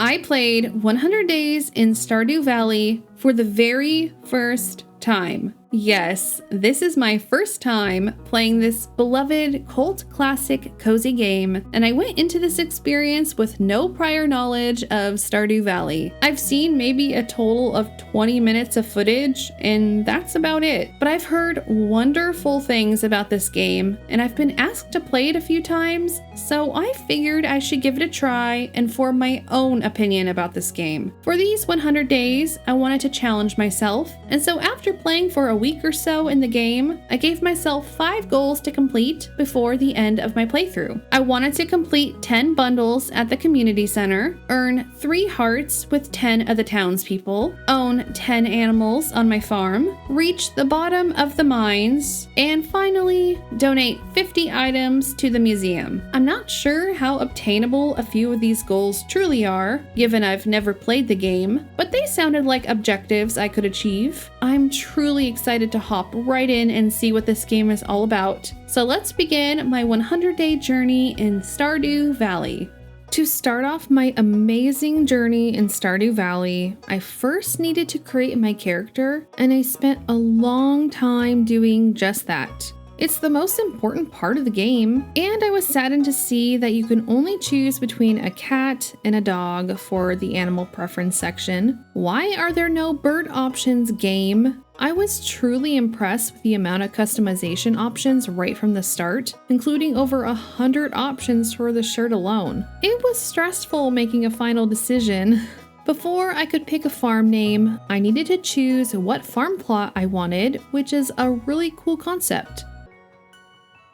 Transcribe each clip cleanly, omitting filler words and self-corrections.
I played 100 Days in Stardew Valley for the very first time. Yes, this is my first time playing this beloved cult classic cozy game, and I went into this experience with no prior knowledge of Stardew Valley. I've seen maybe a total of 20 minutes of footage, and that's about it. But I've heard wonderful things about this game, and I've been asked to play it a few times, so I figured I should give it a try and form my own opinion about this game. For these 100 days, I wanted to challenge myself, and so after playing for a week or so in the game, I gave myself 5 goals to complete before the end of my playthrough. I wanted to complete 10 bundles at the community center, earn 3 hearts with 10 of the townspeople, own 10 animals on my farm, reach the bottom of the mines, and finally, donate 50 items to the museum. I'm not sure how obtainable a few of these goals truly are, given I've never played the game, but they sounded like objectives I could achieve. I'm truly excited to hop right in and see what this game is all about. So let's begin my 100-day journey in Stardew Valley. To start off my amazing journey in Stardew Valley, I first needed to create my character, and I spent a long time doing just that. It's the most important part of the game, and I was saddened to see that you can only choose between a cat and a dog for the animal preference section. Why are there no bird options, game? I was truly impressed with the amount of customization options right from the start, including over 100 options for the shirt alone. It was stressful making a final decision. Before I could pick a farm name, I needed to choose what farm plot I wanted, which is a really cool concept.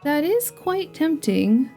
That is quite tempting.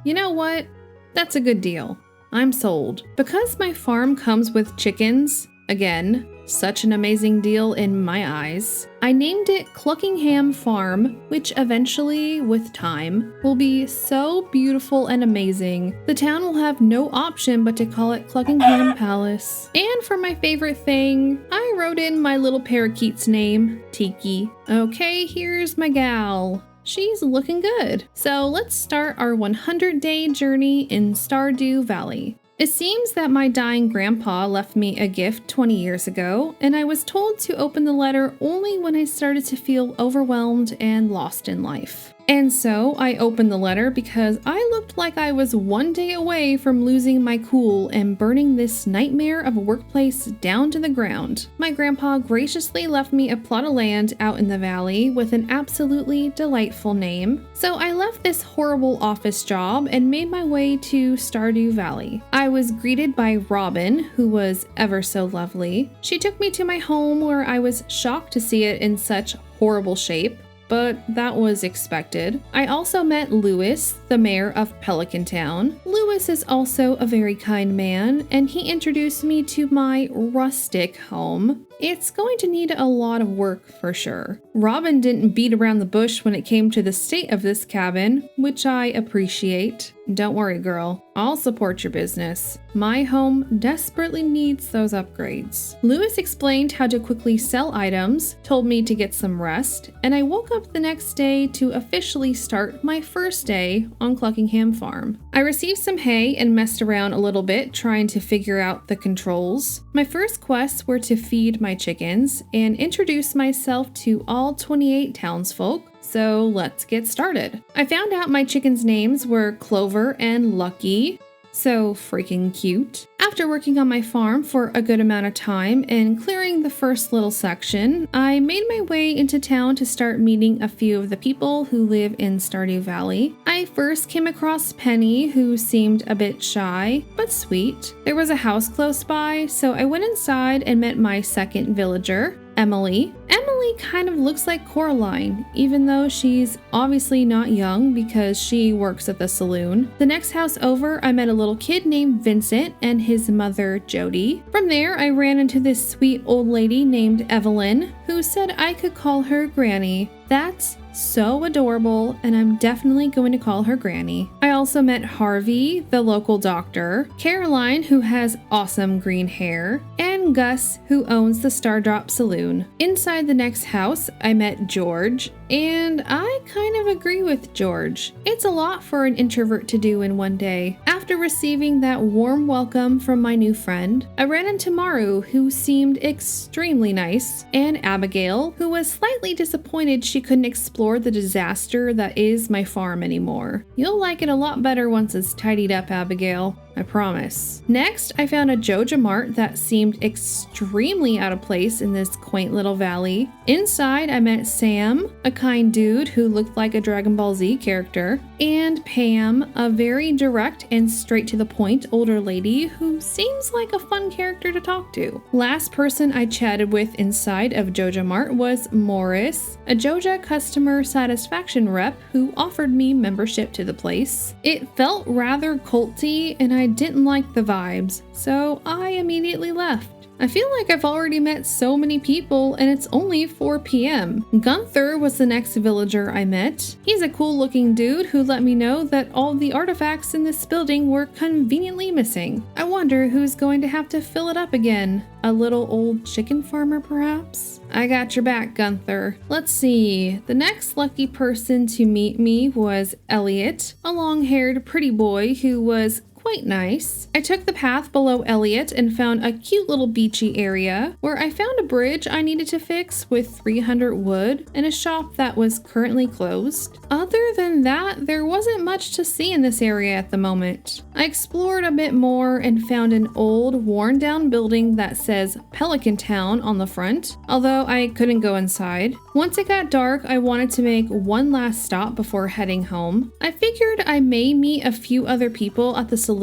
You know what? That's a good deal. I'm sold. Because my farm comes with chickens, again, such an amazing deal in my eyes, I named it Cluckingham Farm, which eventually, with time, will be so beautiful and amazing. The town will have no option but to call it Cluckingham Palace. And for my favorite thing, I wrote in my little parakeet's name, Tiki. Okay, here's my gal. She's looking good. So let's start our 100-day journey in Stardew Valley. It seems that my dying grandpa left me a gift 20 years ago, and I was told to open the letter only when I started to feel overwhelmed and lost in life. And so I opened the letter because I looked like I was one day away from losing my cool and burning this nightmare of a workplace down to the ground. My grandpa graciously left me a plot of land out in the valley with an absolutely delightful name. So I left this horrible office job and made my way to Stardew Valley. I was greeted by Robin, who was ever so lovely. She took me to my home where I was shocked to see it in such horrible shape, but that was expected. I also met Lewis, the mayor of Pelican Town. Lewis is also a very kind man, and he introduced me to my rustic home. It's going to need a lot of work for sure. Robin didn't beat around the bush when it came to the state of this cabin, which I appreciate. Don't worry, girl. I'll support your business. My home desperately needs those upgrades. Lewis explained how to quickly sell items, told me to get some rest, and I woke up the next day to officially start my first day on Cluckingham Farm. I received some hay and messed around a little bit trying to figure out the controls. My first quests were to feed my chickens and introduce myself to all 28 townsfolk. So let's get started. I found out my chickens' names were Clover and Lucky. So freaking cute. After working on my farm for a good amount of time and clearing the first little section, I made my way into town to start meeting a few of the people who live in Stardew Valley. I first came across Penny, who seemed a bit shy, but sweet. There was a house close by, so I went inside and met my second villager, Emily. Emily kind of looks like Coraline, even though she's obviously not young because she works at the saloon. The next house over, I met a little kid named Vincent and his mother, Jody. From there, I ran into this sweet old lady named Evelyn, who said I could call her Granny. That's so adorable, and I'm definitely going to call her Granny. I also met Harvey, the local doctor, Caroline, who has awesome green hair, and Gus, who owns the Stardrop Saloon. Inside the next house, I met George, And I kind of agree with George. It's a lot for an introvert to do in one day. After receiving that warm welcome from my new friend, I ran into Maru, who seemed extremely nice, and Abigail, who was slightly disappointed she couldn't explore the disaster that is my farm anymore. You'll like it a lot better once it's tidied up, Abigail. I promise. Next, I found a Joja Mart that seemed extremely out of place in this quaint little valley. Inside, I met Sam, a kind dude who looked like a Dragon Ball Z character, and Pam, a very direct and straight to the point older lady who seems like a fun character to talk to. Last person I chatted with inside of Joja Mart was Morris, a Joja customer satisfaction rep who offered me membership to the place. It felt rather culty and I didn't like the vibes, so I immediately left. I feel like I've already met so many people and it's only 4 p.m. Gunther was the next villager I met. He's a cool looking dude who let me know that all the artifacts in this building were conveniently missing. I wonder who's going to have to fill it up again. A little old chicken farmer perhaps? I got your back, Gunther. Let's see. The next lucky person to meet me was Elliot, a long-haired pretty boy who was quite nice. I took the path below Elliot and found a cute little beachy area where I found a bridge I needed to fix with 300 wood and a shop that was currently closed. Other than that, there wasn't much to see in this area at the moment. I explored a bit more and found an old, worn down building that says Pelican Town on the front, although I couldn't go inside. Once it got dark, I wanted to make one last stop before heading home. I figured I may meet a few other people at the saloon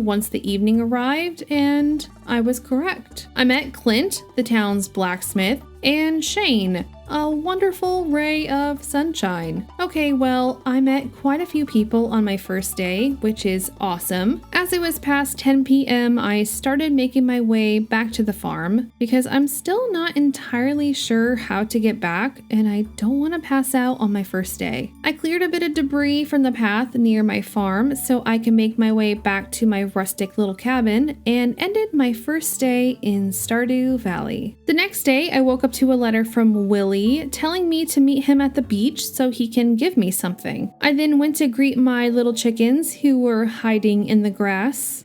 once the evening arrived, and I was correct. I met Clint, the town's blacksmith, and Shane, a wonderful ray of sunshine. Okay, well, I met quite a few people on my first day, which is awesome. As it was past 10 p.m., I started making my way back to the farm because I'm still not entirely sure how to get back and I don't want to pass out on my first day. I cleared a bit of debris from the path near my farm so I can make my way back to my rustic little cabin and ended my first day in Stardew Valley. The next day, I woke up to a letter from Willie telling me to meet him at the beach so he can give me something. I then went to greet my little chickens who were hiding in the grass.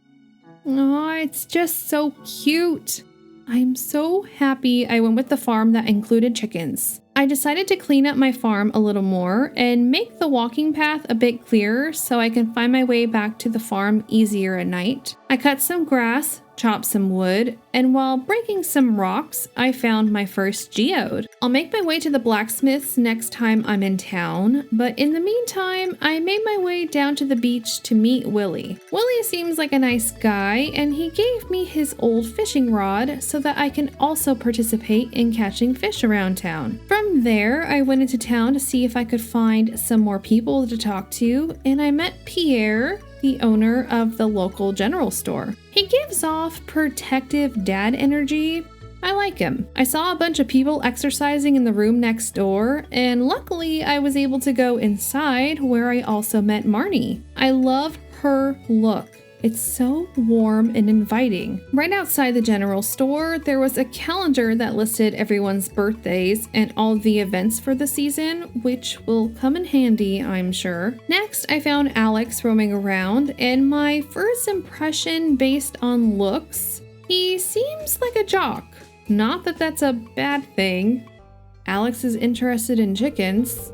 Oh, it's just so cute. I'm so happy I went with the farm that included chickens. I decided to clean up my farm a little more and make the walking path a bit clearer so I can find my way back to the farm easier at night. I cut some grass, chopped some wood, and while breaking some rocks, I found my first geode. I'll make my way to the blacksmith's next time I'm in town, but in the meantime, I made my way down to the beach to meet Willie. Willie seems like a nice guy, and he gave me his old fishing rod so that I can also participate in catching fish around town. From there, I went into town to see if I could find some more people to talk to, and I met Pierre, the owner of the local general store. He gives off protective dad energy. I like him. I saw a bunch of people exercising in the room next door, and luckily I was able to go inside where I also met Marnie. I love her look. It's so warm and inviting. Right outside the general store, there was a calendar that listed everyone's birthdays and all the events for the season, which will come in handy, I'm sure. Next, I found Alex roaming around, and my first impression based on looks, he seems like a jock. Not that that's a bad thing. Alex is interested in chickens.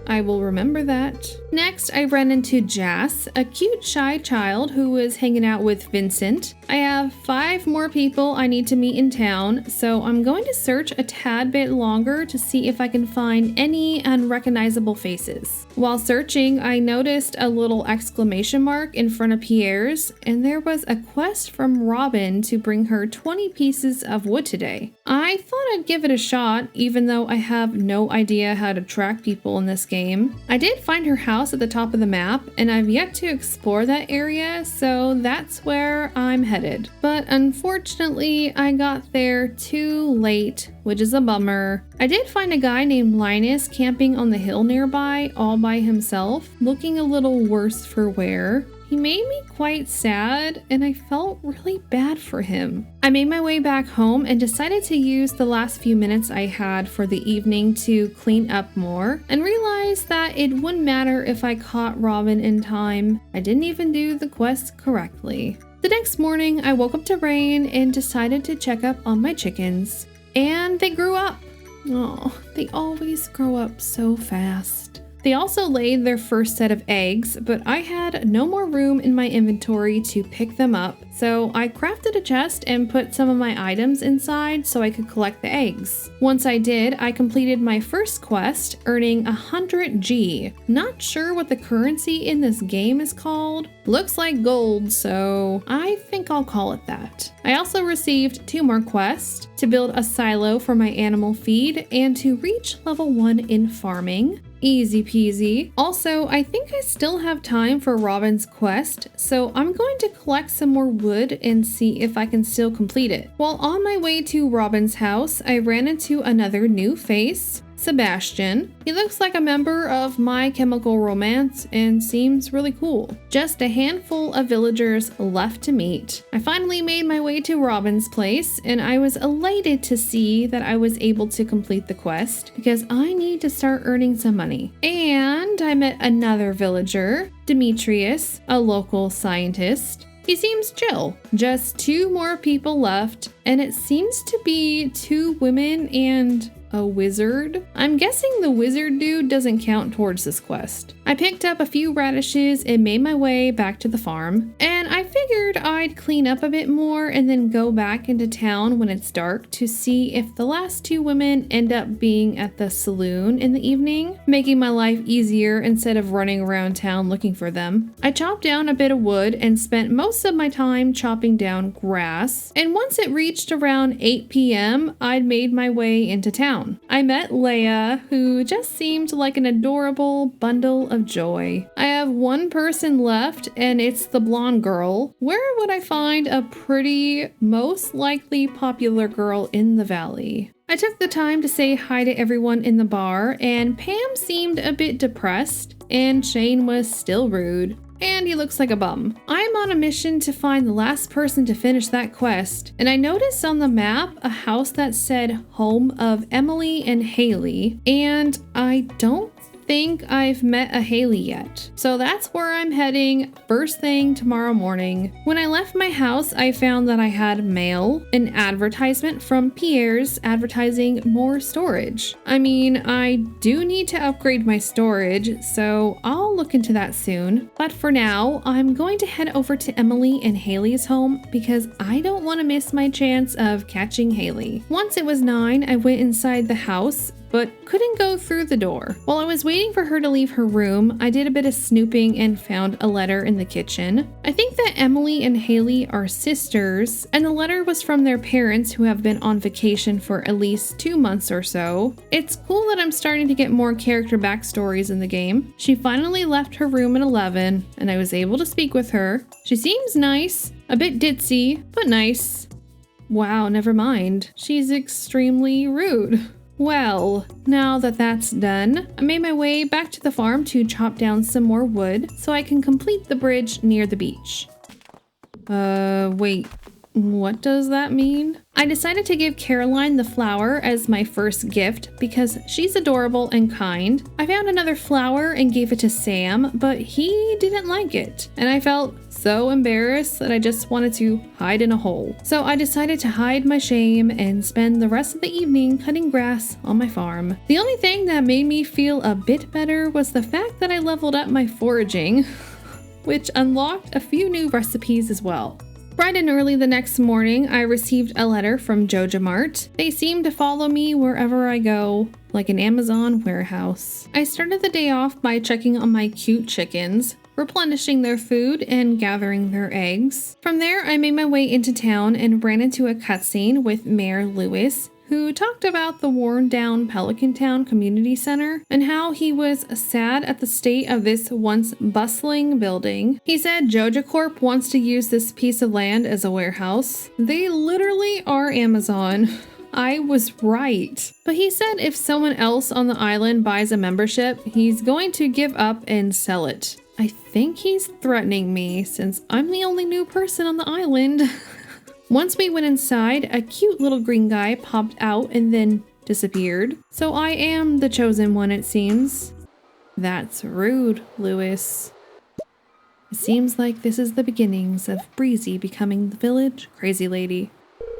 I will remember that. Next, I ran into Jas, a cute shy child who was hanging out with Vincent. I have 5 more people I need to meet in town, so I'm going to search a tad bit longer to see if I can find any unrecognizable faces. While searching, I noticed a little exclamation mark in front of Pierre's, and there was a quest from Robin to bring her 20 pieces of wood today. I thought I'd give it a shot, even though I have no idea how to track people in this game. I did find her house at the top of the map, and I've yet to explore that area, so that's where I'm headed. But unfortunately, I got there too late, which is a bummer. I did find a guy named Linus camping on the hill nearby all by himself, looking a little worse for wear. He made me quite sad, and I felt really bad for him. I made my way back home and decided to use the last few minutes I had for the evening to clean up more, and realized that it wouldn't matter if I caught Robin in time. I didn't even do the quest correctly. The next morning, I woke up to rain and decided to check up on my chickens. And they grew up. Oh, they always grow up so fast. They also laid their first set of eggs, but I had no more room in my inventory to pick them up, so I crafted a chest and put some of my items inside so I could collect the eggs. Once I did, I completed my first quest, earning 100 G. Not sure what the currency in this game is called. Looks like gold, so I think I'll call it that. I also received 2 more quests, to build a silo for my animal feed and to reach level 1 in farming. Easy peasy. Also, I think I still have time for Robin's quest, so I'm going to collect some more wood and see if I can still complete it. While on my way to Robin's house, I ran into another new face, Sebastian. He looks like a member of My Chemical Romance and seems really cool. Just a handful of villagers left to meet. I finally made my way to Robin's place, and I was elated to see that I was able to complete the quest because I need to start earning some money. And I met another villager, Demetrius, a local scientist. He seems chill. Just 2 more people left, and it seems to be 2 women and a wizard. I'm guessing the wizard dude doesn't count towards this quest. I picked up a few radishes and made my way back to the farm, and I figured I'd clean up a bit more and then go back into town when it's dark to see if the last 2 women end up being at the saloon in the evening, making my life easier instead of running around town looking for them. I chopped down a bit of wood and spent most of my time chopping down grass, and once it reached around 8 p.m., I'd made my way into town. I met Leia, who just seemed like an adorable bundle of joy. I have 1 person left, and it's the blonde girl. Where would I find a pretty, most likely popular girl in the valley? I took the time to say hi to everyone in the bar, and Pam seemed a bit depressed, and Shane was still rude. And he looks like a bum. I'm on a mission to find the last person to finish that quest, and I noticed on the map a house that said home of Emily and Haley, and I don't think I've met a Haley yet. So that's where I'm heading first thing tomorrow morning. When I left my house, I found that I had mail, an advertisement from Pierre's advertising more storage. I mean, I do need to upgrade my storage, so I'll look into that soon. But for now, I'm going to head over to Emily and Haley's home because I don't want to miss my chance of catching Haley. Once it was 9, I went inside the house, but couldn't go through the door. While I was waiting for her to leave her room, I did a bit of snooping and found a letter in the kitchen. I think that Emily and Haley are sisters, and the letter was from their parents who have been on vacation for at least 2 months or so. It's cool that I'm starting to get more character backstories in the game. She finally left her room at 11, and I was able to speak with her. She seems nice, a bit ditzy, but nice. Wow, never mind. She's extremely rude. Well, now that that's done, I made my way back to the farm to chop down some more wood so I can complete the bridge near the beach. Wait, what does that mean? I decided to give Caroline the flower as my first gift because she's adorable and kind. I found another flower and gave it to Sam, but he didn't like it, and I felt so embarrassed that I just wanted to hide in a hole. So I decided to hide my shame and spend the rest of the evening cutting grass on my farm. The only thing that made me feel a bit better was the fact that I leveled up my foraging, which unlocked a few new recipes as well. Bright and early the next morning, I received a letter from Joja Mart. They seem to follow me wherever I go, like an Amazon warehouse. I started the day off by checking on my cute chickens, replenishing their food and gathering their eggs. From there, I made my way into town and ran into a cutscene with Mayor Lewis, who talked about the worn-down Pelican Town Community Center and how he was sad at the state of this once bustling building. He said Joja Corp wants to use this piece of land as a warehouse. They literally are Amazon. I was right. But he said if someone else on the island buys a membership, he's going to give up and sell it. I think he's threatening me since I'm the only new person on the island. Once we went inside, a cute little green guy popped out and then disappeared. So I am the chosen one, it seems. That's rude, Lewis. It seems like this is the beginnings of Breezy becoming the village crazy lady.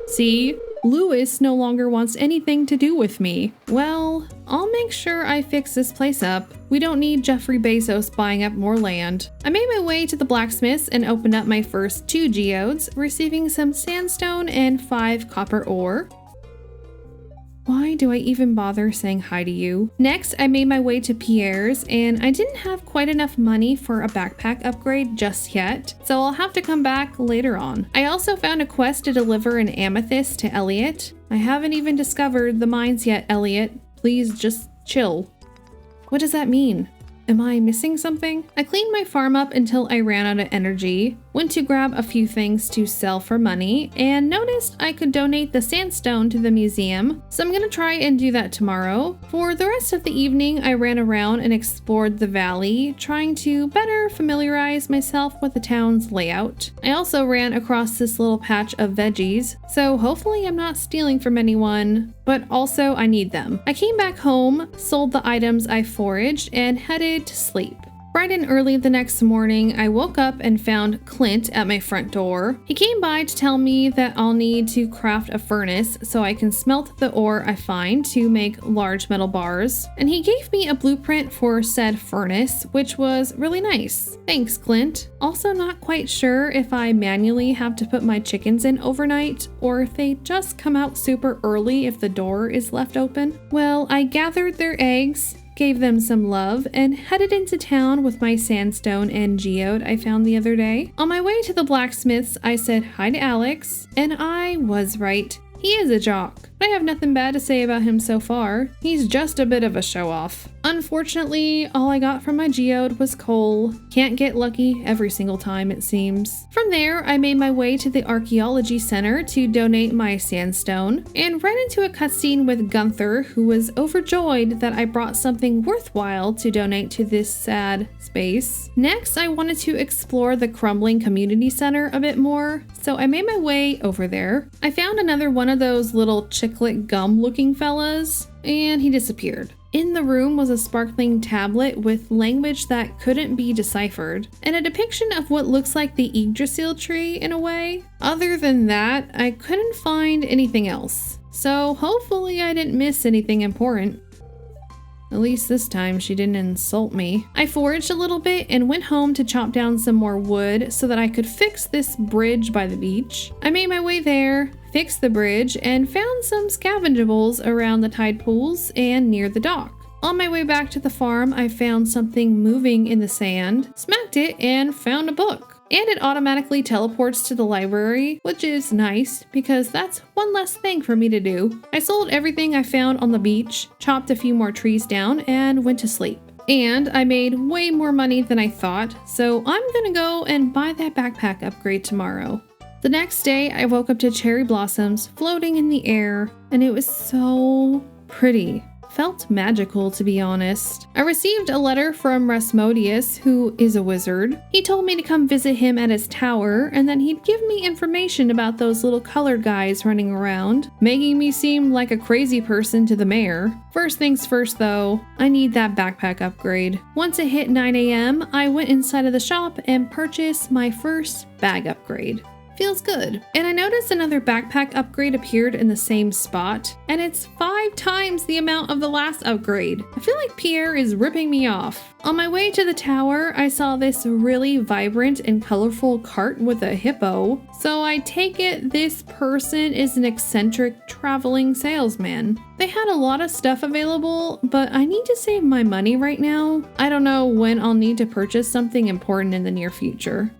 See? Lewis no longer wants anything to do with me. Well, I'll make sure I fix this place up. We don't need Jeffrey Bezos buying up more land. I made my way to the blacksmith's and opened up my first 2 geodes, receiving some sandstone and 5 copper ore. Why do I even bother saying hi to you? Next, I made my way to Pierre's, and I didn't have quite enough money for a backpack upgrade just yet, so I'll have to come back later on. I also found a quest to deliver an amethyst to Elliot. I haven't even discovered the mines yet, Elliot. Please just chill. What does that mean? Am I missing something? I cleaned my farm up until I ran out of energy, went to grab a few things to sell for money, and noticed I could donate the sandstone to the museum, so I'm gonna try and do that tomorrow. For the rest of the evening, I ran around and explored the valley, trying to better familiarize myself with the town's layout. I also ran across this little patch of veggies, so hopefully I'm not stealing from anyone, but also I need them. I came back home, sold the items I foraged, and headed to sleep. Bright and early the next morning, I woke up and found Clint at my front door. He came by to tell me that I'll need to craft a furnace so I can smelt the ore I find to make large metal bars. And he gave me a blueprint for said furnace, which was really nice. Thanks, Clint. Also not quite sure if I manually have to put my chickens in overnight or if they just come out super early if the door is left open. Well, I gathered their eggs, gave them some love, and headed into town with my sandstone and geode I found the other day. On my way to the blacksmith's, I said hi to Alex, and I was right. He is a jock, but I have nothing bad to say about him so far. He's just a bit of a show-off. Unfortunately, all I got from my geode was coal. Can't get lucky every single time, it seems. From there, I made my way to the archaeology center to donate my sandstone, and ran into a cutscene with Gunther, who was overjoyed that I brought something worthwhile to donate to this sad space. Next, I wanted to explore the crumbling community center a bit more, so I made my way over there. I found another one of those little chiclet gum looking fellas, and he disappeared. In the room was a sparkling tablet with language that couldn't be deciphered, and a depiction of what looks like the Yggdrasil tree in a way. Other than that, I couldn't find anything else, so hopefully I didn't miss anything important. At least this time she didn't insult me. I foraged a little bit and went home to chop down some more wood so that I could fix this bridge by the beach. I made my way there, fixed the bridge, and found some scavengeables around the tide pools and near the dock. On my way back to the farm, I found something moving in the sand, smacked it, and found a book. And it automatically teleports to the library, which is nice because that's one less thing for me to do. I sold everything I found on the beach, chopped a few more trees down, and went to sleep. And I made way more money than I thought, so I'm gonna go and buy that backpack upgrade tomorrow. The next day, I woke up to cherry blossoms floating in the air, and it was so pretty. Felt magical, to be honest. I received a letter from Rasmodius, who is a wizard. He told me to come visit him at his tower, and then he'd give me information about those little colored guys running around, making me seem like a crazy person to the mayor. First things first though, I need that backpack upgrade. Once it hit 9 a.m., I went inside of the shop and purchased my first bag upgrade. Feels good. And I noticed another backpack upgrade appeared in the same spot, and it's 5 times the amount of the last upgrade. I feel like Pierre is ripping me off. On my way to the tower, I saw this really vibrant and colorful cart with a hippo, so I take it this person is an eccentric traveling salesman. They had a lot of stuff available, but I need to save my money right now. I don't know when I'll need to purchase something important in the near future.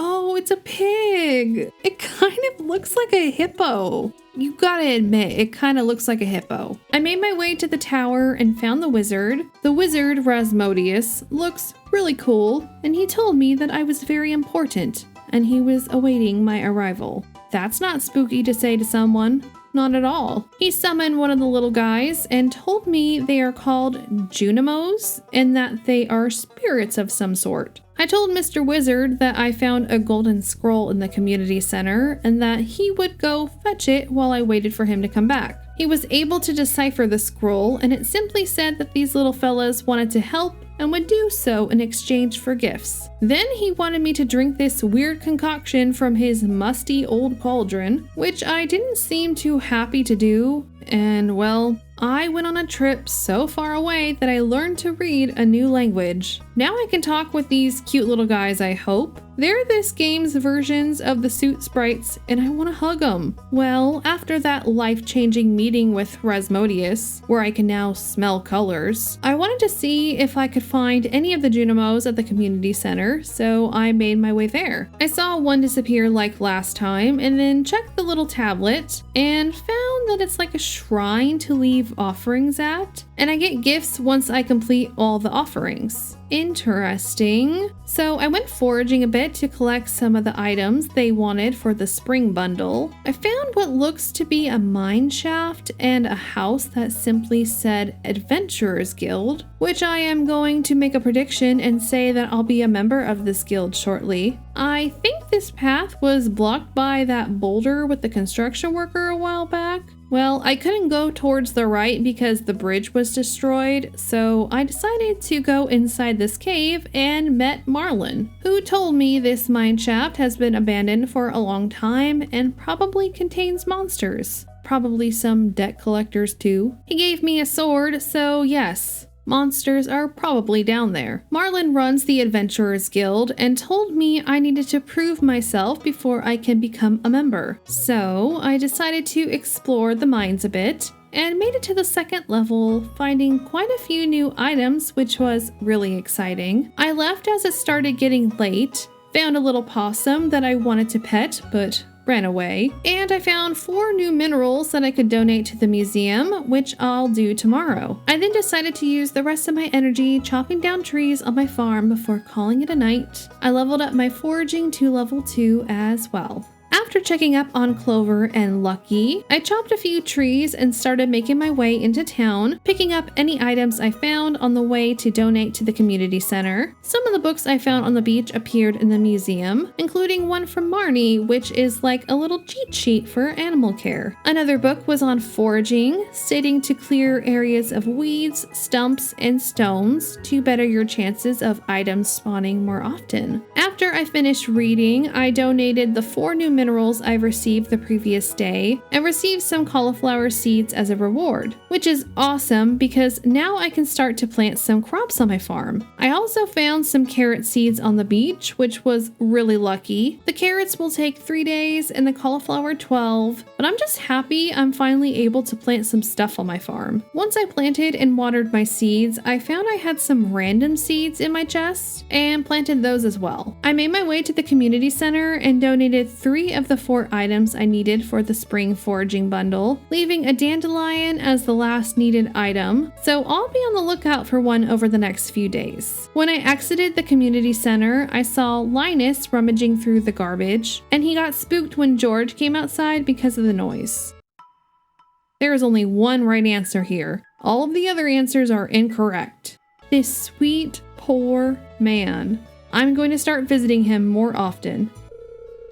Oh, it's a pig! It kind of looks like a hippo. You gotta admit, it kind of looks like a hippo. I made my way to the tower and found the wizard. The wizard, Rasmodius, looks really cool, and he told me that I was very important, and he was awaiting my arrival. That's not spooky to say to someone. not at all. He summoned one of the little guys and told me they are called Junimos and that they are spirits of some sort. I told Mr. Wizard that I found a golden scroll in the community center and that he would go fetch it while I waited for him to come back. He was able to decipher the scroll, and it simply said that these little fellas wanted to help and would do so in exchange for gifts. Then he wanted me to drink this weird concoction from his musty old cauldron, which I didn't seem too happy to do, and well, I went on a trip so far away that I learned to read a new language. Now I can talk with these cute little guys, I hope. They're this game's versions of the suit sprites, and I want to hug them. Well, after that life-changing meeting with Rasmodius, where I can now smell colors, I wanted to see if I could find any of the Junimos at the community center, so I made my way there. I saw one disappear like last time, and then checked the little tablet, and found that it's like a shrine to leave offerings at, and I get gifts once I complete all the offerings. Interesting. So I went foraging a bit to collect some of the items they wanted for the spring bundle. I found what looks to be a mine shaft and a house that simply said Adventurers Guild, which I am going to make a prediction and say that I'll be a member of this guild shortly. I think this path was blocked by that boulder with the construction worker a while back. Well, I couldn't go towards the right because the bridge was destroyed, so I decided to go inside this cave and met Marlin, who told me this mine shaft has been abandoned for a long time and probably contains monsters. Probably some debt collectors too. He gave me a sword, so yes. Monsters are probably down there. Marlin runs the Adventurers Guild and told me I needed to prove myself before I can become a member. So I decided to explore the mines a bit and made it to the second level, finding quite a few new items, which was really exciting. I left as it started getting late, found a little possum that I wanted to pet, but ran away, and I found 4 new minerals that I could donate to the museum, which I'll do tomorrow. I then decided to use the rest of my energy chopping down trees on my farm before calling it a night. I leveled up my foraging to level 2 as well. After checking up on Clover and Lucky, I chopped a few trees and started making my way into town, picking up any items I found on the way to donate to the community center. Some of the books I found on the beach appeared in the museum, including one from Marnie, which is like a little cheat sheet for animal care. Another book was on foraging, stating to clear areas of weeds, stumps, and stones to better your chances of items spawning more often. After I finished reading, I donated the 4 new minerals I've received the previous day and received some cauliflower seeds as a reward, which is awesome because now I can start to plant some crops on my farm. I also found some carrot seeds on the beach, which was really lucky. The carrots will take 3 days and the cauliflower 12, but I'm just happy I'm finally able to plant some stuff on my farm. Once I planted and watered my seeds, I found I had some random seeds in my chest and planted those as well. I made my way to the community center and donated 3 of the 4 items I needed for the spring foraging bundle, leaving a dandelion as the last needed item, so I'll be on the lookout for one over the next few days. When I exited the community center, I saw Linus rummaging through the garbage, and he got spooked when George came outside because of the noise. There is only one right answer here. All of the other answers are incorrect. This sweet, poor man. I'm going to start visiting him more often.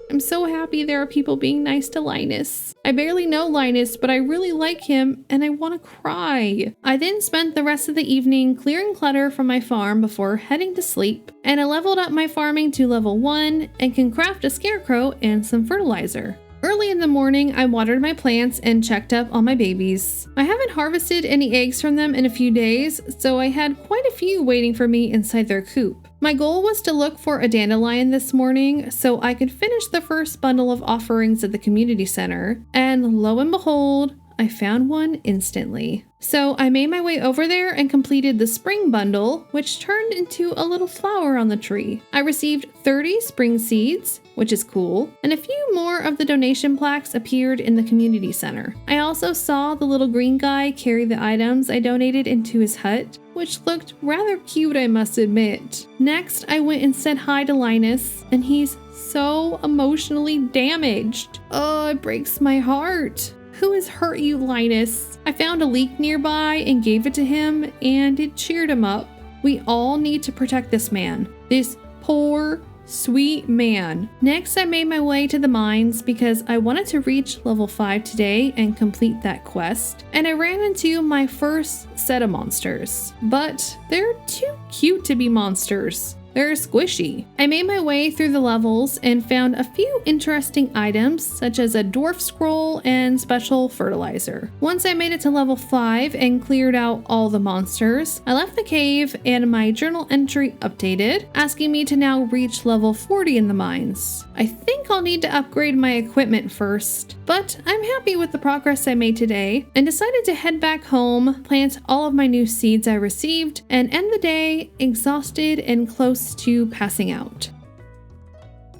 I'm so happy there are people being nice to Linus. I barely know Linus, but I really like him and I want to cry. I then spent the rest of the evening clearing clutter from my farm before heading to sleep, and I leveled up my farming to level 1 and can craft a scarecrow and some fertilizer. Early in the morning, I watered my plants and checked up on my babies. I haven't harvested any eggs from them in a few days, so I had quite a few waiting for me inside their coop. My goal was to look for a dandelion this morning so I could finish the first bundle of offerings at the community center, and lo and behold, I found one instantly. So I made my way over there and completed the spring bundle, which turned into a little flower on the tree. I received 30 spring seeds, which is cool, and a few more of the donation plaques appeared in the community center. I also saw the little green guy carry the items I donated into his hut, which looked rather cute, I must admit. Next, I went and said hi to Linus, and he's so emotionally damaged. Oh, it breaks my heart. Who has hurt you, Linus? I found a leek nearby and gave it to him, and it cheered him up. We all need to protect this man. This poor, sweet man. Next, I made my way to the mines because I wanted to reach level 5 today and complete that quest. And I ran into my first set of monsters. But they're too cute to be monsters. They're squishy. I made my way through the levels and found a few interesting items such as a dwarf scroll and special fertilizer. Once I made it to level 5 and cleared out all the monsters, I left the cave and my journal entry updated, asking me to now reach level 40 in the mines. I think I'll need to upgrade my equipment first, but I'm happy with the progress I made today and decided to head back home, plant all of my new seeds I received, and end the day exhausted and close to passing out.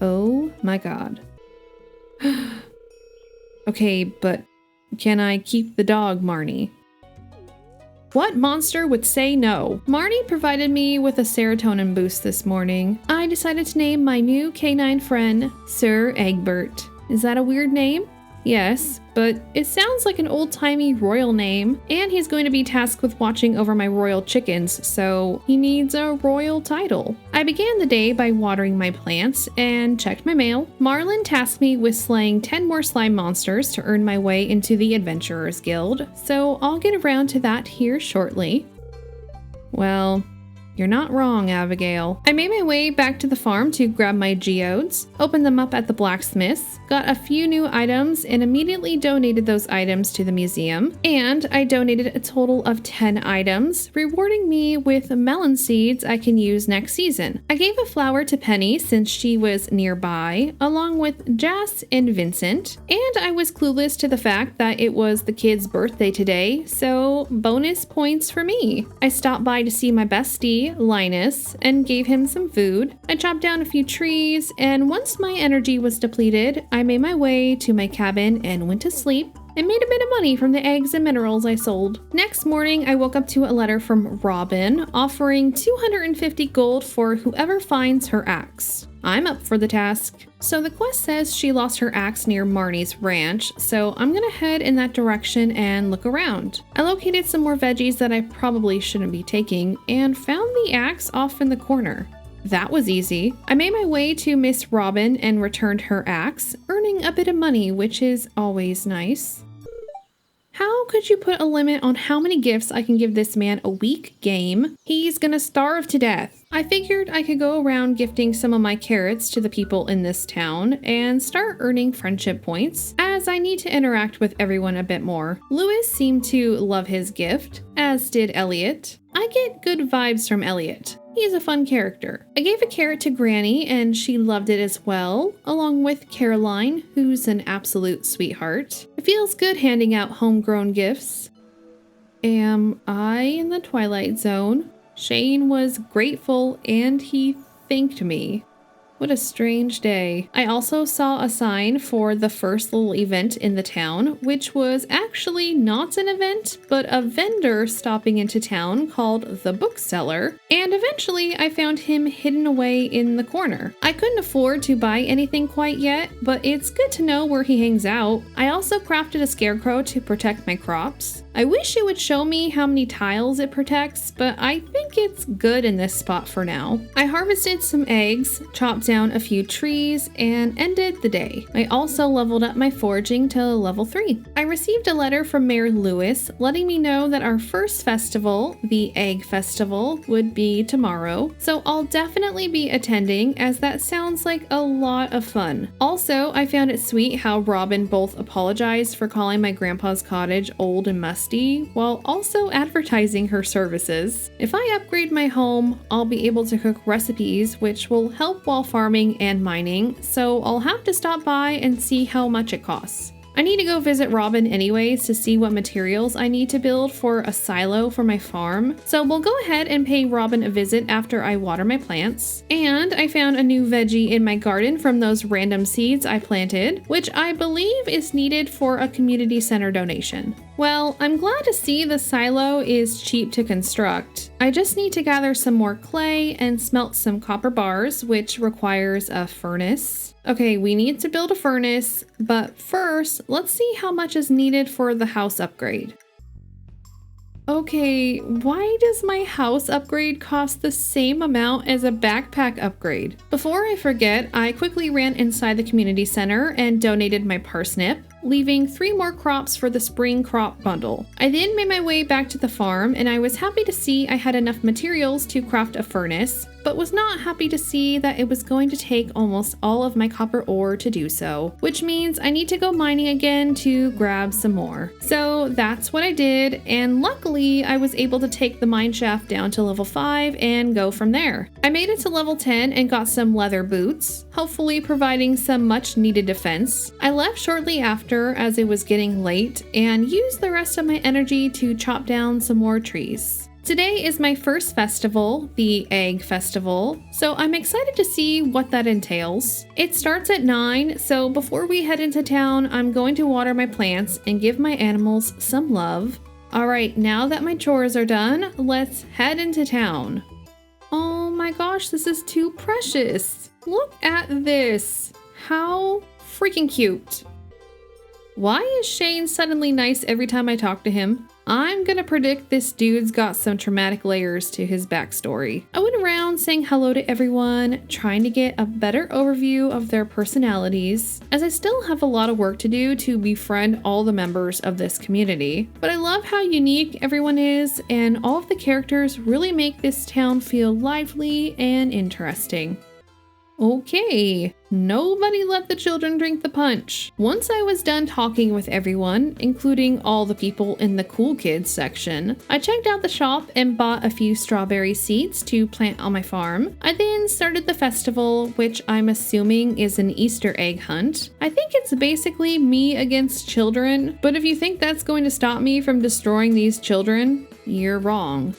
Oh my god. Okay, but can I keep the dog, Marnie? What monster would say no? Marnie provided me with a serotonin boost this morning. I decided to name my new canine friend Sir Egbert. Is that a weird name? Yes, but it sounds like an old-timey royal name, and he's going to be tasked with watching over my royal chickens, so he needs a royal title. I began the day by watering my plants and checked my mail. Marlin tasked me with slaying 10 more slime monsters to earn my way into the Adventurers Guild, so I'll get around to that here shortly. Well, you're not wrong, Abigail. I made my way back to the farm to grab my geodes, opened them up at the blacksmith's, got a few new items, and immediately donated those items to the museum. And I donated a total of 10 items, rewarding me with melon seeds I can use next season. I gave a flower to Penny since she was nearby, along with Jas and Vincent, and I was clueless to the fact that it was the kid's birthday today, so bonus points for me. I stopped by to see my bestie, Linus, and gave him some food. I chopped down a few trees, and once my energy was depleted, I made my way to my cabin and went to sleep and made a bit of money from the eggs and minerals I sold. Next morning, I woke up to a letter from Robin offering 250 gold for whoever finds her axe. I'm up for the task. So the quest says she lost her axe near Marnie's ranch, so I'm gonna head in that direction and look around. I located some more veggies that I probably shouldn't be taking and found the axe off in the corner. That was easy. I made my way to Miss Robin and returned her axe, earning a bit of money, which is always nice. How could you put a limit on how many gifts I can give this man a week? Game? He's gonna starve to death. I figured I could go around gifting some of my carrots to the people in this town and start earning friendship points, as I need to interact with everyone a bit more. Lewis seemed to love his gift, as did Elliot. I get good vibes from Elliot. He's a fun character. I gave a carrot to Granny and she loved it as well, along with Caroline, who's an absolute sweetheart. It feels good handing out homegrown gifts. Am I in the Twilight Zone? Shane was grateful and he thanked me. What a strange day. I also saw a sign for the first little event in the town, which was actually not an event, but a vendor stopping into town called the Bookseller, and eventually I found him hidden away in the corner. I couldn't afford to buy anything quite yet, but it's good to know where he hangs out. I also crafted a scarecrow to protect my crops. I wish it would show me how many tiles it protects, but I think it's good in this spot for now. I harvested some eggs, chopped down a few trees, and ended the day. I also leveled up my foraging to level 3. I received a letter from Mayor Lewis letting me know that our first festival, the Egg Festival, would be tomorrow, so I'll definitely be attending as that sounds like a lot of fun. Also, I found it sweet how Robin both apologized for calling my grandpa's cottage old and musty while also advertising her services. If I upgrade my home, I'll be able to cook recipes which will help while farming and mining, so I'll have to stop by and see how much it costs. I need to go visit Robin anyways to see what materials I need to build for a silo for my farm, so we'll go ahead and pay Robin a visit after I water my plants. And I found a new veggie in my garden from those random seeds I planted, which I believe is needed for a community center donation. Well, I'm glad to see the silo is cheap to construct. I just need to gather some more clay and smelt some copper bars, which requires a furnace. Okay, we need to build a furnace, but first, let's see how much is needed for the house upgrade. Okay, why does my house upgrade cost the same amount as a backpack upgrade? Before I forget, I quickly ran inside the community center and donated my parsnip, leaving 3 more crops for the spring crop bundle. I then made my way back to the farm, and I was happy to see I had enough materials to craft a furnace, but was not happy to see that it was going to take almost all of my copper ore to do so, which means I need to go mining again to grab some more. So that's what I did, and luckily I was able to take the mine shaft down to level 5 and go from there. I made it to level 10 and got some leather boots, hopefully providing some much needed defense. I left shortly after as it was getting late and used the rest of my energy to chop down some more trees. Today is my first festival, the Egg Festival, so I'm excited to see what that entails. It starts at 9, so before we head into town, I'm going to water my plants and give my animals some love. Alright, now that my chores are done, let's head into town. Oh my gosh, this is too precious. Look at this. How freaking cute. Why is Shane suddenly nice every time I talk to him? I'm gonna predict this dude's got some traumatic layers to his backstory. I went around saying hello to everyone, trying to get a better overview of their personalities, as I still have a lot of work to do to befriend all the members of this community. But I love how unique everyone is, and all of the characters really make this town feel lively and interesting. Okay, nobody let the children drink the punch. Once I was done talking with everyone, including all the people in the cool kids section, I checked out the shop and bought a few strawberry seeds to plant on my farm. I then started the festival, which I'm assuming is an Easter egg hunt. I think it's basically me against children, but if you think that's going to stop me from destroying these children, you're wrong.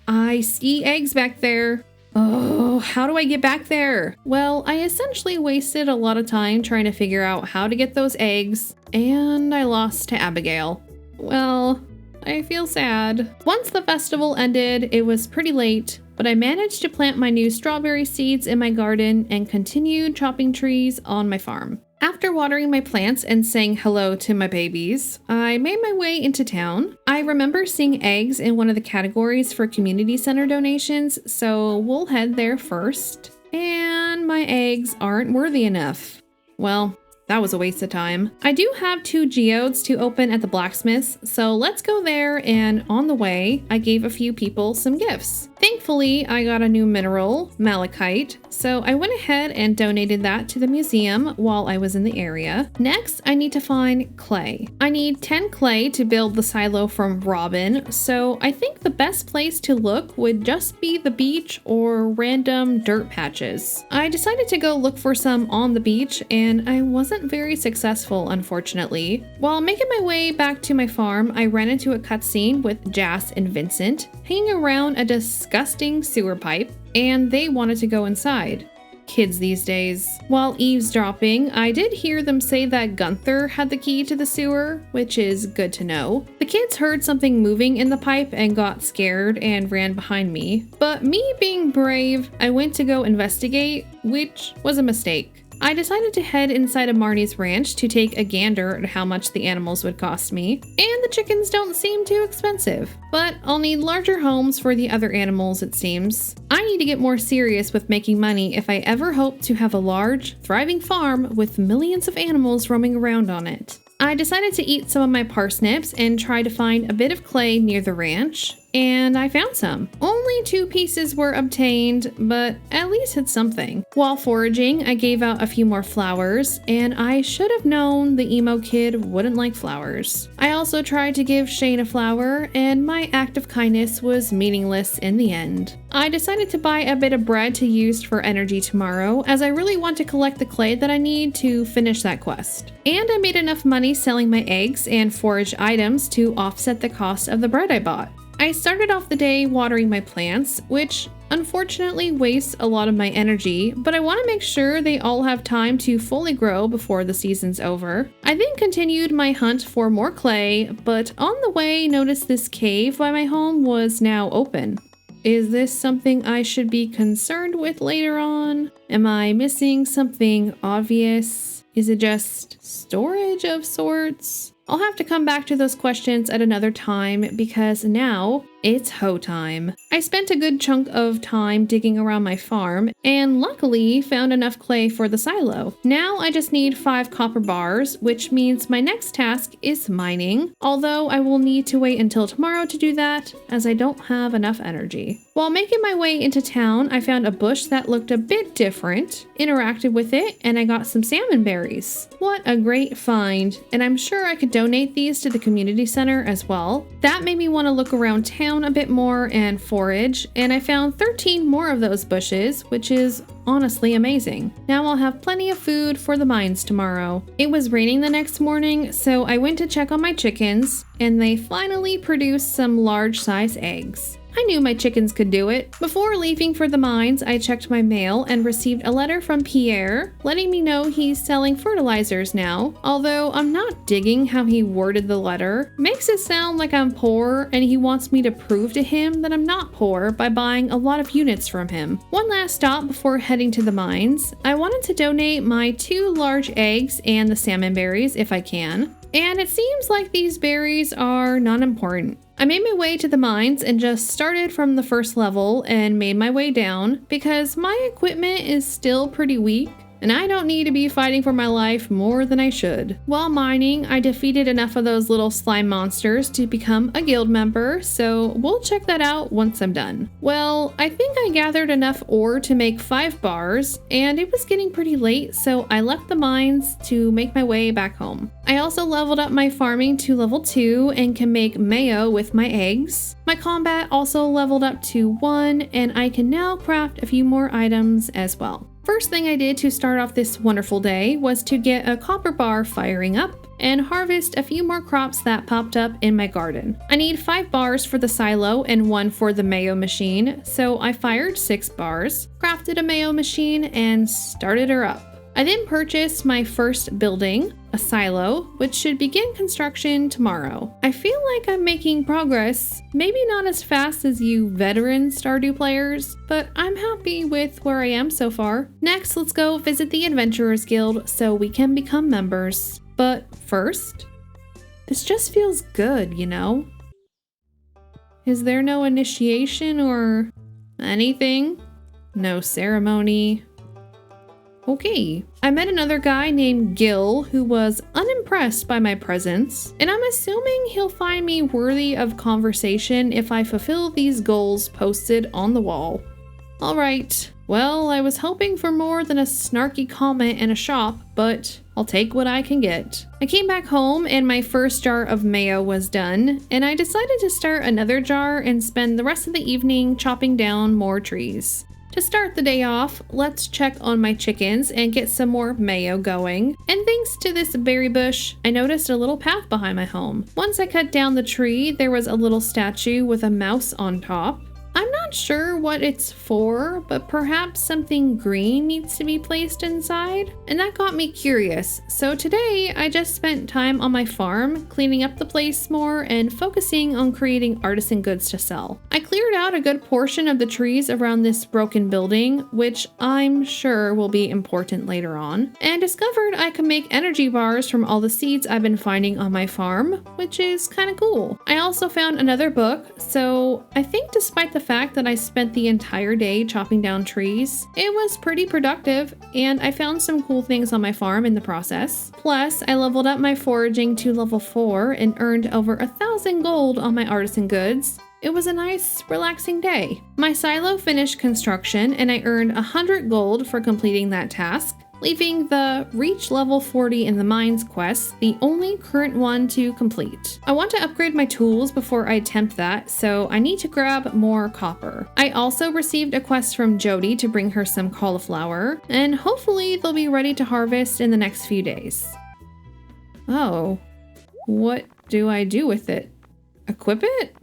I see eggs back there. Oh, how do I get back there? Well, I essentially wasted a lot of time trying to figure out how to get those eggs, and I lost to Abigail. Well, I feel sad. Once the festival ended, it was pretty late, but I managed to plant my new strawberry seeds in my garden and continued chopping trees on my farm. After watering my plants and saying hello to my babies, I made my way into town. I remember seeing eggs in one of the categories for community center donations, so we'll head there first. And my eggs aren't worthy enough. Well, that was a waste of time. I do have 2 geodes to open at the blacksmith's, so let's go there, and on the way, I gave a few people some gifts. Thankfully, I got a new mineral, malachite, so I went ahead and donated that to the museum while I was in the area. Next, I need to find clay. I need 10 clay to build the silo from Robin, so I think the best place to look would just be the beach or random dirt patches. I decided to go look for some on the beach, and I wasn't very successful, unfortunately. While making my way back to my farm, I ran into a cutscene with Jas and Vincent hanging around a disgusting sewer pipe, and they wanted to go inside. Kids these days. While eavesdropping, I did hear them say that Gunther had the key to the sewer, which is good to know. The kids heard something moving in the pipe and got scared and ran behind me. But me being brave, I went to go investigate, which was a mistake. I decided to head inside of Marnie's ranch to take a gander at how much the animals would cost me, and the chickens don't seem too expensive. But I'll need larger homes for the other animals, it seems. I need to get more serious with making money if I ever hope to have a large, thriving farm with millions of animals roaming around on it. I decided to eat some of my parsnips and try to find a bit of clay near the ranch, and I found some. Only 2 pieces were obtained, but at least it's something. While foraging, I gave out a few more flowers, and I should have known the emo kid wouldn't like flowers. I also tried to give Shane a flower, and my act of kindness was meaningless in the end. I decided to buy a bit of bread to use for energy tomorrow, as I really want to collect the clay that I need to finish that quest. And I made enough money selling my eggs and forage items to offset the cost of the bread I bought. I started off the day watering my plants, which unfortunately wastes a lot of my energy, but I want to make sure they all have time to fully grow before the season's over. I then continued my hunt for more clay, but on the way noticed this cave by my home was now open. Is this something I should be concerned with later on? Am I missing something obvious? Is it just storage of sorts? I'll have to come back to those questions at another time because now it's hoe time. I spent a good chunk of time digging around my farm and luckily found enough clay for the silo. Now I just need 5 copper bars, which means my next task is mining, although I will need to wait until tomorrow to do that as I don't have enough energy. While making my way into town, I found a bush that looked a bit different, interacted with it, and I got some salmon berries. What a great find, and I'm sure I could donate these to the community center as well. That made me want to look around town a bit more and forage, and I found 13 more of those bushes, which is honestly amazing. Now I'll have plenty of food for the mines tomorrow. It was raining the next morning, so I went to check on my chickens, and they finally produced some large-size eggs. I knew my chickens could do it. Before leaving for the mines, I checked my mail and received a letter from Pierre, letting me know he's selling fertilizers now, although I'm not digging how he worded the letter. Makes it sound like I'm poor and he wants me to prove to him that I'm not poor by buying a lot of units from him. One last stop before heading to the mines. I wanted to donate my 2 large eggs and the salmon berries if I can, and it seems like these berries are not important. I made my way to the mines and just started from the first level and made my way down because my equipment is still pretty weak and I don't need to be fighting for my life more than I should. While mining, I defeated enough of those little slime monsters to become a guild member, so we'll check that out once I'm done. Well, I think I gathered enough ore to make 5 bars, and it was getting pretty late, so I left the mines to make my way back home. I also leveled up my farming to level 2 and can make mayo with my eggs. My combat also leveled up to 1, and I can now craft a few more items as well. First thing I did to start off this wonderful day was to get a copper bar firing up and harvest a few more crops that popped up in my garden. I need 5 bars for the silo and 1 for the mayo machine, so I fired 6 bars, crafted a mayo machine, and started her up. I then purchased my first building, a silo, which should begin construction tomorrow. I feel like I'm making progress, maybe not as fast as you veteran Stardew players, but I'm happy with where I am so far. Next, let's go visit the Adventurers Guild so we can become members. But first, this just feels good, you know? Is there no initiation or anything? No ceremony? Okay, I met another guy named Gil who was unimpressed by my presence, and I'm assuming he'll find me worthy of conversation if I fulfill these goals posted on the wall. Alright, well, I was hoping for more than a snarky comment and a shop, but I'll take what I can get. I came back home and my first jar of mayo was done, and I decided to start another jar and spend the rest of the evening chopping down more trees. To start the day off, let's check on my chickens and get some more mayo going. And thanks to this berry bush, I noticed a little path behind my home. Once I cut down the tree, there was a little statue with a mouse on top. I'm not sure what it's for, but perhaps something green needs to be placed inside? And that got me curious, so today I just spent time on my farm, cleaning up the place more and focusing on creating artisan goods to sell. I cleared out a good portion of the trees around this broken building, which I'm sure will be important later on, and discovered I could make energy bars from all the seeds I've been finding on my farm, which is kind of cool. I also found another book, so I think despite the fact that I spent the entire day chopping down trees, it was pretty productive, and I found some cool things on my farm in the process. Plus, I leveled up my foraging to level 4 and earned over 1,000 gold on my artisan goods. It was a nice, relaxing day. My silo finished construction, and I earned 100 gold for completing that task, leaving the Reach Level 40 in the Mines quest the only current one to complete. I want to upgrade my tools before I attempt that, so I need to grab more copper. I also received a quest from Jody to bring her some cauliflower, and hopefully they'll be ready to harvest in the next few days. Oh, what do I do with it? Equip it?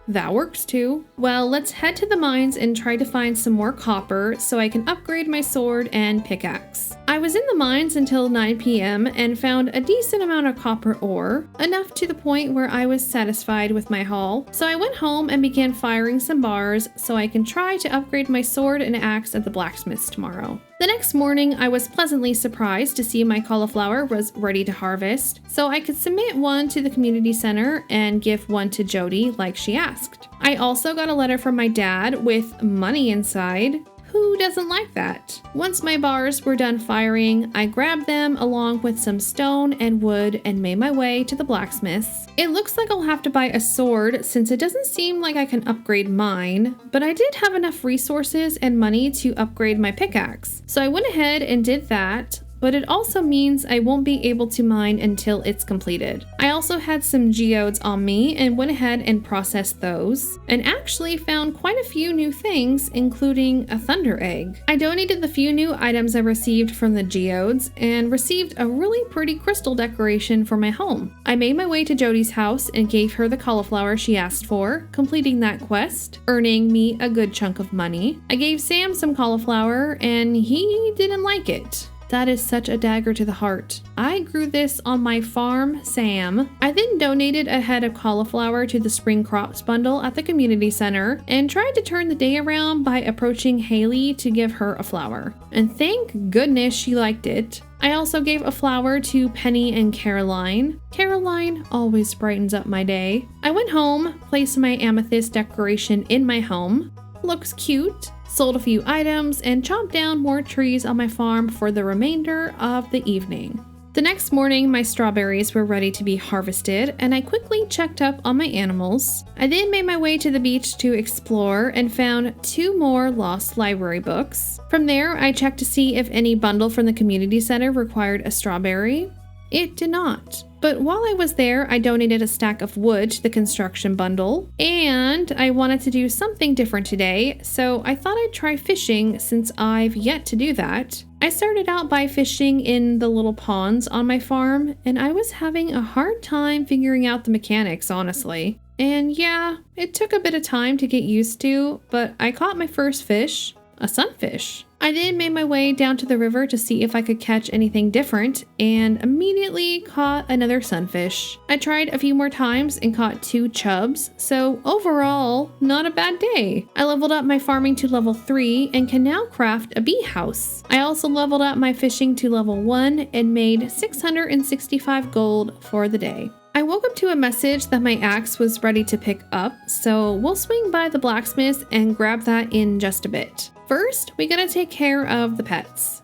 That works too. Well, let's head to the mines and try to find some more copper so I can upgrade my sword and pickaxe. I was in the mines until 9 p.m. and found a decent amount of copper ore, enough to the point where I was satisfied with my haul. So I went home and began firing some bars so I can try to upgrade my sword and axe at the blacksmith's tomorrow. The next morning, I was pleasantly surprised to see my cauliflower was ready to harvest, so I could submit one to the community center and give one to Jody like she asked. I also got a letter from my dad with money inside. Who doesn't like that? Once my bars were done firing, I grabbed them along with some stone and wood and made my way to the blacksmith's. It looks like I'll have to buy a sword since it doesn't seem like I can upgrade mine, but I did have enough resources and money to upgrade my pickaxe. So I went ahead and did that. But it also means I won't be able to mine until it's completed. I also had some geodes on me and went ahead and processed those, and actually found quite a few new things, including a thunder egg. I donated the few new items I received from the geodes and received a really pretty crystal decoration for my home. I made my way to Jody's house and gave her the cauliflower she asked for, completing that quest, earning me a good chunk of money. I gave Sam some cauliflower and he didn't like it. That is such a dagger to the heart. I grew this on my farm, Sam. I then donated a head of cauliflower to the spring crops bundle at the community center and tried to turn the day around by approaching Haley to give her a flower. And thank goodness she liked it. I also gave a flower to Penny and Caroline. Caroline always brightens up my day. I went home, placed my amethyst decoration in my home. Looks cute. Sold a few items, and chopped down more trees on my farm for the remainder of the evening. The next morning, my strawberries were ready to be harvested, and I quickly checked up on my animals. I then made my way to the beach to explore and found 2 more lost library books. From there, I checked to see if any bundle from the community center required a strawberry. It did not. But while I was there, I donated a stack of wood to the construction bundle, and I wanted to do something different today, so I thought I'd try fishing since I've yet to do that. I started out by fishing in the little ponds on my farm, and I was having a hard time figuring out the mechanics, honestly. And yeah, it took a bit of time to get used to, but I caught my first fish, a sunfish. I then made my way down to the river to see if I could catch anything different, and immediately caught another sunfish. I tried a few more times and caught 2 chubs, so overall, not a bad day. I leveled up my farming to level 3 and can now craft a bee house. I also leveled up my fishing to level 1 and made 665 gold for the day. I woke up to a message that my axe was ready to pick up, so we'll swing by the blacksmith and grab that in just a bit. First, we gotta take care of the pets.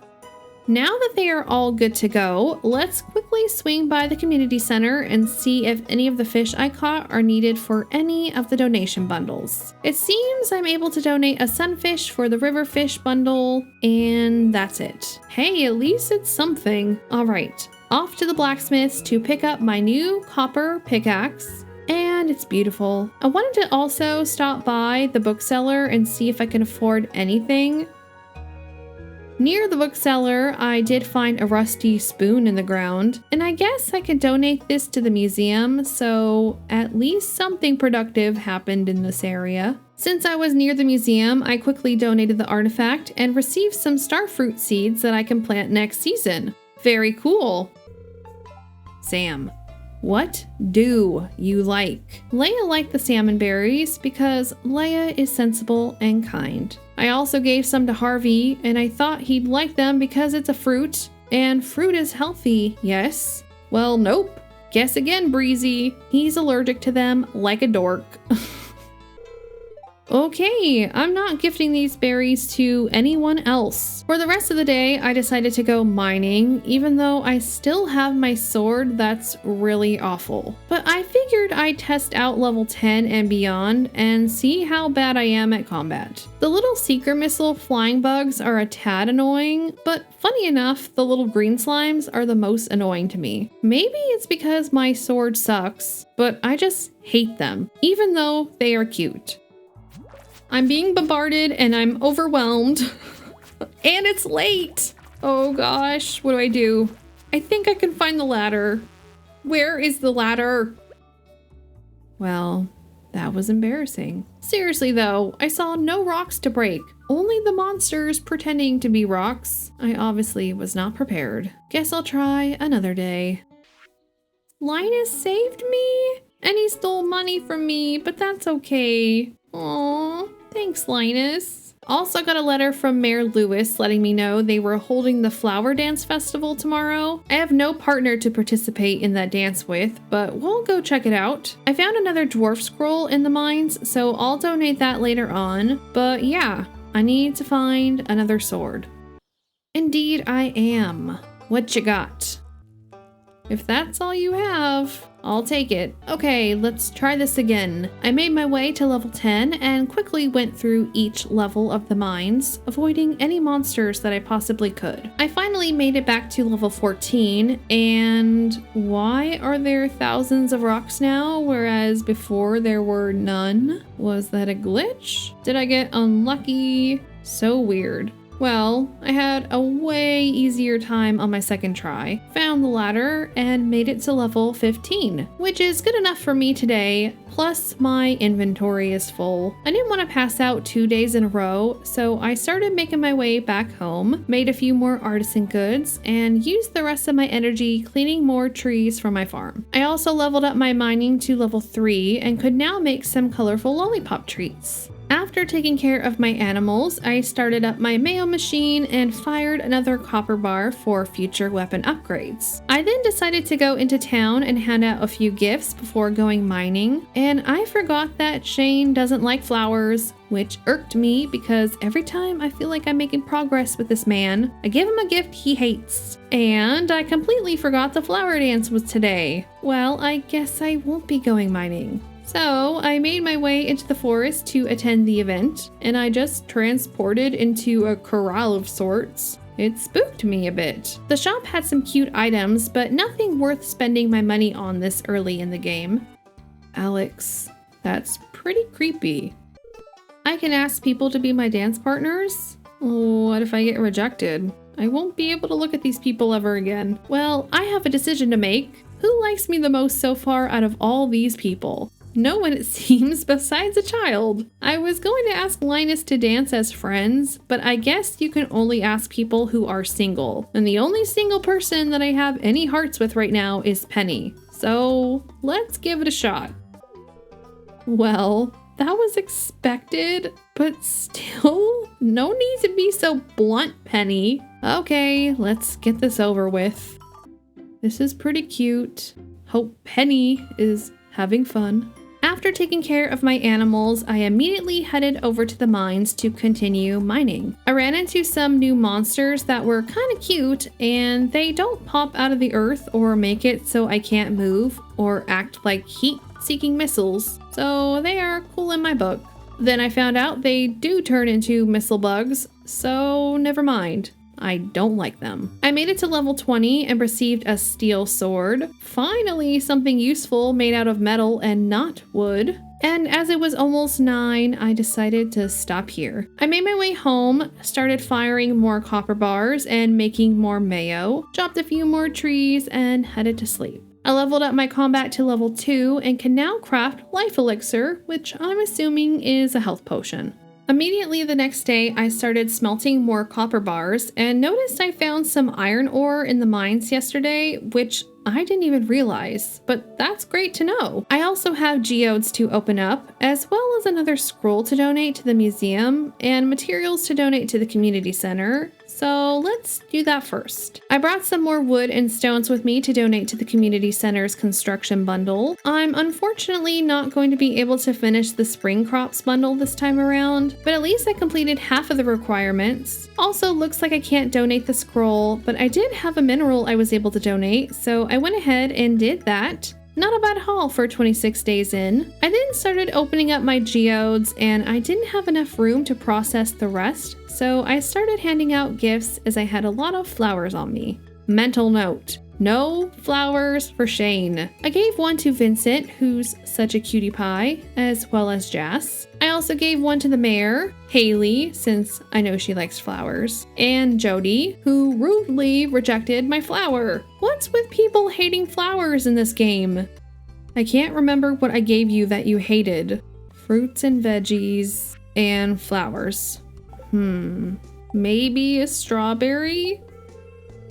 Now that they are all good to go, let's quickly swing by the community center and see if any of the fish I caught are needed for any of the donation bundles. It seems I'm able to donate a sunfish for the river fish bundle, and that's it. Hey, at least it's something. All right, off to the blacksmith's to pick up my new copper pickaxe. And it's beautiful. I wanted to also stop by the bookseller and see if I can afford anything. Near the bookseller, I did find a rusty spoon in the ground, and I guess I could donate this to the museum, so at least something productive happened in this area. Since I was near the museum, I quickly donated the artifact and received some starfruit seeds that I can plant next season. Very cool. Sam. What do you like? Leia liked the salmon berries because Leia is sensible and kind. I also gave some to Harvey, and I thought he'd like them because it's a fruit, and fruit is healthy, yes? Well, nope. Guess again, Breezy. He's allergic to them like a dork. Okay, I'm not gifting these berries to anyone else. For the rest of the day, I decided to go mining, even though I still have my sword that's really awful. But I figured I'd test out level 10 and beyond and see how bad I am at combat. The little seeker missile flying bugs are a tad annoying, but funny enough, the little green slimes are the most annoying to me. Maybe it's because my sword sucks, but I just hate them, even though they are cute. I'm being bombarded and I'm overwhelmed. And it's late. Oh gosh, what do? I think I can find the ladder. Where is the ladder? Well, That was embarrassing. Seriously though, I saw no rocks to break. Only the monsters pretending to be rocks. I obviously was not prepared. Guess I'll try another day. Linus saved me? And he stole money from me, but that's okay. Aw, thanks Linus. Also got a letter from Mayor Lewis letting me know they were holding the Flower Dance Festival tomorrow. I have no partner to participate in that dance with, but we'll go check it out. I found another dwarf scroll in the mines, so I'll donate that later on. But yeah, I need to find another sword. Indeed I am. What you got? If that's all you have, I'll take it. Okay, let's try this again. I made my way to level 10 and quickly went through each level of the mines, avoiding any monsters that I possibly could. I finally made it back to level 14, and why are there thousands of rocks now, whereas before there were none? Was that a glitch? Did I get unlucky? So weird. Well, I had a way easier time on my second try, found the ladder, and made it to level 15, which is good enough for me today, plus my inventory is full. I didn't want to pass out 2 days in a row, so I started making my way back home, made a few more artisan goods, and used the rest of my energy cleaning more trees from my farm. I also leveled up my mining to level 3 and could now make some colorful lollipop treats. After taking care of my animals, I started up my mayo machine and fired another copper bar for future weapon upgrades. I then decided to go into town and hand out a few gifts before going mining, and I forgot that Shane doesn't like flowers, which irked me because every time I feel like I'm making progress with this man, I give him a gift he hates. And I completely forgot the flower dance was today. Well, I guess I won't be going mining. So I made my way into the forest to attend the event, and I just transported into a corral of sorts. It spooked me a bit. The shop had some cute items, but nothing worth spending my money on this early in the game. Alex, that's pretty creepy. I can ask people to be my dance partners? What if I get rejected? I won't be able to look at these people ever again. Well, I have a decision to make. Who likes me the most so far out of all these people? No one, it seems, besides a child. I was going to ask Linus to dance as friends, but I guess you can only ask people who are single. And the only single person that I have any hearts with right now is Penny. So let's give it a shot. Well, that was expected, but still, no need to be so blunt, Penny. Okay, let's get this over with. This is pretty cute. Hope Penny is having fun. After taking care of my animals, I immediately headed over to the mines to continue mining. I ran into some new monsters that were kind of cute, and they don't pop out of the earth or make it so I can't move or act like heat-seeking missiles, so they are cool in my book. Then I found out they do turn into missile bugs, so never mind. I don't like them. I made it to level 20 and received a steel sword. Finally, something useful made out of metal and not wood. And as it was almost 9, I decided to stop here. I made my way home, started firing more copper bars and making more mayo, chopped a few more trees, and headed to sleep. I leveled up my combat to level 2 and can now craft life elixir, which I'm assuming is a health potion. Immediately the next day, I started smelting more copper bars and noticed I found some iron ore in the mines yesterday, which I didn't even realize, but that's great to know. I also have geodes to open up, as well as another scroll to donate to the museum and materials to donate to the community center. So let's do that first. I brought some more wood and stones with me to donate to the community center's construction bundle. I'm unfortunately not going to be able to finish the spring crops bundle this time around, but at least I completed half of the requirements. Also looks like I can't donate the scroll, but I did have a mineral I was able to donate, so I went ahead and did that. Not a bad haul for 26 days in. I then started opening up my geodes, and I didn't have enough room to process the rest, so I started handing out gifts as I had a lot of flowers on me. Mental note: no flowers for Shane. I gave one to Vincent, who's such a cutie pie, as well as Jess. I also gave one to the mayor, Haley, since I know she likes flowers, and Jody, who rudely rejected my flower. What's with people hating flowers in this game? I can't remember what I gave you that you hated. Fruits and veggies and flowers. Maybe a strawberry?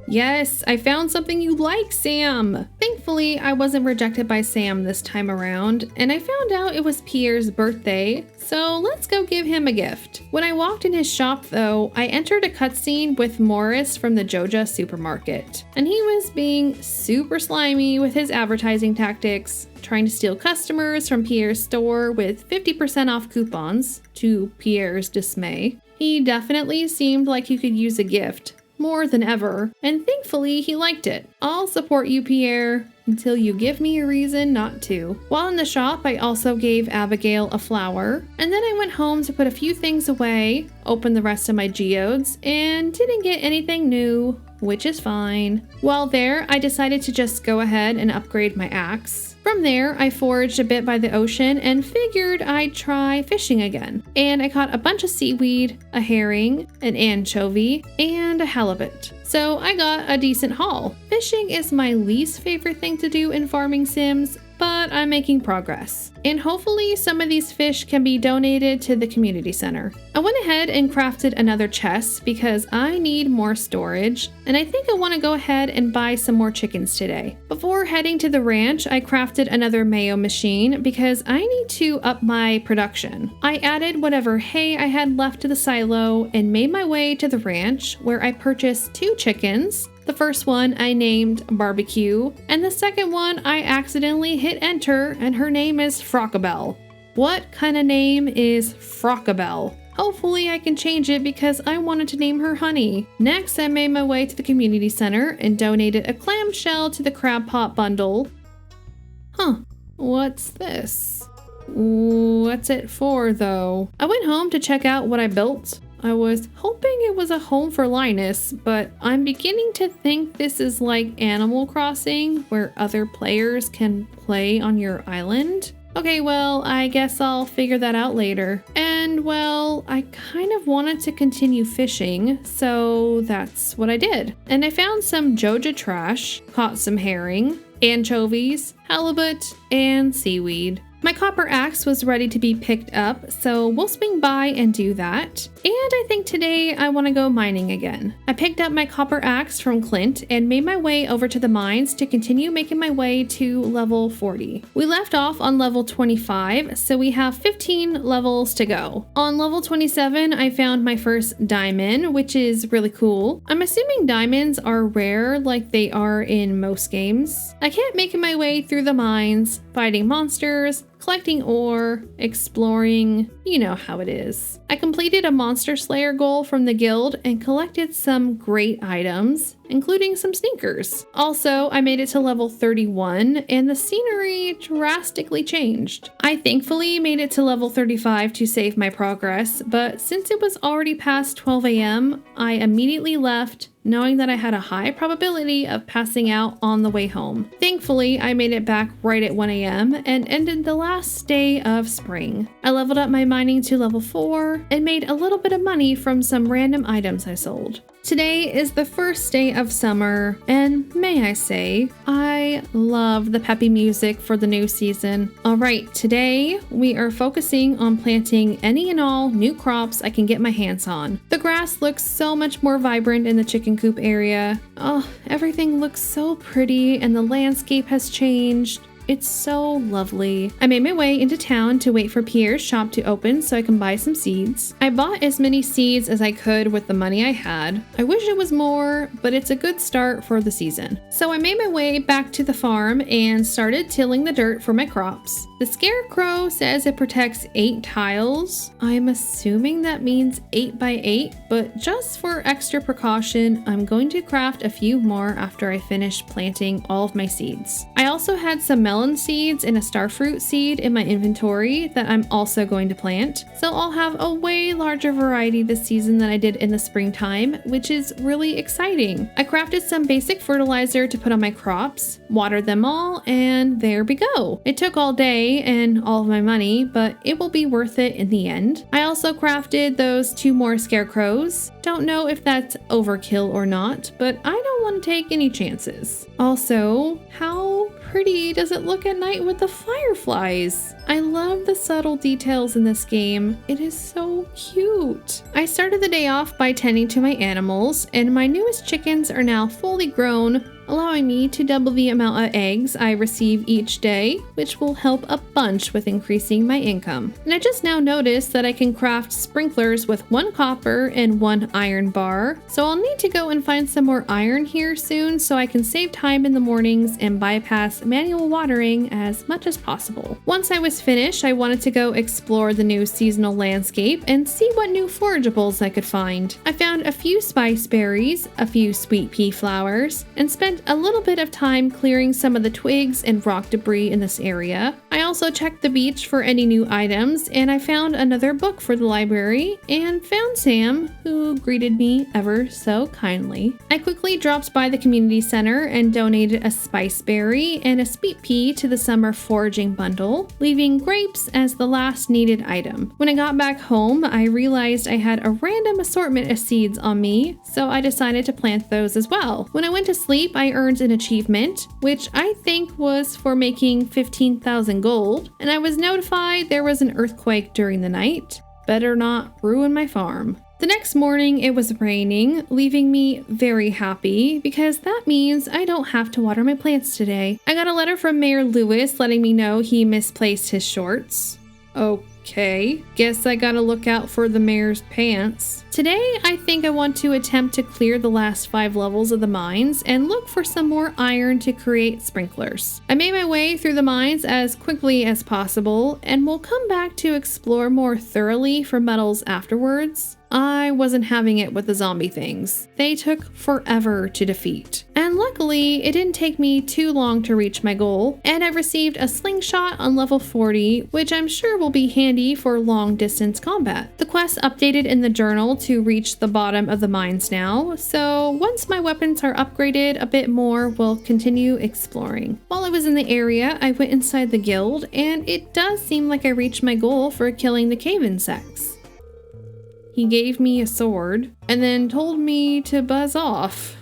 Yes, I found something you like, Sam! Thankfully, I wasn't rejected by Sam this time around, and I found out it was Pierre's birthday, so let's go give him a gift. When I walked in his shop, though, I entered a cutscene with Morris from the Joja supermarket, and he was being super slimy with his advertising tactics, trying to steal customers from Pierre's store with 50% off coupons, to Pierre's dismay. He definitely seemed like he could use a gift, more than ever, and thankfully he liked it. I'll support you, Pierre, until you give me a reason not to. While in the shop, I also gave Abigail a flower, and then I went home to put a few things away, opened the rest of my geodes, and didn't get anything new, which is fine. While there, I decided to just go ahead and upgrade my axe. From there, I foraged a bit by the ocean and figured I'd try fishing again. And I caught a bunch of seaweed, a herring, an anchovy, and a halibut. So I got a decent haul. Fishing is my least favorite thing to do in farming sims, but I'm making progress. And hopefully some of these fish can be donated to the community center. I went ahead and crafted another chest because I need more storage, and I think I want to go ahead and buy some more chickens today. Before heading to the ranch, I crafted another mayo machine because I need to up my production. I added whatever hay I had left to the silo and made my way to the ranch, where I purchased 2 chickens. The first one I named Barbecue, and the second one I accidentally hit enter, and her name is Frockabelle. What kind of name is Frockabelle? Hopefully I can change it because I wanted to name her Honey. Next, I made my way to the community center and donated a clamshell to the crab pot bundle. What's this? What's it for, though? I went home to check out what I built. I was hoping it was a home for Linus, but I'm beginning to think this is like Animal Crossing, where other players can play on your island. Okay, well, I guess I'll figure that out later. And, well, I kind of wanted to continue fishing, so that's what I did. And I found some Joja trash, caught some herring, anchovies, halibut, and seaweed. My copper axe was ready to be picked up, so we'll swing by and do that. And I think today I want to go mining again. I picked up my copper axe from Clint and made my way over to the mines to continue making my way to level 40. We left off on level 25, so we have 15 levels to go. On level 27, I found my first diamond, which is really cool. I'm assuming diamonds are rare like they are in most games. I kept making my way through the mines, fighting monsters, collecting ore, exploring, you know how it is. I completed a Monster Slayer goal from the guild and collected some great items, including some sneakers. Also, I made it to level 31 and the scenery drastically changed. I thankfully made it to level 35 to save my progress, but since it was already past 12 AM, I immediately left, knowing that I had a high probability of passing out on the way home. Thankfully, I made it back right at 1 AM and ended the last day of spring. I leveled up my mining to level 4 and made a little bit of money from some random items I sold. Today is the first day of summer, and may I say, I love the peppy music for the new season. Alright, today we are focusing on planting any and all new crops I can get my hands on. The grass looks so much more vibrant in the chicken coop area. Oh, everything looks so pretty and the landscape has changed. It's so lovely. I made my way into town to wait for Pierre's shop to open so I can buy some seeds. I bought as many seeds as I could with the money I had. I wish it was more, but it's a good start for the season. So I made my way back to the farm and started tilling the dirt for my crops. The scarecrow says it protects 8 tiles. I'm assuming that means 8 by 8, but just for extra precaution, I'm going to craft a few more after I finish planting all of my seeds. I also had some melon seeds and a starfruit seed in my inventory that I'm also going to plant. So I'll have a way larger variety this season than I did in the springtime, which is really exciting. I crafted some basic fertilizer to put on my crops, watered them all, and there we go. It took all day and all of my money, but it will be worth it in the end. I also crafted those 2 more scarecrows. Don't know if that's overkill or not, but I don't want to take any chances. Also, how pretty does it look at night with the fireflies? I love the subtle details in this game. It is so cute. I started the day off by tending to my animals, and my newest chickens are now fully grown, allowing me to double the amount of eggs I receive each day, which will help a bunch with increasing my income. And I just now noticed that I can craft sprinklers with 1 copper and 1 iron bar, so I'll need to go and find some more iron here soon so I can save time in the mornings and bypass manual watering as much as possible. Once I was finished, I wanted to go explore the new seasonal landscape and see what new forageables I could find. I found a few spice berries, a few sweet pea flowers, and spent a little bit of time clearing some of the twigs and rock debris in this area. I also checked the beach for any new items, and I found another book for the library and found Sam, who greeted me ever so kindly. I quickly dropped by the community center and donated a spice berry and a sweet pea to the summer foraging bundle, leaving grapes as the last needed item. When I got back home, I realized I had a random assortment of seeds on me, so I decided to plant those as well. When I went to sleep, I earned an achievement, which I think was for making 15,000 gold, and I was notified there was an earthquake during the night. Better not ruin my farm. The next morning it was raining, leaving me very happy because that means I don't have to water my plants today. I got a letter from Mayor Lewis letting me know he misplaced his shorts. Okay, guess I gotta look out for the mayor's pants. Today, I think I want to attempt to clear the last 5 levels of the mines and look for some more iron to create sprinklers. I made my way through the mines as quickly as possible and will come back to explore more thoroughly for metals afterwards. I wasn't having it with the zombie things. They took forever to defeat. And luckily, it didn't take me too long to reach my goal, and I received a slingshot on level 40, which I'm sure will be handy for long distance combat. The quest updated in the journal to reach the bottom of the mines now, so once my weapons are upgraded a bit more, we'll continue exploring. While I was in the area, I went inside the guild, and it does seem like I reached my goal for killing the cave insects. He gave me a sword and then told me to buzz off.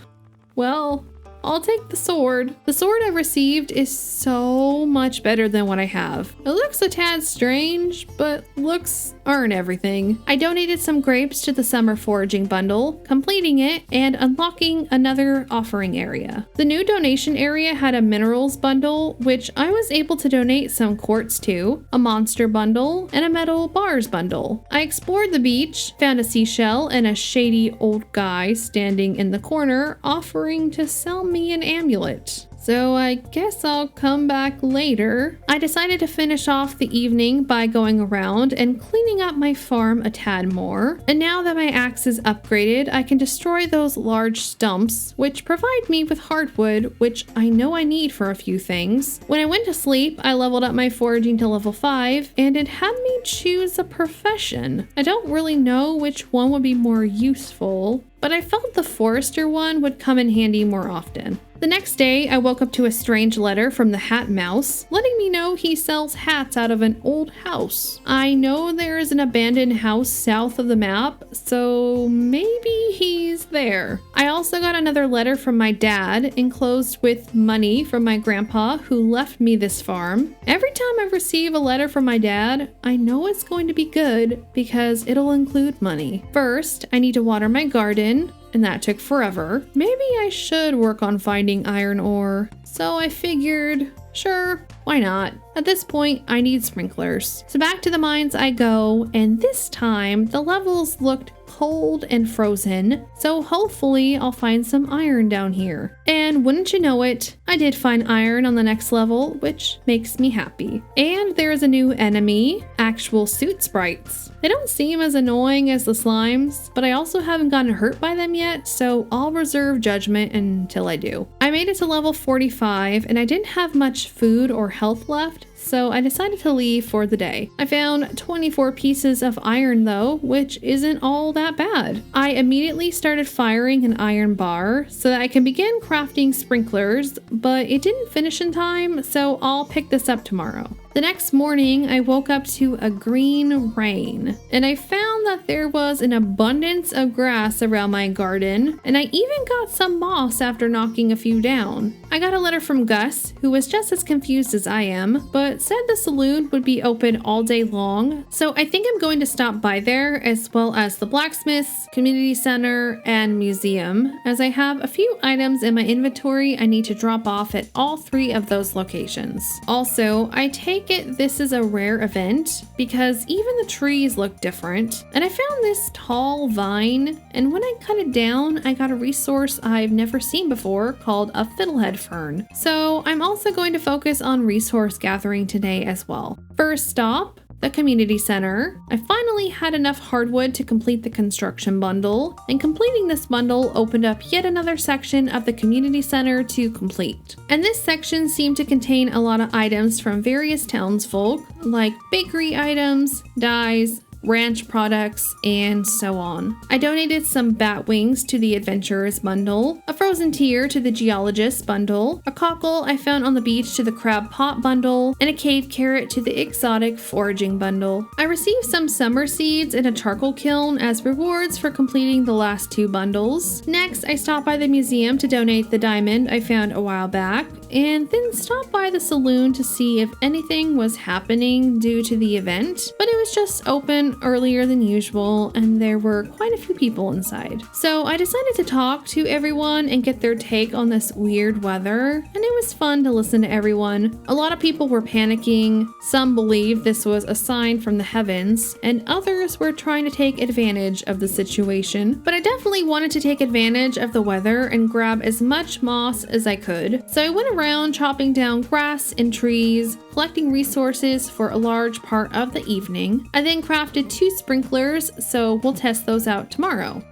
Well, I'll take the sword. The sword I've received is so much better than what I have. It looks a tad strange, but looks aren't everything. I donated some grapes to the summer foraging bundle, completing it and unlocking another offering area. The new donation area had a minerals bundle, which I was able to donate some quartz to, a monster bundle, and a metal bars bundle. I explored the beach, found a seashell and a shady old guy standing in the corner offering to sell me an amulet. So I guess I'll come back later. I decided to finish off the evening by going around and cleaning up my farm a tad more. And now that my axe is upgraded, I can destroy those large stumps, which provide me with hardwood, which I know I need for a few things. When I went to sleep, I leveled up my foraging to level 5, and it had me choose a profession. I don't really know which one would be more useful, but I felt the forester one would come in handy more often. The next day, I woke up to a strange letter from the Hat Mouse, letting me know he sells hats out of an old house. I know there is an abandoned house south of the map, so maybe he's there. I also got another letter from my dad, enclosed with money from my grandpa who left me this farm. Every time I receive a letter from my dad, I know it's going to be good because it'll include money. First, I need to water my garden, and that took forever. Maybe I should work on finding iron ore. So I figured, sure, why not? At this point, I need sprinklers. So back to the mines I go, and this time the levels looked cold and frozen, so hopefully I'll find some iron down here. And wouldn't you know it, I did find iron on the next level, which makes me happy. And there is a new enemy, actual suit sprites. They don't seem as annoying as the slimes, but I also haven't gotten hurt by them yet, so I'll reserve judgment until I do. I made it to level 45, and I didn't have much food or health left, so I decided to leave for the day. I found 24 pieces of iron though, which isn't all that bad. I immediately started firing an iron bar so that I can begin crafting sprinklers, but it didn't finish in time, so I'll pick this up tomorrow. The next morning, I woke up to a green rain, and I found that there was an abundance of grass around my garden, and I even got some moss after knocking a few down. I got a letter from Gus, who was just as confused as I am, but said the saloon would be open all day long, so I think I'm going to stop by there, as well as the blacksmith's, community center, and museum, as I have a few items in my inventory I need to drop off at all 3 of those locations. Also, I take it this is a rare event because even the trees look different, and I found this tall vine, and when I cut it down I got a resource I've never seen before called a fiddlehead fern. So I'm also going to focus on resource gathering today as well. First stop, the community center. I finally had enough hardwood to complete the construction bundle, and completing this bundle opened up yet another section of the community center to complete. And this section seemed to contain a lot of items from various townsfolk, like bakery items, dyes, ranch products, and so on. I donated some bat wings to the adventurers bundle, a frozen tear to the geologist bundle, a cockle I found on the beach to the crab pot bundle, and a cave carrot to the exotic foraging bundle. I received some summer seeds and a charcoal kiln as rewards for completing the last 2 bundles. Next, I stopped by the museum to donate the diamond I found a while back, and then stopped by the saloon to see if anything was happening due to the event, but it was just open earlier than usual, and there were quite a few people inside. So I decided to talk to everyone and get their take on this weird weather, and it was fun to listen to everyone. A lot of people were panicking, some believed this was a sign from the heavens, and others were trying to take advantage of the situation. But I definitely wanted to take advantage of the weather and grab as much moss as I could. So I went around chopping down grass and trees, collecting resources for a large part of the evening. I then crafted 2 sprinklers, so we'll test those out tomorrow.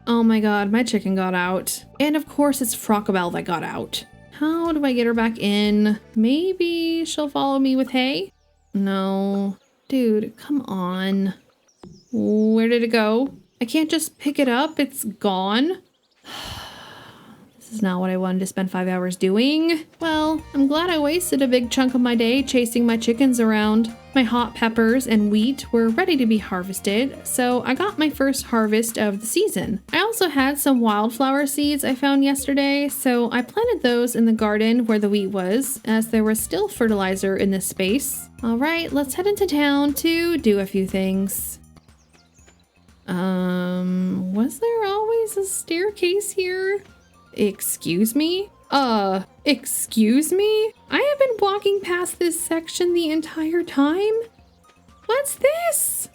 Oh my god, my chicken got out. And of course it's Frocabelle that got out. How do I get her back in? Maybe she'll follow me with hay? No. Dude, come on. Where did it go? I can't just pick it up, it's gone. This is not what I wanted to spend 5 hours doing. Well, I'm glad I wasted a big chunk of my day chasing my chickens around. My hot peppers and wheat were ready to be harvested, so I got my first harvest of the season. I also had some wildflower seeds I found yesterday, so I planted those in the garden where the wheat was, as there was still fertilizer in this space. Alright, let's head into town to do a few things. Was there always a staircase here? Excuse me? Excuse me? I have been walking past this section the entire time? What's this?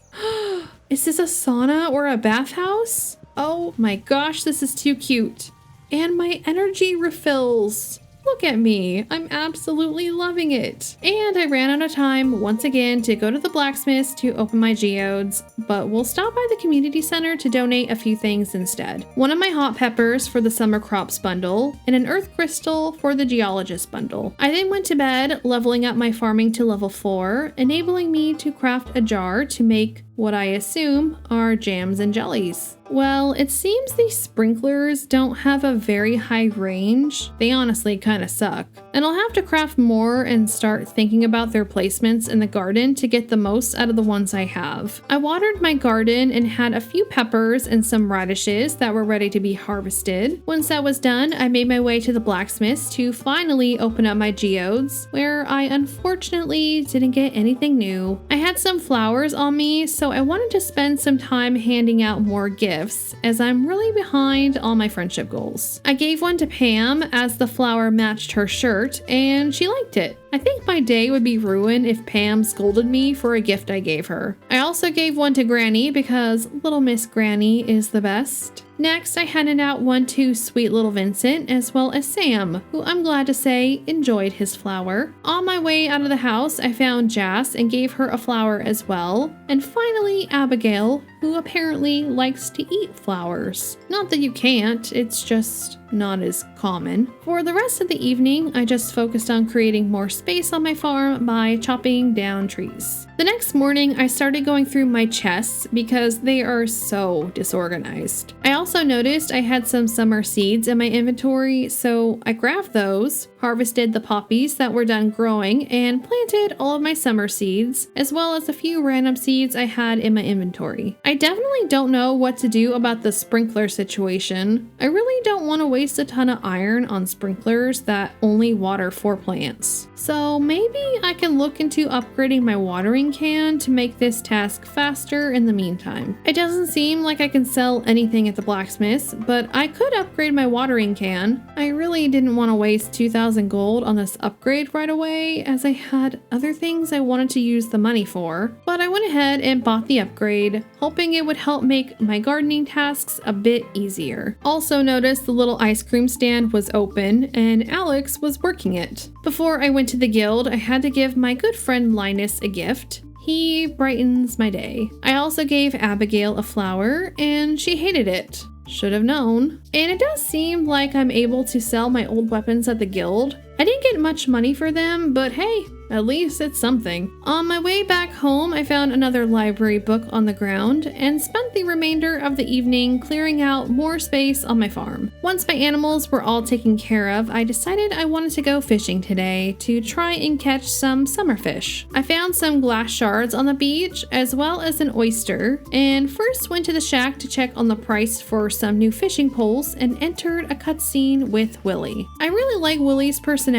Is this a sauna or a bathhouse? Oh my gosh, this is too cute. And my energy refills. Look at me, I'm absolutely loving it. And I ran out of time once again to go to the blacksmith's to open my geodes, but we'll stop by the community center to donate a few things instead. One of my hot peppers for the summer crops bundle, and an earth crystal for the geologist bundle. I then went to bed, leveling up my farming to level 4, enabling me to craft a jar to make what I assume are jams and jellies. Well, it seems these sprinklers don't have a very high range. They honestly kind of suck. And I'll have to craft more and start thinking about their placements in the garden to get the most out of the ones I have. I watered my garden and had a few peppers and some radishes that were ready to be harvested. Once that was done, I made my way to the blacksmith's to finally open up my geodes, where I unfortunately didn't get anything new. I had some flowers on me, so I wanted to spend some time handing out more gifts, as I'm really behind on my friendship goals. I gave one to Pam as the flower matched her shirt, and she liked it. I think my day would be ruined if Pam scolded me for a gift I gave her. I also gave one to Granny because little Miss Granny is the best. Next, I handed out one to sweet little Vincent as well as Sam, who I'm glad to say enjoyed his flower. On my way out of the house, I found Jas and gave her a flower as well. And finally, Abigail, who apparently likes to eat flowers. Not that you can't, it's just not as common. For the rest of the evening, I just focused on creating more space on my farm by chopping down trees. The next morning, I started going through my chests because they are so disorganized. I also noticed I had some summer seeds in my inventory, so I grabbed those, harvested the poppies that were done growing, and planted all of my summer seeds, as well as a few random seeds I had in my inventory. I definitely don't know what to do about the sprinkler situation. I really don't want to waste a ton of iron on sprinklers that only water 4 plants. So maybe I can look into upgrading my watering can to make this task faster in the meantime. It doesn't seem like I can sell anything at the blacksmith's, but I could upgrade my watering can. I really didn't want to waste 2,000 gold on this upgrade right away, as I had other things I wanted to use the money for, but I went ahead and bought the upgrade, hoping it would help make my gardening tasks a bit easier. Also noticed the little ice cream stand was open and Alex was working it. Before I went to the guild, I had to give my good friend Linus a gift. He brightens my day. I also gave Abigail a flower and she hated it. Should have known. And it does seem like I'm able to sell my old weapons at the guild. I didn't get much money for them, but hey, at least it's something. On my way back home, I found another library book on the ground and spent the remainder of the evening clearing out more space on my farm. Once my animals were all taken care of, I decided I wanted to go fishing today to try and catch some summer fish. I found some glass shards on the beach as well as an oyster, and first went to the shack to check on the price for some new fishing poles and entered a cutscene with Willy. I really like Willy's personality.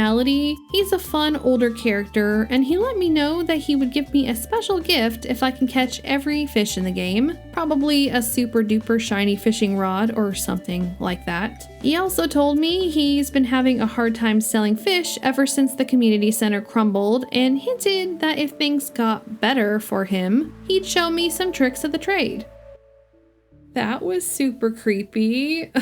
He's a fun older character, and he let me know that he would give me a special gift if I can catch every fish in the game. Probably a super duper shiny fishing rod or something like that. He also told me he's been having a hard time selling fish ever since the community center crumbled, and hinted that if things got better for him, he'd show me some tricks of the trade. That was super creepy.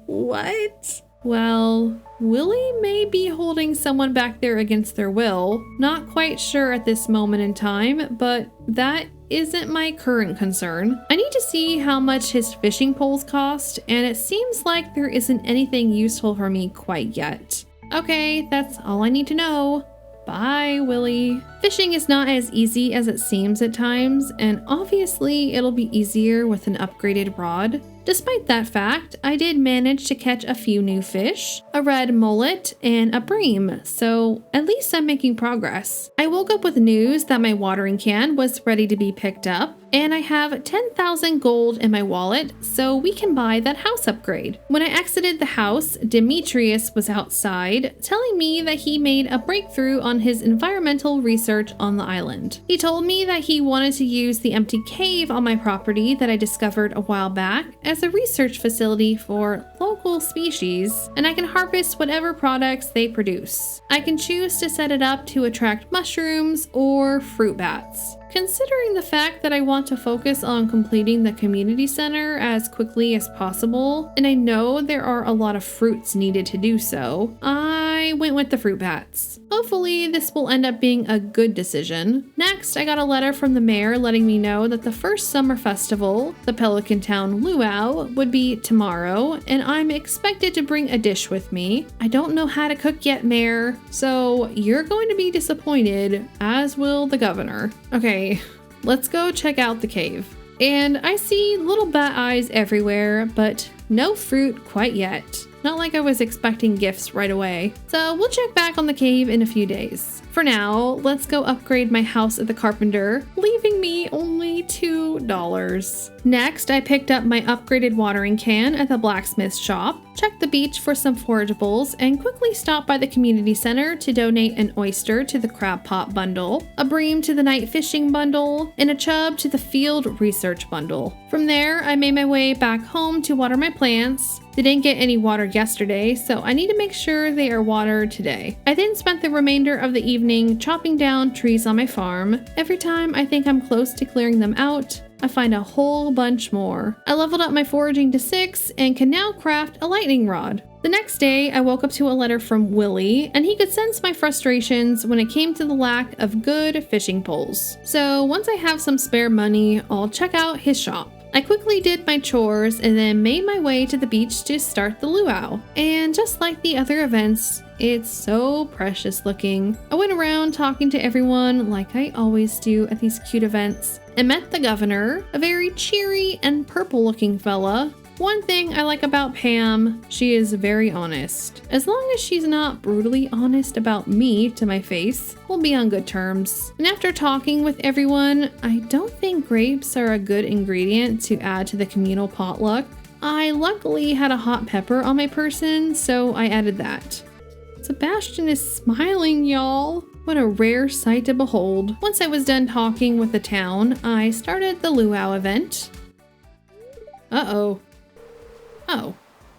What? Well, Willy may be holding someone back there against their will. Not quite sure at this moment in time, but that isn't my current concern. I need to see how much his fishing poles cost, and it seems like there isn't anything useful for me quite yet. Okay, that's all I need to know. Bye, Willy. Fishing is not as easy as it seems at times, and obviously it'll be easier with an upgraded rod. Despite that fact, I did manage to catch a few new fish, a red mullet, and a bream, so at least I'm making progress. I woke up with news that my watering can was ready to be picked up, and I have 10,000 gold in my wallet, so we can buy that house upgrade. When I exited the house, Demetrius was outside, telling me that he made a breakthrough on his environmental research on the island. He told me that he wanted to use the empty cave on my property that I discovered a while back as a research facility for local species, and I can harvest whatever products they produce. I can choose to set it up to attract mushrooms or fruit bats. Considering the fact that I want to focus on completing the community center as quickly as possible, and I know there are a lot of fruits needed to do so, I went with the fruit bats. Hopefully this will end up being a good decision. Next, I got a letter from the mayor letting me know that the first summer festival, the Pelican Town Luau, would be tomorrow, and I'm expected to bring a dish with me. I don't know how to cook yet, Mayor, so you're going to be disappointed, as will the governor. Okay, let's go check out the cave. And I see little bat eyes everywhere, but no fruit quite yet. Not like I was expecting gifts right away. So we'll check back on the cave in a few days. For now, let's go upgrade my house at the carpenter, leaving me only $2. Next, I picked up my upgraded watering can at the blacksmith shop, checked the beach for some forageables, and quickly stopped by the community center to donate an oyster to the crab pot bundle, a bream to the night fishing bundle, and a chub to the field research bundle. From there, I made my way back home to water my plants. They didn't get any water yesterday, so I need to make sure they are watered today. I then spent the remainder of the evening chopping down trees on my farm. Every time I think I'm close to clearing them out, I find a whole bunch more. I leveled up my foraging to 6 and can now craft a lightning rod. The next day, I woke up to a letter from Willy, and he could sense my frustrations when it came to the lack of good fishing poles. So once I have some spare money, I'll check out his shop. I quickly did my chores and then made my way to the beach to start the luau. And just like the other events, it's so precious looking. I went around talking to everyone like I always do at these cute events and met the governor, a very cheery and purple looking fella. One thing I like about Pam, she is very honest. As long as she's not brutally honest about me to my face, we'll be on good terms. And after talking with everyone, I don't think grapes are a good ingredient to add to the communal potluck. I luckily had a hot pepper on my person, so I added that. Sebastian is smiling, y'all. What a rare sight to behold. Once I was done talking with the town, I started the luau event. Uh-oh. Oh,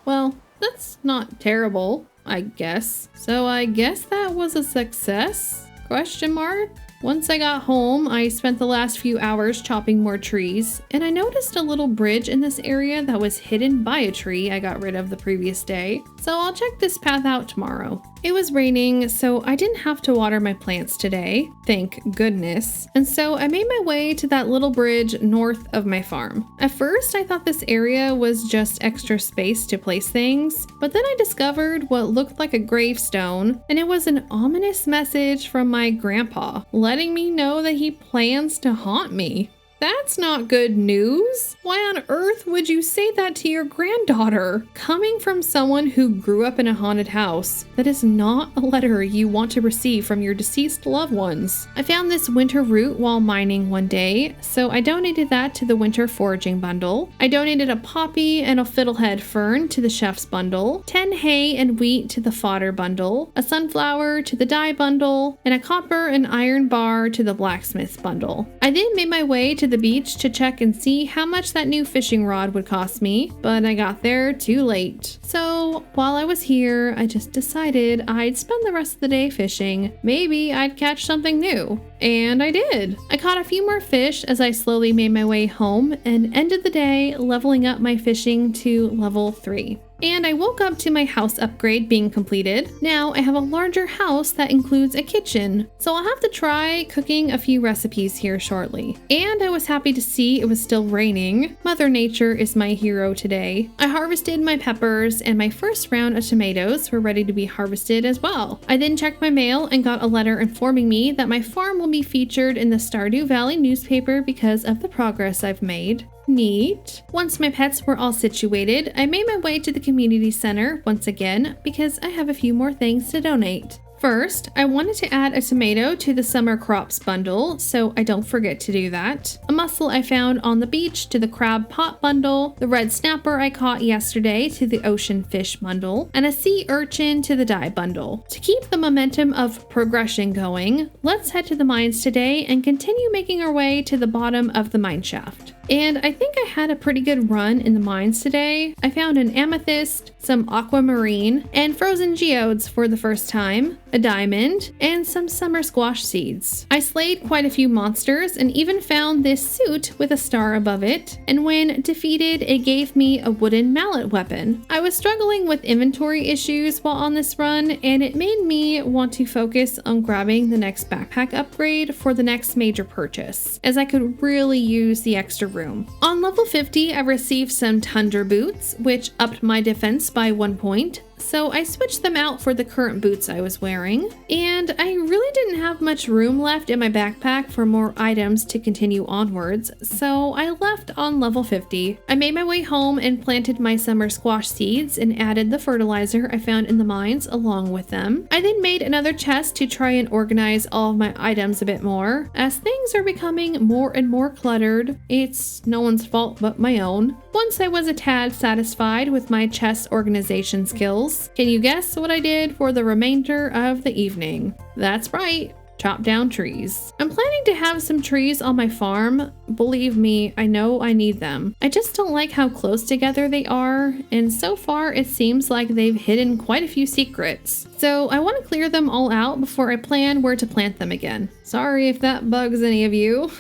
well, that's not terrible, I guess. So I guess that was a success? Question mark? Once I got home, I spent the last few hours chopping more trees, and I noticed a little bridge in this area that was hidden by a tree I got rid of the previous day, so I'll check this path out tomorrow. It was raining, so I didn't have to water my plants today, thank goodness, and so I made my way to that little bridge north of my farm. At first, I thought this area was just extra space to place things, but then I discovered what looked like a gravestone, and it was an ominous message from my grandpa, letting me know that he plans to haunt me. That's not good news. Why on earth would you say that to your granddaughter? Coming from someone who grew up in a haunted house, that is not a letter you want to receive from your deceased loved ones. I found this winter root while mining one day, so I donated that to the winter foraging bundle. I donated a poppy and a fiddlehead fern to the chef's bundle, 10 hay and wheat to the fodder bundle, a sunflower to the dye bundle, and a copper and iron bar to the blacksmith's bundle. I then made my way to the beach to check and see how much that new fishing rod would cost me, but I got there too late. So while I was here, I just decided I'd spend the rest of the day fishing. Maybe I'd catch something new. And I did. I caught a few more fish as I slowly made my way home and ended the day leveling up my fishing to level 3. And I woke up to my house upgrade being completed. Now I have a larger house that includes a kitchen, so I'll have to try cooking a few recipes here shortly. And I was happy to see it was still raining. Mother Nature is my hero today. I harvested my peppers and my first round of tomatoes were ready to be harvested as well. I then checked my mail and got a letter informing me that my farm will be featured in the Stardew Valley newspaper because of the progress I've made. Neat. Once my pets were all situated, I made my way to the community center once again because I have a few more things to donate. First, I wanted to add a tomato to the summer crops bundle, so I don't forget to do that. A mussel I found on the beach to the crab pot bundle, the red snapper I caught yesterday to the ocean fish bundle, and a sea urchin to the dye bundle. To keep the momentum of progression going, let's head to the mines today and continue making our way to the bottom of the mine shaft. And I think I had a pretty good run in the mines today. I found an amethyst, some aquamarine, and frozen geodes for the first time, a diamond, and some summer squash seeds. I slayed quite a few monsters and even found this suit with a star above it, and when defeated, it gave me a wooden mallet weapon. I was struggling with inventory issues while on this run, and it made me want to focus on grabbing the next backpack upgrade for the next major purchase, as I could really use the extra room. On level 50, I received some Tundra boots, which upped my defense by 1 point, so I switched them out for the current boots I was wearing, and I really didn't have much room left in my backpack for more items to continue onwards, so I left on level 50. I made my way home and planted my summer squash seeds and added the fertilizer I found in the mines along with them. I then made another chest to try and organize all of my items a bit more. As things are becoming more and more cluttered, it's no one's fault but my own. Once I was a tad satisfied with my chest organization skills, can you guess what I did for the remainder of the evening? That's right, chop down trees. I'm planning to have some trees on my farm. Believe me, I know I need them. I just don't like how close together they are, and so far it seems like they've hidden quite a few secrets. So I want to clear them all out before I plan where to plant them again. Sorry if that bugs any of you.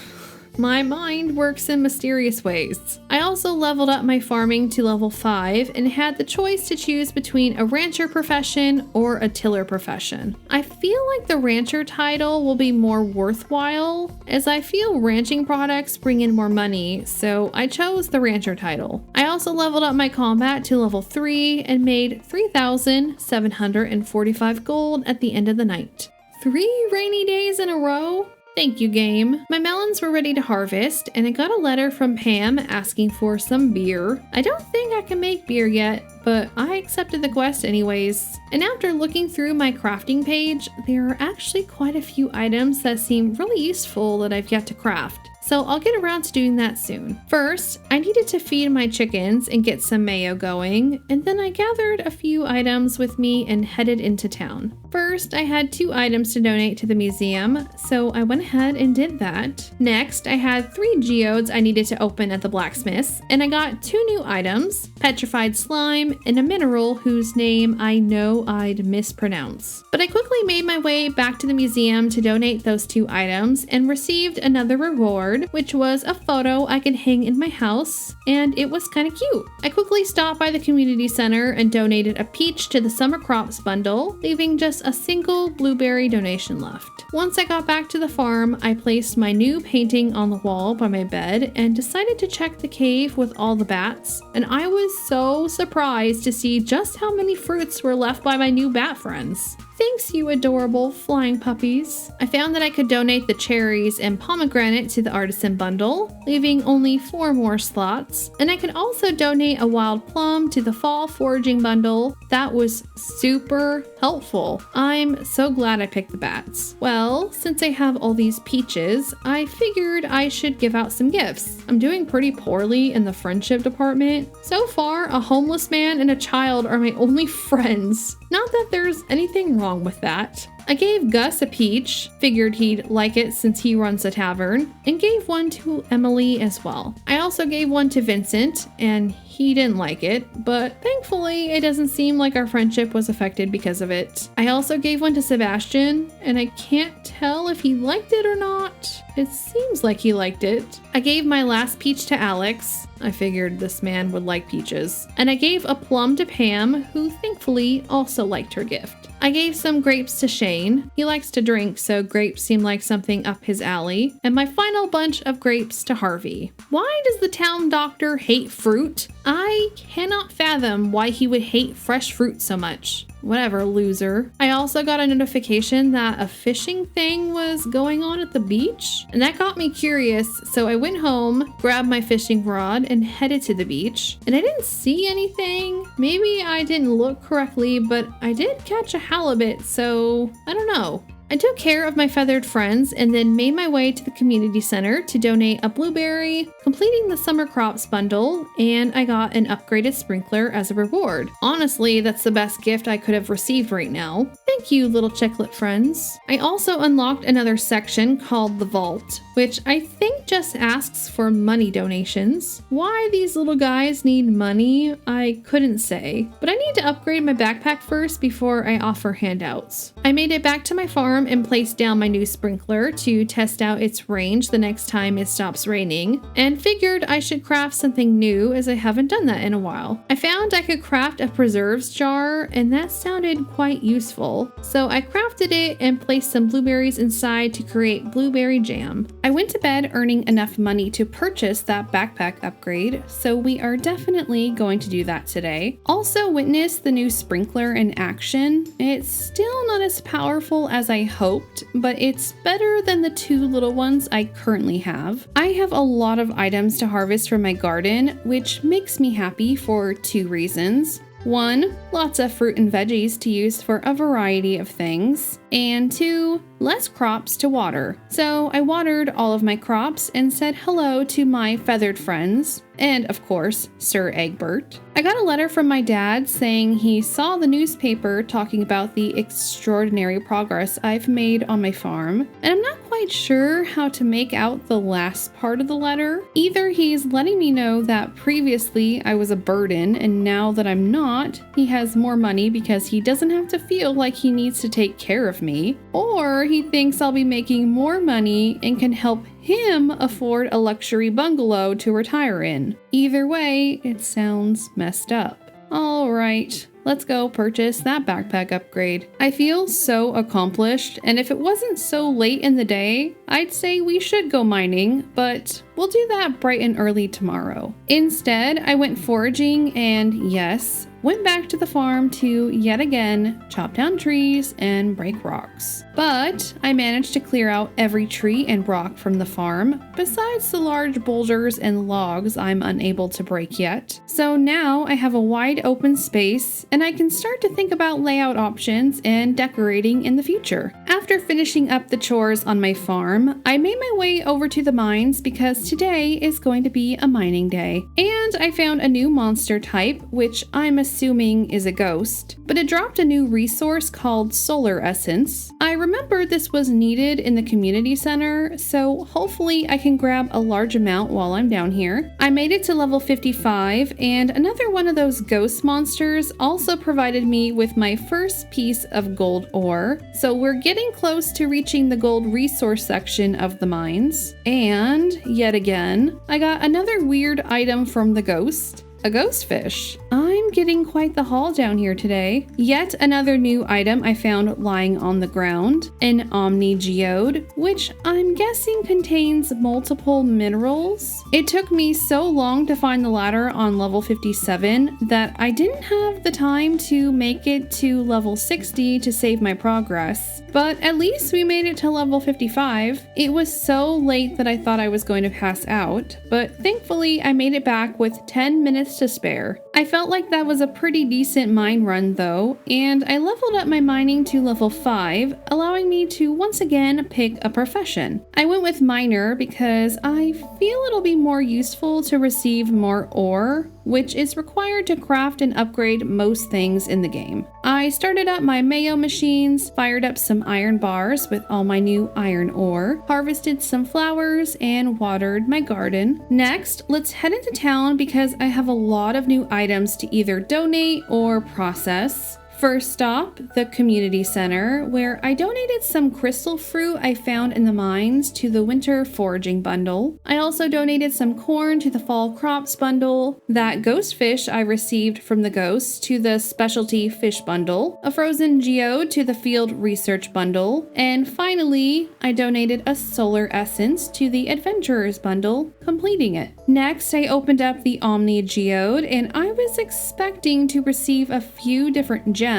My mind works in mysterious ways. I also leveled up my farming to level 5 and had the choice to choose between a rancher profession or a tiller profession. I feel like the rancher title will be more worthwhile, as I feel ranching products bring in more money, so I chose the rancher title. I also leveled up my combat to level 3 and made 3,745 gold at the end of the night. 3 rainy days in a row? Thank you, game. My melons were ready to harvest, and I got a letter from Pam asking for some beer. I don't think I can make beer yet, but I accepted the quest anyways. And after looking through my crafting page, there are actually quite a few items that seem really useful that I've yet to craft. So I'll get around to doing that soon. First, I needed to feed my chickens and get some mayo going, and then I gathered a few items with me and headed into town. First, I had 2 items to donate to the museum, so I went ahead and did that. Next, I had 3 geodes I needed to open at the blacksmith's, and I got 2 new items, petrified slime and a mineral whose name I know I'd mispronounce. But I quickly made my way back to the museum to donate those 2 items and received another reward, which was a photo I could hang in my house, and it was kind of cute. I quickly stopped by the community center and donated a peach to the summer crops bundle, leaving just a single blueberry donation left. Once I got back to the farm, I placed my new painting on the wall by my bed and decided to check the cave with all the bats, and I was so surprised to see just how many fruits were left by my new bat friends. Thanks, you adorable flying puppies. I found that I could donate the cherries and pomegranate to the artisan bundle, leaving only 4 more slots. And I could also donate a wild plum to the fall foraging bundle. That was super helpful. I'm so glad I picked the bats. Well, since I have all these peaches, I figured I should give out some gifts. I'm doing pretty poorly in the friendship department. So far, a homeless man and a child are my only friends. Not that there's anything wrong with that. I gave Gus a peach, figured he'd like it since he runs a tavern, and gave one to Emily as well. I also gave one to Vincent, and he didn't like it, but thankfully it doesn't seem like our friendship was affected because of it. I also gave one to Sebastian, and I can't tell if he liked it or not. It seems like he liked it. I gave my last peach to Alex. I figured this man would like peaches. And I gave a plum to Pam, who thankfully also liked her gift. I gave some grapes to Shane. He likes to drink, so grapes seem like something up his alley. And my final bunch of grapes to Harvey. Why does the town doctor hate fruit? I cannot fathom why he would hate fresh fruit so much. Whatever, loser. I also got a notification that a fishing thing was going on at the beach, and that got me curious, so I went home, grabbed my fishing rod, and headed to the beach. And I didn't see anything. Maybe I didn't look correctly, but I did catch a halibut, so I don't know. I took care of my feathered friends and then made my way to the community center to donate a blueberry, completing the summer crops bundle, and I got an upgraded sprinkler as a reward. Honestly, that's the best gift I could have received right now. Thank you, little chicklet friends. I also unlocked another section called the Vault, which I think just asks for money donations. Why these little guys need money, I couldn't say, but I need to upgrade my backpack first before I offer handouts. I made it back to my farm and placed down my new sprinkler to test out its range the next time it stops raining, and figured I should craft something new as I haven't done that in a while. I found I could craft a preserves jar, and that sounded quite useful, so I crafted it and placed some blueberries inside to create blueberry jam. I went to bed earning enough money to purchase that backpack upgrade, so we are definitely going to do that today. Also witnessed the new sprinkler in action. It's still not as powerful as I hoped, but it's better than the 2 little ones I currently have. I have a lot of items to harvest from my garden, which makes me happy for 2 reasons. 1, lots of fruit and veggies to use for a variety of things, and 2, less crops to water. So I watered all of my crops and said hello to my feathered friends, and of course, Sir Egbert. I got a letter from my dad saying he saw the newspaper talking about the extraordinary progress I've made on my farm, and I'm not quite sure how to make out the last part of the letter. Either he's letting me know that previously I was a burden, and now that I'm not, he has more money because he doesn't have to feel like he needs to take care of with me, or he thinks I'll be making more money and can help him afford a luxury bungalow to retire in. Either way, it sounds messed up. All right, let's go purchase that backpack upgrade. I feel so accomplished, and if it wasn't so late in the day, I'd say we should go mining, but we'll do that bright and early tomorrow. Instead, I went foraging and, yes, went back to the farm to yet again chop down trees and break rocks. But I managed to clear out every tree and rock from the farm, besides the large boulders and logs I'm unable to break yet. So now I have a wide open space and I can start to think about layout options and decorating in the future. After finishing up the chores on my farm, I made my way over to the mines because today is going to be a mining day. And I found a new monster type, which I'm assuming is a ghost, but it dropped a new resource called solar essence. I remember this was needed in the community center, so hopefully I can grab a large amount while I'm down here. I made it to level 55, and another one of those ghost monsters also provided me with my first piece of gold ore, so we're getting close to reaching the gold resource section of the mines. And yet again, I got another weird item from the ghost. A ghost fish. I'm getting quite the haul down here today. Yet another new item I found lying on the ground, an Omni Geode, which I'm guessing contains multiple minerals. It took me so long to find the ladder on level 57 that I didn't have the time to make it to level 60 to save my progress. But at least we made it to level 55. It was so late that I thought I was going to pass out, but thankfully I made it back with 10 minutes to spare. I felt like that was a pretty decent mine run though, and I leveled up my mining to level 5, allowing me to once again pick a profession. I went with miner because I feel it'll be more useful to receive more ore, which is required to craft and upgrade most things in the game. I started up my mayo machines, fired up some iron bars with all my new iron ore, harvested some flowers, and watered my garden. Next, let's head into town because I have a lot of new items to either donate or process. First stop, the community center, where I donated some crystal fruit I found in the mines to the winter foraging bundle. I also donated some corn to the fall crops bundle, that ghost fish I received from the ghosts to the specialty fish bundle, a frozen geode to the field research bundle, and finally, I donated a solar essence to the adventurers bundle, completing it. Next, I opened up the Omni Geode, and I was expecting to receive a few different gems,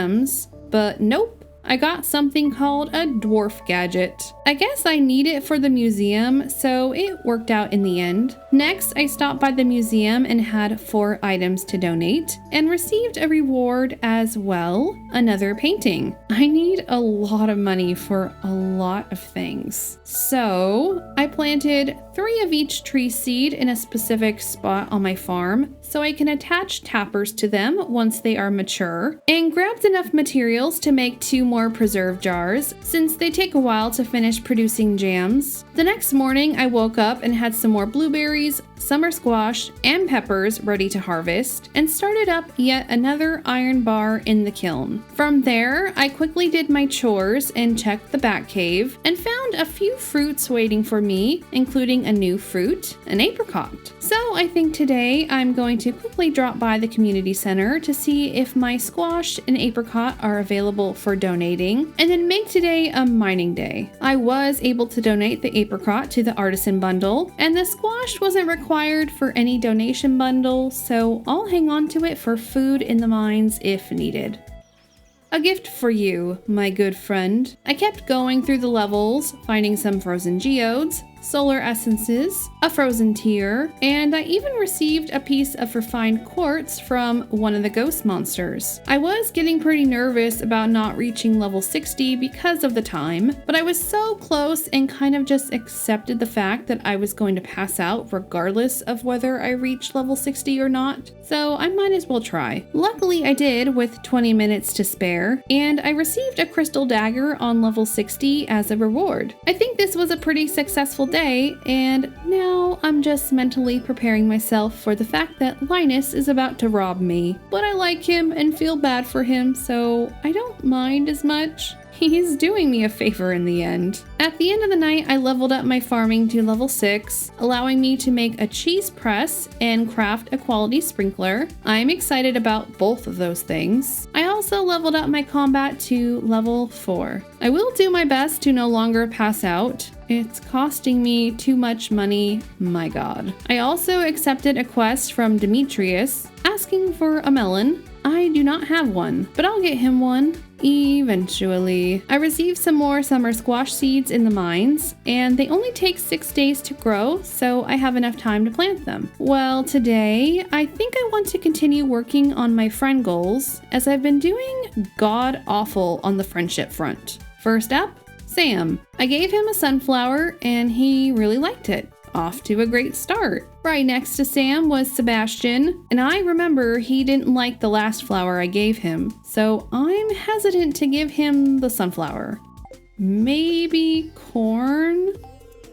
but nope. I got something called a dwarf gadget. I guess I need it for the museum, so it worked out in the end. Next, I stopped by the museum and had 4 items to donate, and received a reward as well, another painting. I need a lot of money for a lot of things. So, I planted 3 of each tree seed in a specific spot on my farm, so I can attach tappers to them once they are mature, and grabbed enough materials to make 2 more preserve jars, since they take a while to finish producing jams. The next morning, I woke up and had some more blueberries, summer squash, and peppers ready to harvest, and started up yet another iron bar in the kiln. From there, I quickly did my chores and checked the bat cave, and found a few fruits waiting for me, including a new fruit, an apricot. So I think today I'm going to quickly drop by the community center to see if my squash and apricot are available for donating, and then make today a mining day. I was able to donate the apricot to the artisan bundle, and the squash wasn't required for any donation bundle, so I'll hang on to it for food in the mines if needed. A gift for you, my good friend. I kept going through the levels, finding some frozen geodes, solar essences, a frozen tear, and I even received a piece of refined quartz from one of the ghost monsters. I was getting pretty nervous about not reaching level 60 because of the time, but I was so close and kind of just accepted the fact that I was going to pass out regardless of whether I reached level 60 or not, so I might as well try. Luckily I did with 20 minutes to spare, and I received a crystal dagger on level 60 as a reward. I think this was a pretty successful day, and now I'm just mentally preparing myself for the fact that Linus is about to rob me. But I like him and feel bad for him, so I don't mind as much. He's doing me a favor in the end. At the end of the night, I leveled up my farming to level 6, allowing me to make a cheese press and craft a quality sprinkler. I'm excited about both of those things. I also leveled up my combat to level 4. I will do my best to no longer pass out. It's costing me too much money, my god. I also accepted a quest from Demetrius asking for a melon. I do not have one, but I'll get him one eventually. I received some more summer squash seeds in the mines, and they only take 6 days to grow, so I have enough time to plant them. Well, today, I think I want to continue working on my friend goals, as I've been doing god-awful on the friendship front. First up, Sam. I gave him a sunflower, and he really liked it. Off to a great start. Right next to Sam was Sebastian, and I remember he didn't like the last flower I gave him, so I'm hesitant to give him the sunflower. Maybe corn?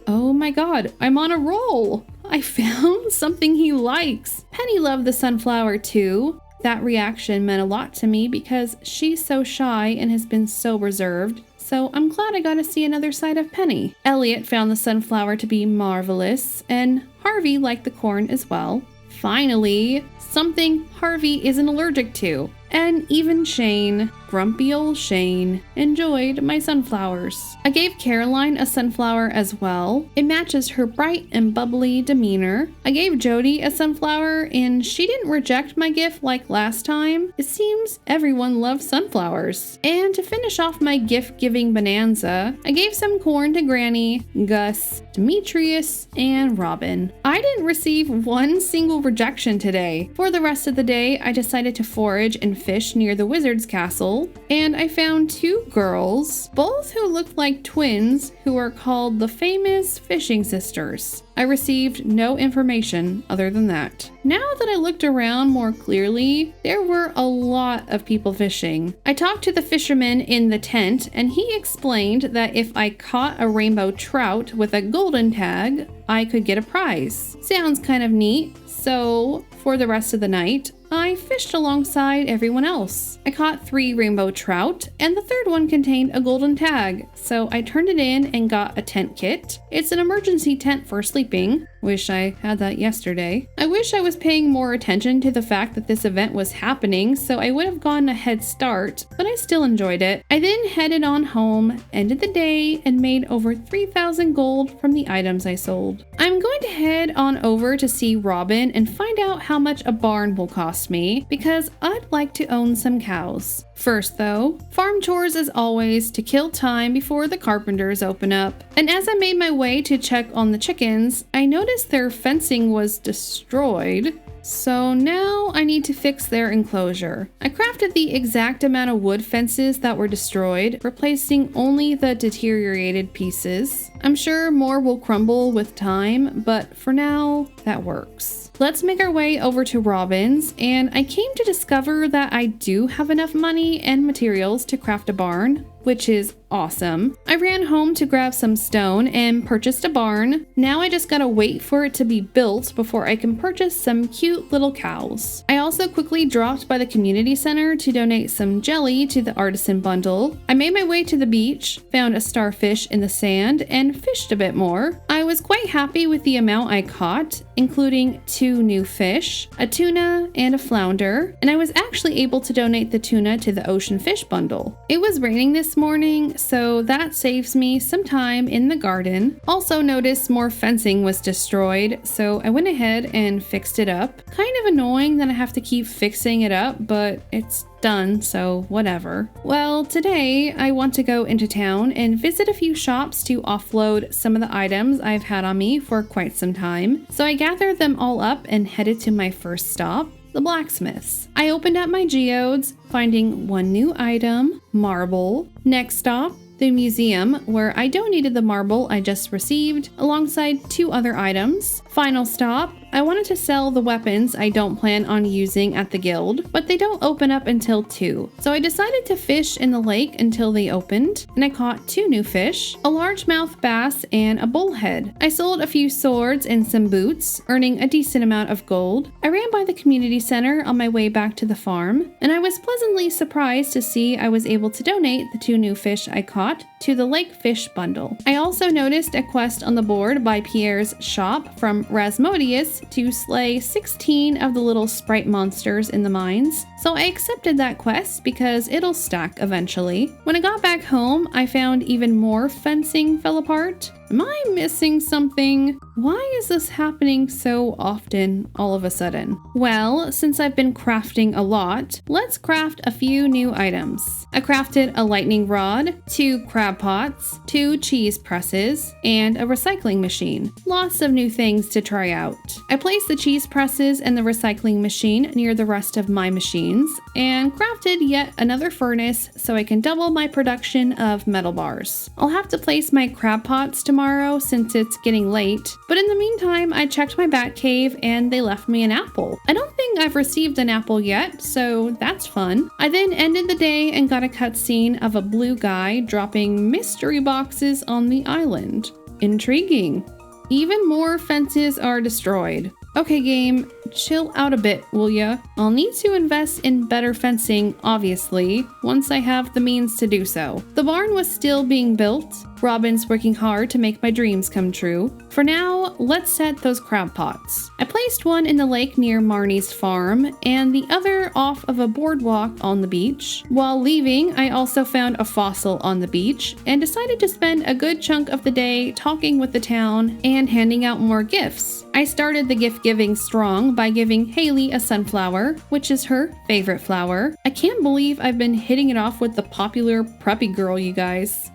Oh my god, I'm on a roll! I found something he likes. Penny loved the sunflower too. That reaction meant a lot to me because she's so shy and has been so reserved. So I'm glad I got to see another side of Penny. Elliot found the sunflower to be marvelous, and Harvey liked the corn as well. Finally, something Harvey isn't allergic to. And even Shane, grumpy old Shane, enjoyed my sunflowers. I gave Caroline a sunflower as well. It matches her bright and bubbly demeanor. I gave Jody a sunflower, and she didn't reject my gift like last time. It seems everyone loves sunflowers. And to finish off my gift-giving bonanza, I gave some corn to Granny, Gus, Demetrius, and Robin. I didn't receive one single rejection today. For the rest of the day, I decided to forage and fish near the wizard's castle, and I found 2 girls, both who looked like twins, who are called the famous fishing sisters. I received no information other than that. Now that I looked around more clearly, there were a lot of people fishing. I talked to the fisherman in the tent, and he explained that if I caught a rainbow trout with a golden tag, I could get a prize. Sounds kind of neat. So, for the rest of the night, I fished alongside everyone else. I caught 3 rainbow trout, and the third one contained a golden tag, so I turned it in and got a tent kit. It's an emergency tent for sleeping. Wish I had that yesterday. I wish I was paying more attention to the fact that this event was happening, so I would have gotten a head start, but I still enjoyed it. I then headed on home, ended the day, and made over 3,000 gold from the items I sold. I'm going to head on over to see Robin and find out how much a barn will cost me, because I'd like to own some cows. First though, farm chores as always to kill time before the carpenters open up. And as I made my way to check on the chickens, I noticed their fencing was destroyed. So now I need to fix their enclosure. I crafted the exact amount of wood fences that were destroyed, replacing only the deteriorated pieces. I'm sure more will crumble with time, but for now, that works. Let's make our way over to Robin's, and I came to discover that I do have enough money and materials to craft a barn, which is awesome. I ran home to grab some stone and purchased a barn. Now I just gotta wait for it to be built before I can purchase some cute little cows. I also quickly dropped by the community center to donate some jelly to the artisan bundle. I made my way to the beach, found a starfish in the sand, and fished a bit more. I was quite happy with the amount I caught, including 2 new fish, a tuna, and a flounder, and I was actually able to donate the tuna to the ocean fish bundle. It was raining this morning, so that saves me some time in the garden. Also noticed more fencing was destroyed, so I went ahead and fixed it up. Kind of annoying that I have to keep fixing it up, but it's done, so whatever. Well, today I want to go into town and visit a few shops to offload some of the items I've had on me for quite some time. So I gathered them all up and headed to my first stop, the blacksmiths. I opened up my geodes, finding 1 new item, marble. Next stop, the museum, where I donated the marble I just received alongside 2 other items. Final stop, I wanted to sell the weapons I don't plan on using at the guild, but they don't open up until 2. So I decided to fish in the lake until they opened, and I caught 2 new fish, a largemouth bass and a bullhead. I sold a few swords and some boots, earning a decent amount of gold. I ran by the community center on my way back to the farm, and I was pleasantly surprised to see I was able to donate the 2 new fish I caught to the lake fish bundle. I also noticed a quest on the board by Pierre's shop from Rasmodius to slay 16 of the little sprite monsters in the mines, so I accepted that quest because it'll stack eventually. When I got back home, I found even more fencing fell apart. Am I missing something? Why is this happening so often all of a sudden? Well, since I've been crafting a lot, let's craft a few new items. I crafted a lightning rod, 2 crab pots, 2 cheese presses, and a recycling machine. Lots of new things to try out. I placed the cheese presses and the recycling machine near the rest of my machines, and crafted yet another furnace so I can double my production of metal bars. I'll have to place my crab pots tomorrow since it's getting late, but in the meantime I checked my bat cave and they left me an apple. I don't think I've received an apple yet, so that's fun. I then ended the day and got a cutscene of a blue guy dropping mystery boxes on the island. Intriguing. Even more fences are destroyed. Okay game, chill out a bit, will ya? I'll need to invest in better fencing, obviously, once I have the means to do so. The barn was still being built. Robin's working hard to make my dreams come true. For now, let's set those crab pots. I placed one in the lake near Marnie's farm, and the other off of a boardwalk on the beach. While leaving, I also found a fossil on the beach, and decided to spend a good chunk of the day talking with the town and handing out more gifts. I started the gift giving strong by giving Haley a sunflower, which is her favorite flower. I can't believe I've been hitting it off with the popular preppy girl, you guys.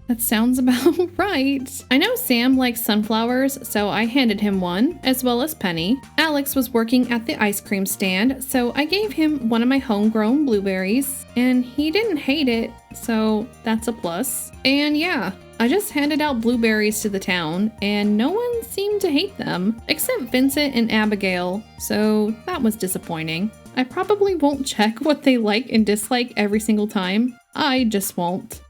That sounds about right. I know Sam likes sunflowers, so I handed him one, as well as Penny. Alex was working at the ice cream stand, so I gave him one of my homegrown blueberries, and he didn't hate it, so that's a plus. And yeah, I just handed out blueberries to the town, and no one seemed to hate them, except Vincent and Abigail, so that was disappointing. I probably won't check what they like and dislike every single time. I just won't.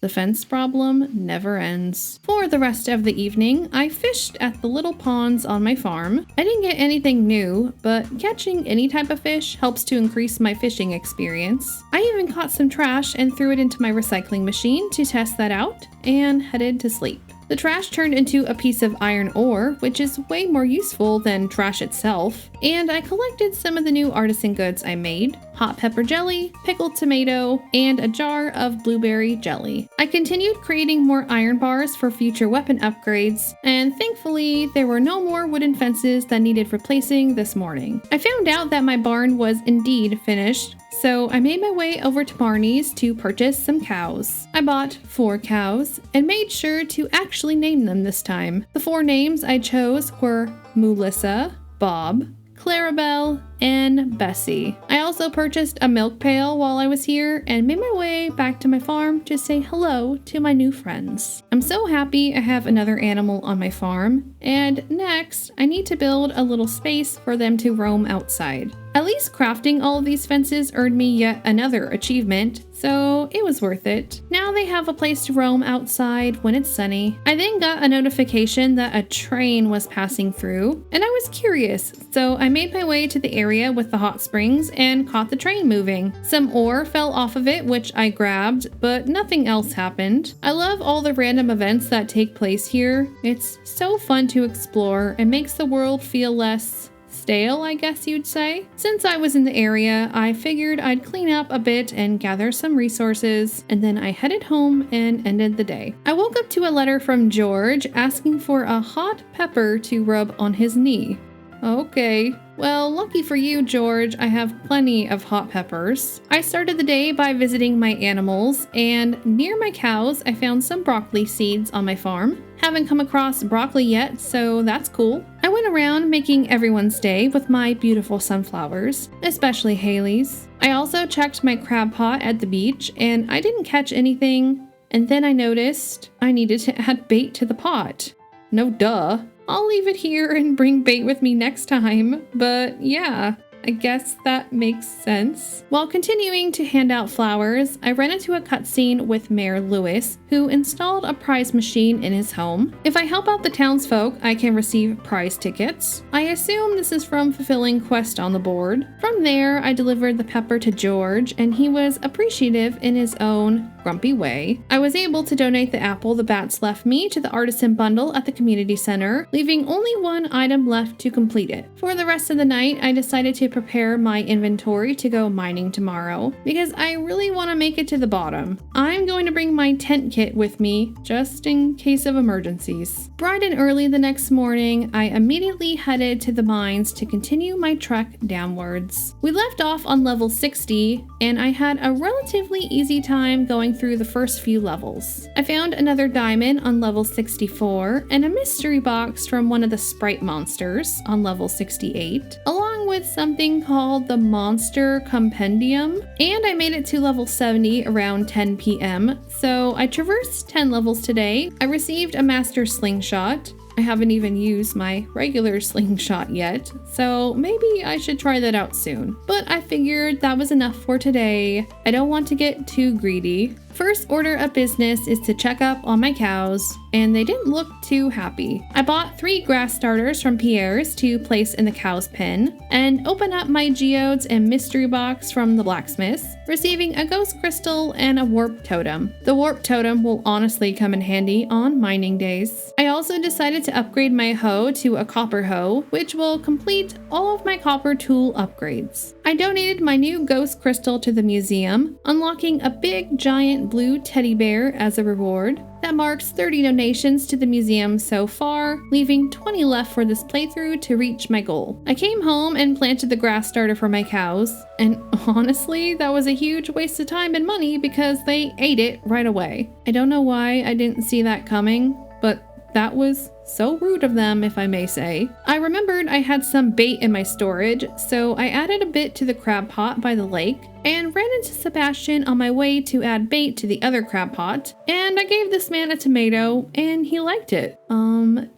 The fence problem never ends. For the rest of the evening, I fished at the little ponds on my farm. I didn't get anything new, but catching any type of fish helps to increase my fishing experience. I even caught some trash and threw it into my recycling machine to test that out, and headed to sleep. The trash turned into a piece of iron ore, which is way more useful than trash itself, and I collected some of the new artisan goods I made: hot pepper jelly, pickled tomato, and a jar of blueberry jelly. I continued creating more iron bars for future weapon upgrades, and thankfully there were no more wooden fences that needed replacing this morning. I found out that my barn was indeed finished, so I made my way over to Barney's to purchase some cows. I bought 4 cows and made sure to actually name them this time. The 4 names I chose were Melissa, Bob, Clarabelle, and Bessie. I also purchased a milk pail while I was here and made my way back to my farm to say hello to my new friends. I'm so happy I have another animal on my farm, and next I need to build a little space for them to roam outside. At least crafting all of these fences earned me yet another achievement, so it was worth it. Now they have a place to roam outside when it's sunny. I then got a notification that a train was passing through, and I was curious, so I made my way to the area with the hot springs and caught the train moving. Some ore fell off of it, which I grabbed, but nothing else happened. I love all the random events that take place here. It's so fun to explore and makes the world feel less stale, I guess you'd say. Since I was in the area, I figured I'd clean up a bit and gather some resources, and then I headed home and ended the day. I woke up to a letter from George asking for a hot pepper to rub on his knee. Okay. Well, lucky for you, George, I have plenty of hot peppers. I started the day by visiting my animals, and near my cows, I found some broccoli seeds on my farm. Haven't come across broccoli yet, so that's cool. I went around making everyone's day with my beautiful sunflowers, especially Haley's. I also checked my crab pot at the beach, and I didn't catch anything, and then I noticed I needed to add bait to the pot. No duh. I'll leave it here and bring bait with me next time. But yeah, I guess that makes sense. While continuing to hand out flowers, I ran into a cutscene with Mayor Lewis, who installed a prize machine in his home. If I help out the townsfolk, I can receive prize tickets. I assume this is from fulfilling quest on the board. From there, I delivered the pepper to George, and he was appreciative in his own grumpy way. I was able to donate the apple the bats left me to the artisan bundle at the community center, leaving only one item left to complete it. For the rest of the night, I decided to prepare my inventory to go mining tomorrow because I really want to make it to the bottom. I'm going to bring my tent kit with me just in case of emergencies. Bright and early the next morning, I immediately headed to the mines to continue my trek downwards. We left off on level 60 and I had a relatively easy time going through the first few levels. I found another diamond on level 64 and a mystery box from one of the sprite monsters on level 68, along with something called the Monster Compendium, and I made it to level 70 around 10 p.m. So I traversed 10 levels today. I received a master slingshot. I haven't even used my regular slingshot yet, so maybe I should try that out soon. But I figured that was enough for today. I don't want to get too greedy. First order of business is to check up on my cows, and they didn't look too happy. I bought 3 grass starters from Pierre's to place in the cow's pen, and open up my geodes and mystery box from the blacksmiths, receiving a ghost crystal and a warp totem. The warp totem will honestly come in handy on mining days. I also decided to upgrade my hoe to a copper hoe, which will complete all of my copper tool upgrades. I donated my new ghost crystal to the museum, unlocking a big giant blue teddy bear as a reward. That marks 30 donations to the museum so far, leaving 20 left for this playthrough to reach my goal. I came home and planted the grass starter for my cows, and honestly, that was a huge waste of time and money because they ate it right away. I don't know why I didn't see that coming, but that was so rude of them, if I may say. I remembered I had some bait in my storage, so I added a bit to the crab pot by the lake and ran into Sebastian on my way to add bait to the other crab pot, and I gave this man a tomato and he liked it.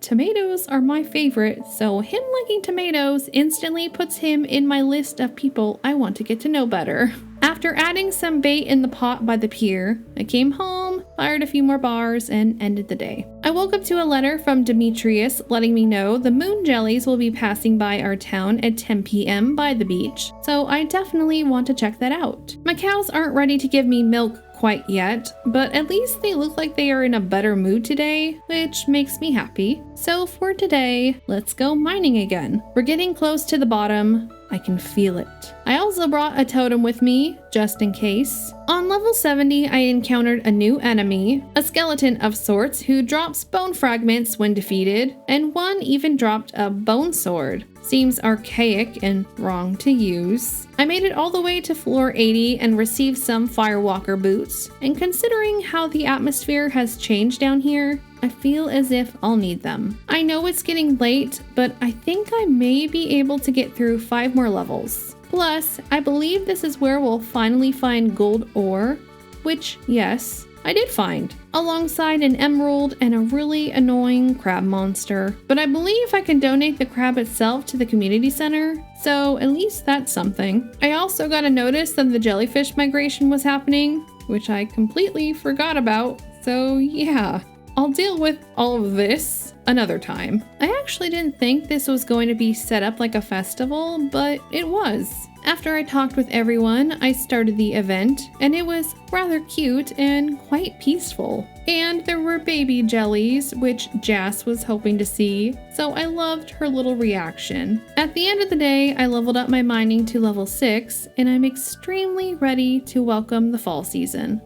Tomatoes are my favorite, so him liking tomatoes instantly puts him in my list of people I want to get to know better. After adding some bait in the pot by the pier, I came home, fired a few more bars, and ended the day. I woke up to a letter from Demetrius letting me know the moon jellies will be passing by our town at 10 p.m. by the beach, so I definitely want to check that out. My cows aren't ready to give me milk quite yet, but at least they look like they are in a better mood today, which makes me happy. So for today, let's go mining again. We're getting close to the bottom. I can feel it. I also brought a totem with me, just in case. On level 70, I encountered a new enemy, a skeleton of sorts who drops bone fragments when defeated, and one even dropped a bone sword. Seems archaic and wrong to use. I made it all the way to floor 80 and received some Firewalker boots, and considering how the atmosphere has changed down here, I feel as if I'll need them. I know it's getting late, but I think I may be able to get through 5 more levels. Plus, I believe this is where we'll finally find gold ore, which, yes, I did find, alongside an emerald and a really annoying crab monster. But I believe I can donate the crab itself to the community center, so at least that's something. I also got a notice that the jellyfish migration was happening, which I completely forgot about, so yeah. I'll deal with all of this another time. I actually didn't think this was going to be set up like a festival, but it was. After I talked with everyone, I started the event, and it was rather cute and quite peaceful. And there were baby jellies, which Jas was hoping to see, so I loved her little reaction. At the end of the day, I leveled up my mining to level 6, and I'm extremely ready to welcome the fall season.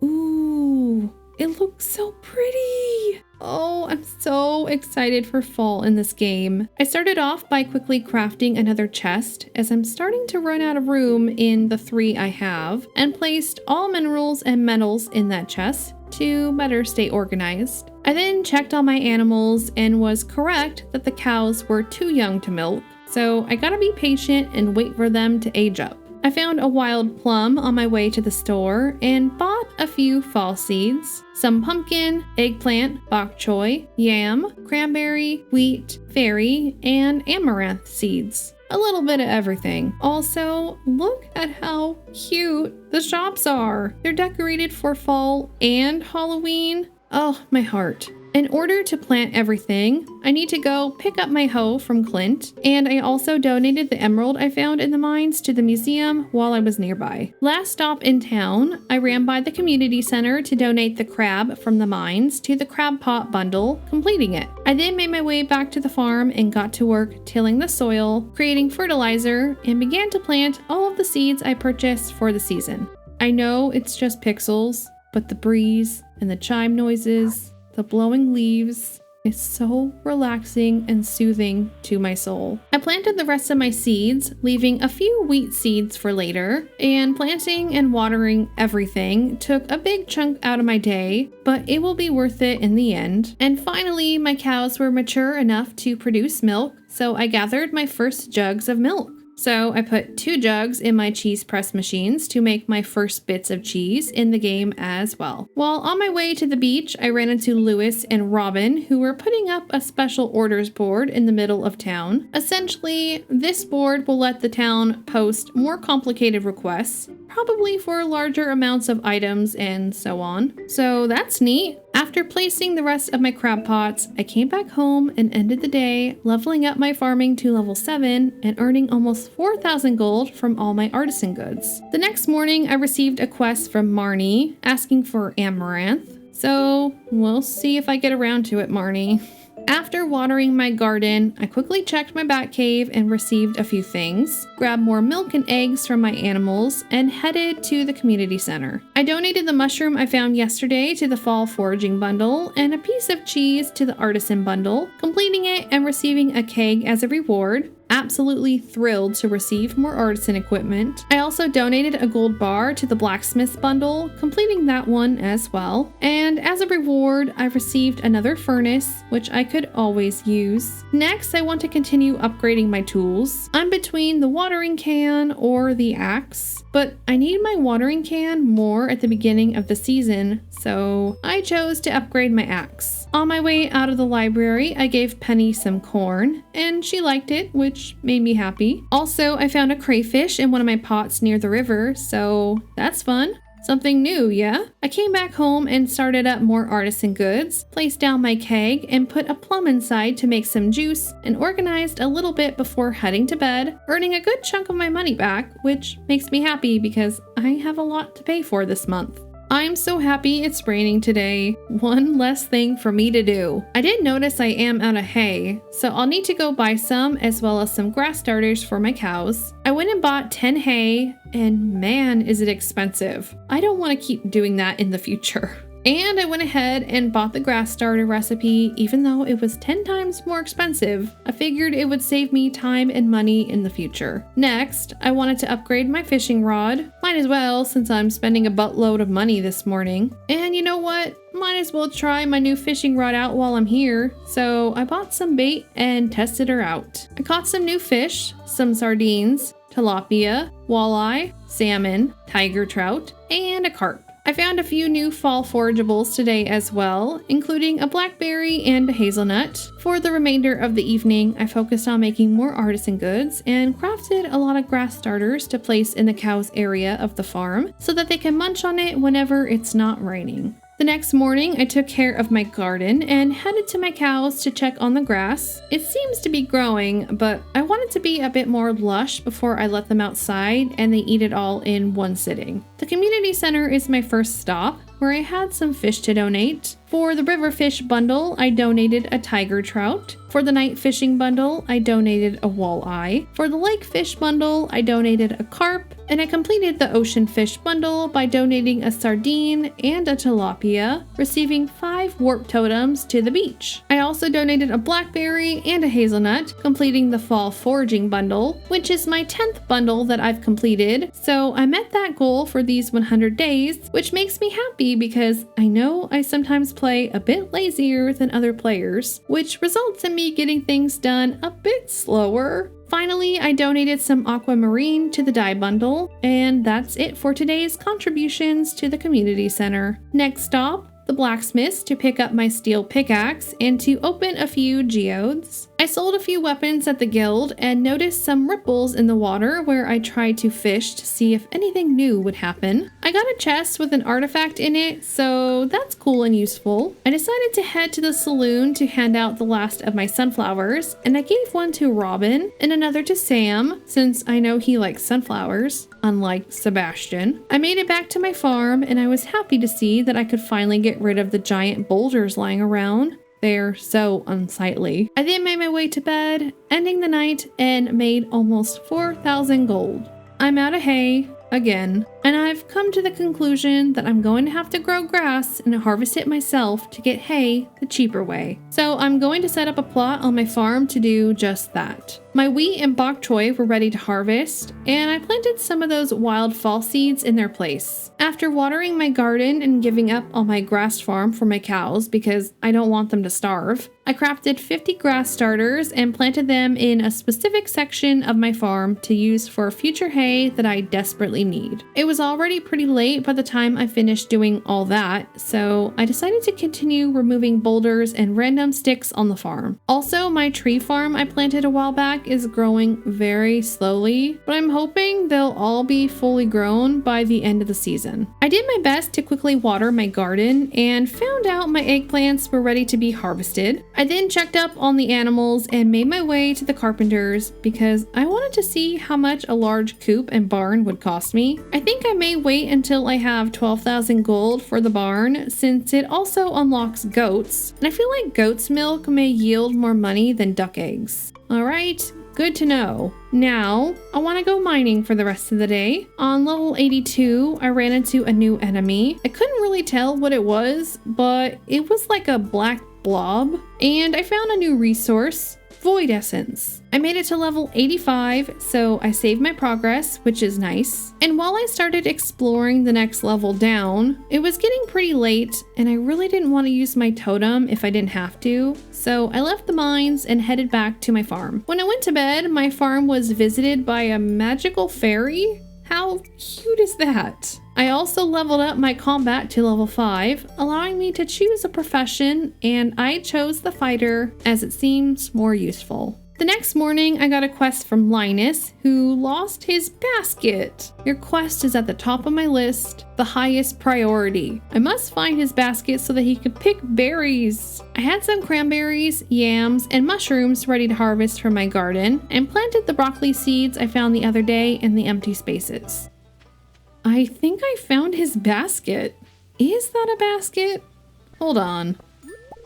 Ooh, it looks so pretty! Oh, I'm so excited for fall in this game. I started off by quickly crafting another chest as I'm starting to run out of room in the 3 I have, and placed all minerals and metals in that chest to better stay organized. I then checked on my animals and was correct that the cows were too young to milk, so I gotta be patient and wait for them to age up. I found a wild plum on my way to the store and bought a few fall seeds, some pumpkin, eggplant, bok choy, yam, cranberry, wheat, fairy, and amaranth seeds. A little bit of everything. Also, look at how cute the shops are. They're decorated for fall and Halloween. Oh, my heart. In order to plant everything, I need to go pick up my hoe from Clint, and I also donated the emerald I found in the mines to the museum while I was nearby. Last stop in town, I ran by the community center to donate the crab from the mines to the crab pot bundle, completing it. I then made my way back to the farm and got to work tilling the soil, creating fertilizer, and began to plant all of the seeds I purchased for the season. I know it's just pixels, but the breeze and the chime noises, the blowing leaves is so relaxing and soothing to my soul. I planted the rest of my seeds, leaving a few wheat seeds for later, and planting and watering everything took a big chunk out of my day, but it will be worth it in the end. And finally, my cows were mature enough to produce milk, so I gathered my first jugs of milk. So I put 2 jugs in my cheese press machines to make my first bits of cheese in the game as well. While on my way to the beach, I ran into Lewis and Robin, who were putting up a special orders board in the middle of town. Essentially, this board will let the town post more complicated requests, probably for larger amounts of items and so on. So that's neat. After placing the rest of my crab pots, I came back home and ended the day leveling up my farming to level 7 and earning almost 4,000 gold from all my artisan goods. The next morning, I received a quest from Marnie asking for amaranth. So we'll see if I get around to it, Marnie. After watering my garden, I quickly checked my bat cave and received a few things, grabbed more milk and eggs from my animals, and headed to the community center. I donated the mushroom I found yesterday to the fall foraging bundle and a piece of cheese to the artisan bundle, completing it and receiving a keg as a reward. Absolutely thrilled to receive more artisan equipment. I also donated a gold bar to the blacksmith bundle, completing that one as well. And as a reward, I received another furnace, which I could always use. Next, I want to continue upgrading my tools. I'm between the watering can or the axe, but I need my watering can more at the beginning of the season, so I chose to upgrade my axe. On my way out of the library, I gave Penny some corn, and she liked it, which made me happy. Also, I found a crayfish in one of my pots near the river, so that's fun. Something new, yeah? I came back home and started up more artisan goods, placed down my keg, and put a plum inside to make some juice, and organized a little bit before heading to bed, earning a good chunk of my money back, which makes me happy because I have a lot to pay for this month. I'm so happy it's raining today. One less thing for me to do. I did notice I am out of hay, so I'll need to go buy some as well as some grass starters for my cows. I went and bought 10 hay, and man, is it expensive. I don't want to keep doing that in the future. And I went ahead and bought the grass starter recipe, even though it was 10 times more expensive. I figured it would save me time and money in the future. Next, I wanted to upgrade my fishing rod. Might as well, since I'm spending a buttload of money this morning. And you know what? Might as well try my new fishing rod out while I'm here. So I bought some bait and tested her out. I caught some new fish, some sardines, tilapia, walleye, salmon, tiger trout, and a carp. I found a few new fall forageables today as well, including a blackberry and a hazelnut. For the remainder of the evening, I focused on making more artisan goods and crafted a lot of grass starters to place in the cows' area of the farm so that they can munch on it whenever it's not raining. The next morning, I took care of my garden and headed to my cows to check on the grass. It seems to be growing, but I want it to be a bit more lush before I let them outside and they eat it all in one sitting. The community center is my first stop, where I had some fish to donate. For the river fish bundle, I donated a tiger trout. For the night fishing bundle, I donated a walleye. For the lake fish bundle, I donated a carp. And I completed the ocean fish bundle by donating a sardine and a tilapia, receiving 5 warp totems to the beach. I also donated a blackberry and a hazelnut, completing the fall foraging bundle, which is my 10th bundle that I've completed. So I met that goal for these 100 days, which makes me happy because I know I sometimes play a bit lazier than other players, which results in me getting things done a bit slower. Finally, I donated some aquamarine to the dye bundle, and that's it for today's contributions to the community center. Next stop, the blacksmith's to pick up my steel pickaxe and to open a few geodes. I sold a few weapons at the guild and noticed some ripples in the water where I tried to fish to see if anything new would happen. I got a chest with an artifact in it, so that's cool and useful. I decided to head to the saloon to hand out the last of my sunflowers, and I gave one to Robin and another to Sam, since I know he likes sunflowers, unlike Sebastian. I made it back to my farm, and I was happy to see that I could finally get rid of the giant boulders lying around. They're so unsightly. I then made my way to bed, ending the night, and made almost 4,000 gold. I'm out of hay again, and I've come to the conclusion that I'm going to have to grow grass and harvest it myself to get hay the cheaper way. So I'm going to set up a plot on my farm to do just that. My wheat and bok choy were ready to harvest, and I planted some of those wild fall seeds in their place. After watering my garden and giving up all my grass farm for my cows because I don't want them to starve, I crafted 50 grass starters and planted them in a specific section of my farm to use for future hay that I desperately need. It was already pretty late by the time I finished doing all that, so I decided to continue removing boulders and random sticks on the farm. Also, my tree farm I planted a while back is growing very slowly, but I'm hoping they'll all be fully grown by the end of the season. I did my best to quickly water my garden and found out my eggplants were ready to be harvested. I then checked up on the animals and made my way to the carpenters because I wanted to see how much a large coop and barn would cost me. I think I may wait until I have 12,000 gold for the barn since it also unlocks goats, and I feel like goat's milk may yield more money than duck eggs. Alright, good to know. Now, I want to go mining for the rest of the day. On level 82, I ran into a new enemy. I couldn't really tell what it was, but it was like a black blob, and I found a new resource, Void Essence. I made it to level 85, so I saved my progress, which is nice. And while I started exploring the next level down, it was getting pretty late, and I really didn't want to use my totem if I didn't have to, so I left the mines and headed back to my farm. When I went to bed, my farm was visited by a magical fairy. How cute is that? I also leveled up my combat to level 5, allowing me to choose a profession, and I chose the fighter as it seems more useful. The next morning, I got a quest from Linus, who lost his basket. Your quest is at the top of my list, the highest priority. I must find his basket so that he could pick berries. I had some cranberries, yams, and mushrooms ready to harvest from my garden, and planted the broccoli seeds I found the other day in the empty spaces. I think I found his basket. Is that a basket? Hold on.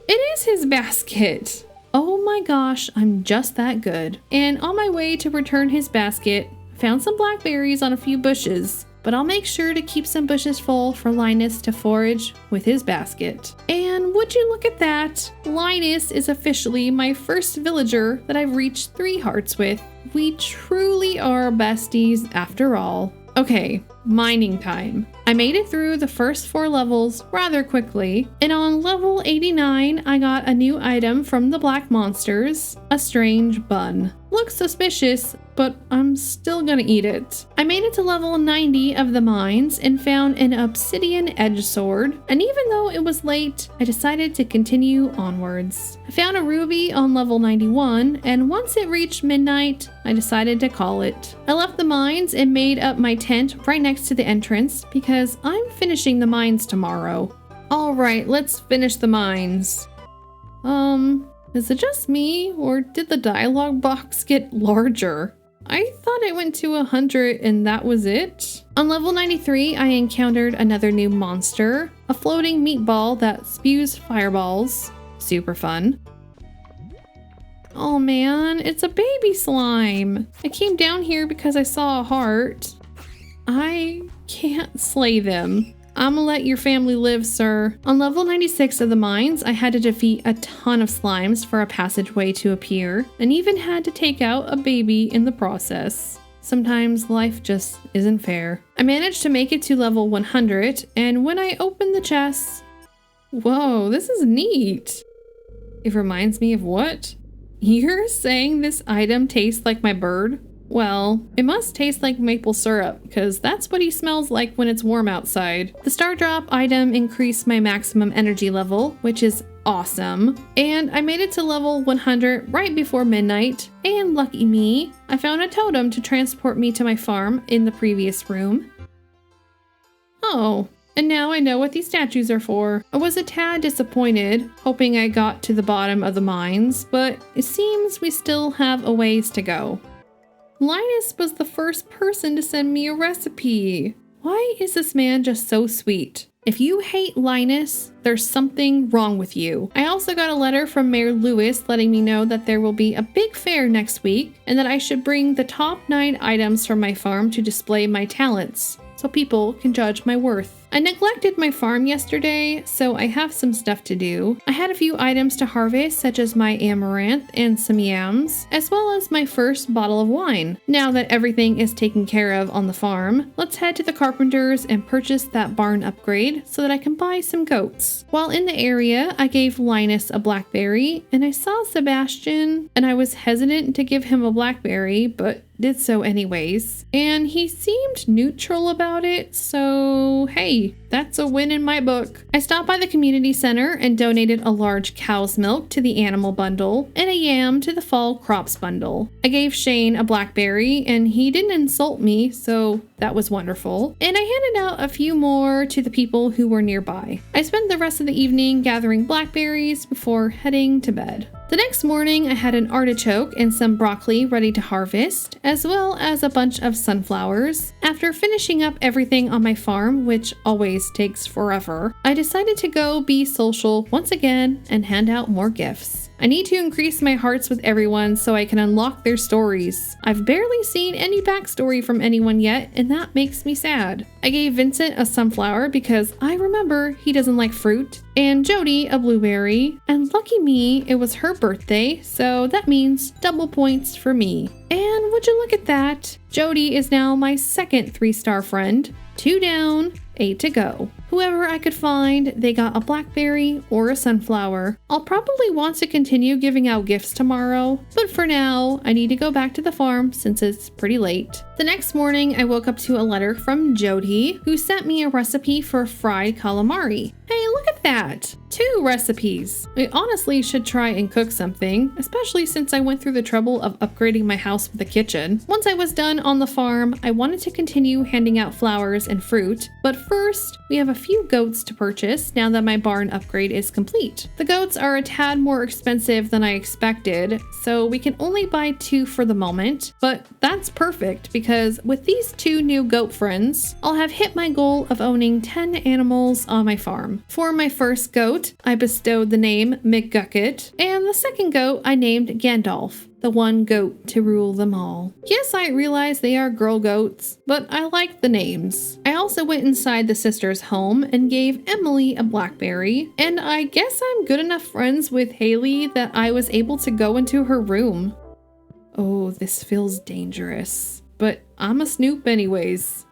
It is his basket. Oh my gosh, I'm just that good. And on my way to return his basket, found some blackberries on a few bushes, but I'll make sure to keep some bushes full for Linus to forage with his basket. And would you look at that? Linus is officially my first villager that I've reached 3 hearts with. We truly are besties after all. Okay, mining time. I made it through the first 4 levels rather quickly, and on level 89, I got a new item from the black monsters, a strange bun. Looks suspicious, but I'm still gonna eat it. I made it to level 90 of the mines and found an obsidian edge sword, and even though it was late, I decided to continue onwards. I found a ruby on level 91, and once it reached midnight, I decided to call it. I left the mines and made up my tent right next to the entrance because I'm finishing the mines tomorrow. Alright, let's finish the mines. Is it just me, or did the dialogue box get larger? I thought it went to 100 and that was it. On level 93, I encountered another new monster, a floating meatball that spews fireballs. Super fun. Oh man, it's a baby slime. I came down here because I saw a heart. I can't slay them. I'ma let your family live, sir. On level 96 of the mines, I had to defeat a ton of slimes for a passageway to appear, and even had to take out a baby in the process. Sometimes life just isn't fair. I managed to make it to level 100, and when I opened the chest... Whoa, this is neat. It reminds me of what? You're saying this item tastes like my bird? Well, it must taste like maple syrup, because that's what he smells like when it's warm outside. The star drop item increased my maximum energy level, which is awesome. And I made it to level 100 right before midnight. And lucky me, I found a totem to transport me to my farm in the previous room. Oh, and now I know what these statues are for. I was a tad disappointed, hoping I got to the bottom of the mines, but it seems we still have a ways to go. Linus was the first person to send me a recipe. Why is this man just so sweet? If you hate Linus, there's something wrong with you. I also got a letter from Mayor Lewis letting me know that there will be a big fair next week and that I should bring the top 9 items from my farm to display my talents, so people can judge my worth. I neglected my farm yesterday, so I have some stuff to do. I had a few items to harvest, such as my amaranth and some yams, as well as my first bottle of wine. Now that everything is taken care of on the farm, let's head to the carpenters and purchase that barn upgrade so that I can buy some goats. While in the area, I gave Linus a blackberry, and I saw Sebastian, and I was hesitant to give him a blackberry, but did so anyways. And he seemed neutral about it, so hey, that's a win in my book. I stopped by the community center and donated a large cow's milk to the animal bundle and a yam to the fall crops bundle. I gave Shane a blackberry and he didn't insult me, so that was wonderful. And I handed out a few more to the people who were nearby. I spent the rest of the evening gathering blackberries before heading to bed. The next morning, I had an artichoke and some broccoli ready to harvest, as well as a bunch of sunflowers. After finishing up everything on my farm, which always takes forever, I decided to go be social once again and hand out more gifts. I need to increase my hearts with everyone so I can unlock their stories. I've barely seen any backstory from anyone yet, and that makes me sad. I gave Vincent a sunflower because I remember he doesn't like fruit, and Jody a blueberry, and lucky me, it was her birthday, so that means double points for me. And would you look at that? Jody is now my second 3-star friend. 2 down, 8 to go. Whoever I could find, they got a blackberry or a sunflower. I'll probably want to continue giving out gifts tomorrow, but for now, I need to go back to the farm since it's pretty late. The next morning, I woke up to a letter from Jody, who sent me a recipe for fried calamari. Hey, look at that! 2 recipes. I honestly should try and cook something, especially since I went through the trouble of upgrading my house with a kitchen. Once I was done on the farm, I wanted to continue handing out flowers and fruit, but first, we have a few goats to purchase now that my barn upgrade is complete. The goats are a tad more expensive than I expected, so we can only buy 2 for the moment, but that's perfect because with these 2 new goat friends, I'll have hit my goal of owning 10 animals on my farm. For my first goat, I bestowed the name McGucket, and the second goat I named Gandalf, the one goat to rule them all. Yes, I realize they are girl goats, but I like the names. I also went inside the sister's home and gave Emily a blackberry, and I guess I'm good enough friends with Haley that I was able to go into her room. Oh, this feels dangerous, but I'm a snoop anyways.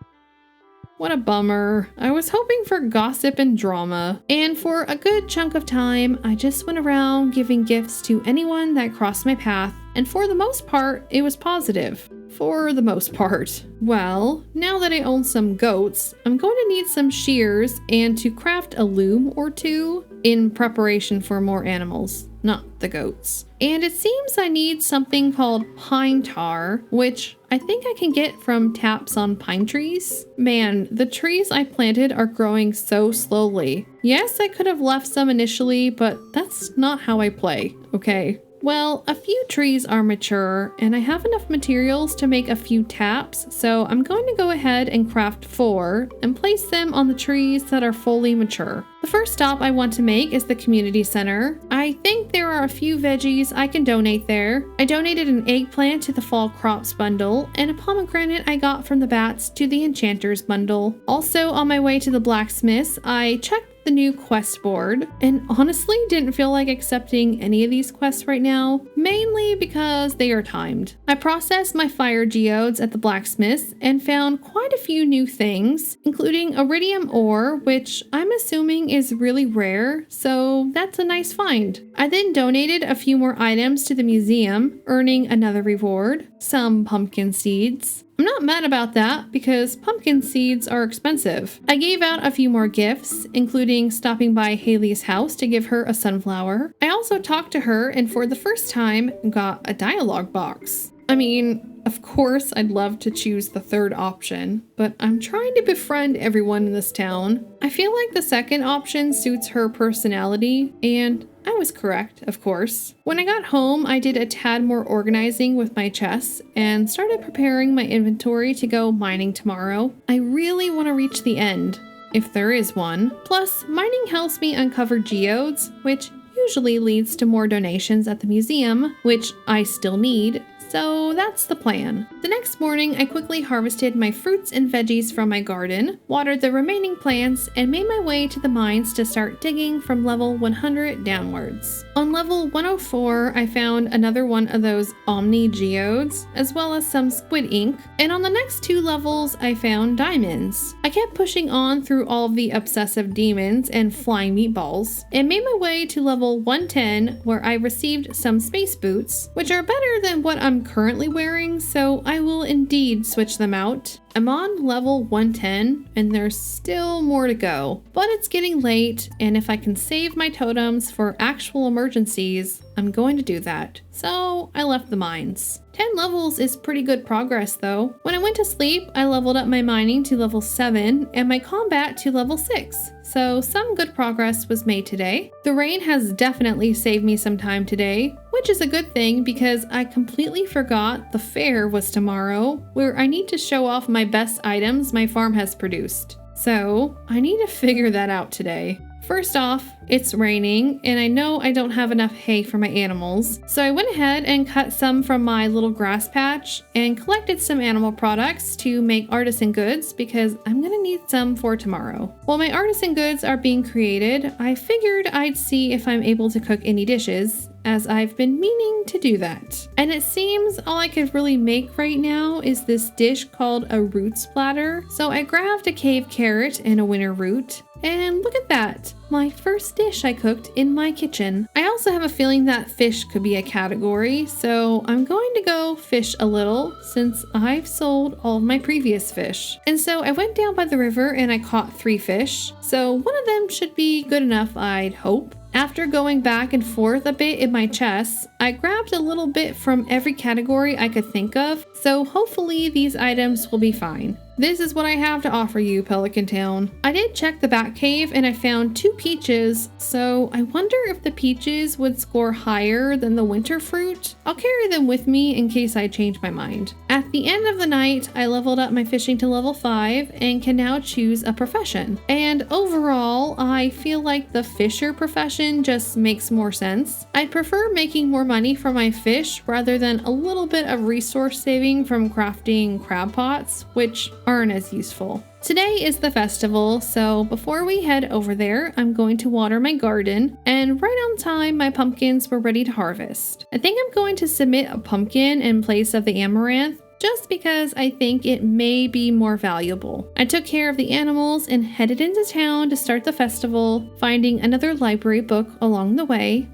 What a bummer. I was hoping for gossip and drama. And for a good chunk of time, I just went around giving gifts to anyone that crossed my path. And for the most part, it was positive. For the most part. Well, now that I own some goats, I'm going to need some shears and to craft a loom or 2 in preparation for more animals. Not the goats. And it seems I need something called pine tar, which I think I can get from taps on pine trees. Man, the trees I planted are growing so slowly. Yes, I could have left some initially, but that's not how I play, okay? Well, a few trees are mature, and I have enough materials to make a few taps, so I'm going to go ahead and craft 4 and place them on the trees that are fully mature. The first stop I want to make is the community center. I think there are a few veggies I can donate there. I donated an eggplant to the fall crops bundle, and a pomegranate I got from the bats to the enchanters bundle. Also, on my way to the blacksmith's, I checked the new quest board, and honestly didn't feel like accepting any of these quests right now, mainly because they are timed. I processed my fire geodes at the blacksmith's and found quite a few new things, including iridium ore, which I'm assuming is really rare, so that's a nice find. I then donated a few more items to the museum, earning another reward, some pumpkin seeds. I'm not mad about that because pumpkin seeds are expensive. I gave out a few more gifts, including stopping by Haley's house to give her a sunflower. I also talked to her and for the first time got a dialogue box. I mean, of course I'd love to choose the third option, but I'm trying to befriend everyone in this town. I feel like the second option suits her personality, and I was correct, of course. When I got home, I did a tad more organizing with my chests and started preparing my inventory to go mining tomorrow. I really want to reach the end, if there is one. Plus, mining helps me uncover geodes, which usually leads to more donations at the museum, which I still need. So that's the plan. The next morning, I quickly harvested my fruits and veggies from my garden, watered the remaining plants, and made my way to the mines to start digging from level 100 downwards. On level 104, I found another one of those Omni geodes, as well as some squid ink, and on the next 2 levels, I found diamonds. I kept pushing on through all of the obsessive demons and flying meatballs, and made my way to level 110, where I received some space boots, which are better than what I'm currently wearing, so I will indeed switch them out. I'm on level 110 and there's still more to go, but it's getting late, and if I can save my totems for actual emergencies, I'm going to do that. So I left the mines. 10 levels is pretty good progress though. When I went to sleep, I leveled up my mining to level 7 and my combat to level 6. So some good progress was made today. The rain has definitely saved me some time today, which is a good thing because I completely forgot the fair was tomorrow, where I need to show off my best items my farm has produced. So I need to figure that out today. First off, it's raining, and I know I don't have enough hay for my animals, so I went ahead and cut some from my little grass patch and collected some animal products to make artisan goods because I'm gonna need some for tomorrow. While my artisan goods are being created, I figured I'd see if I'm able to cook any dishes, as I've been meaning to do that. And it seems all I could really make right now is this dish called a root splatter, so I grabbed a cave carrot and a winter root. And look at that, my first dish I cooked in my kitchen. I also have a feeling that fish could be a category, so I'm going to go fish a little since I've sold all of my previous fish. And so I went down by the river and I caught 3 fish, so one of them should be good enough, I'd hope. After going back and forth a bit in my chests, I grabbed a little bit from every category I could think of, so hopefully these items will be fine. This is what I have to offer you, Pelican Town. I did check the back cave and I found 2 peaches, so I wonder if the peaches would score higher than the winter fruit. I'll carry them with me in case I change my mind. At the end of the night, I leveled up my fishing to level 5 and can now choose a profession. And overall, I feel like the fisher profession just makes more sense. I'd prefer making more money from my fish rather than a little bit of resource saving from crafting crab pots, which aren't as useful. Today is the festival, so before we head over there, I'm going to water my garden, and right on time, my pumpkins were ready to harvest. I think I'm going to submit a pumpkin in place of the amaranth, just because I think it may be more valuable. I took care of the animals and headed into town to start the festival, finding another library book along the way.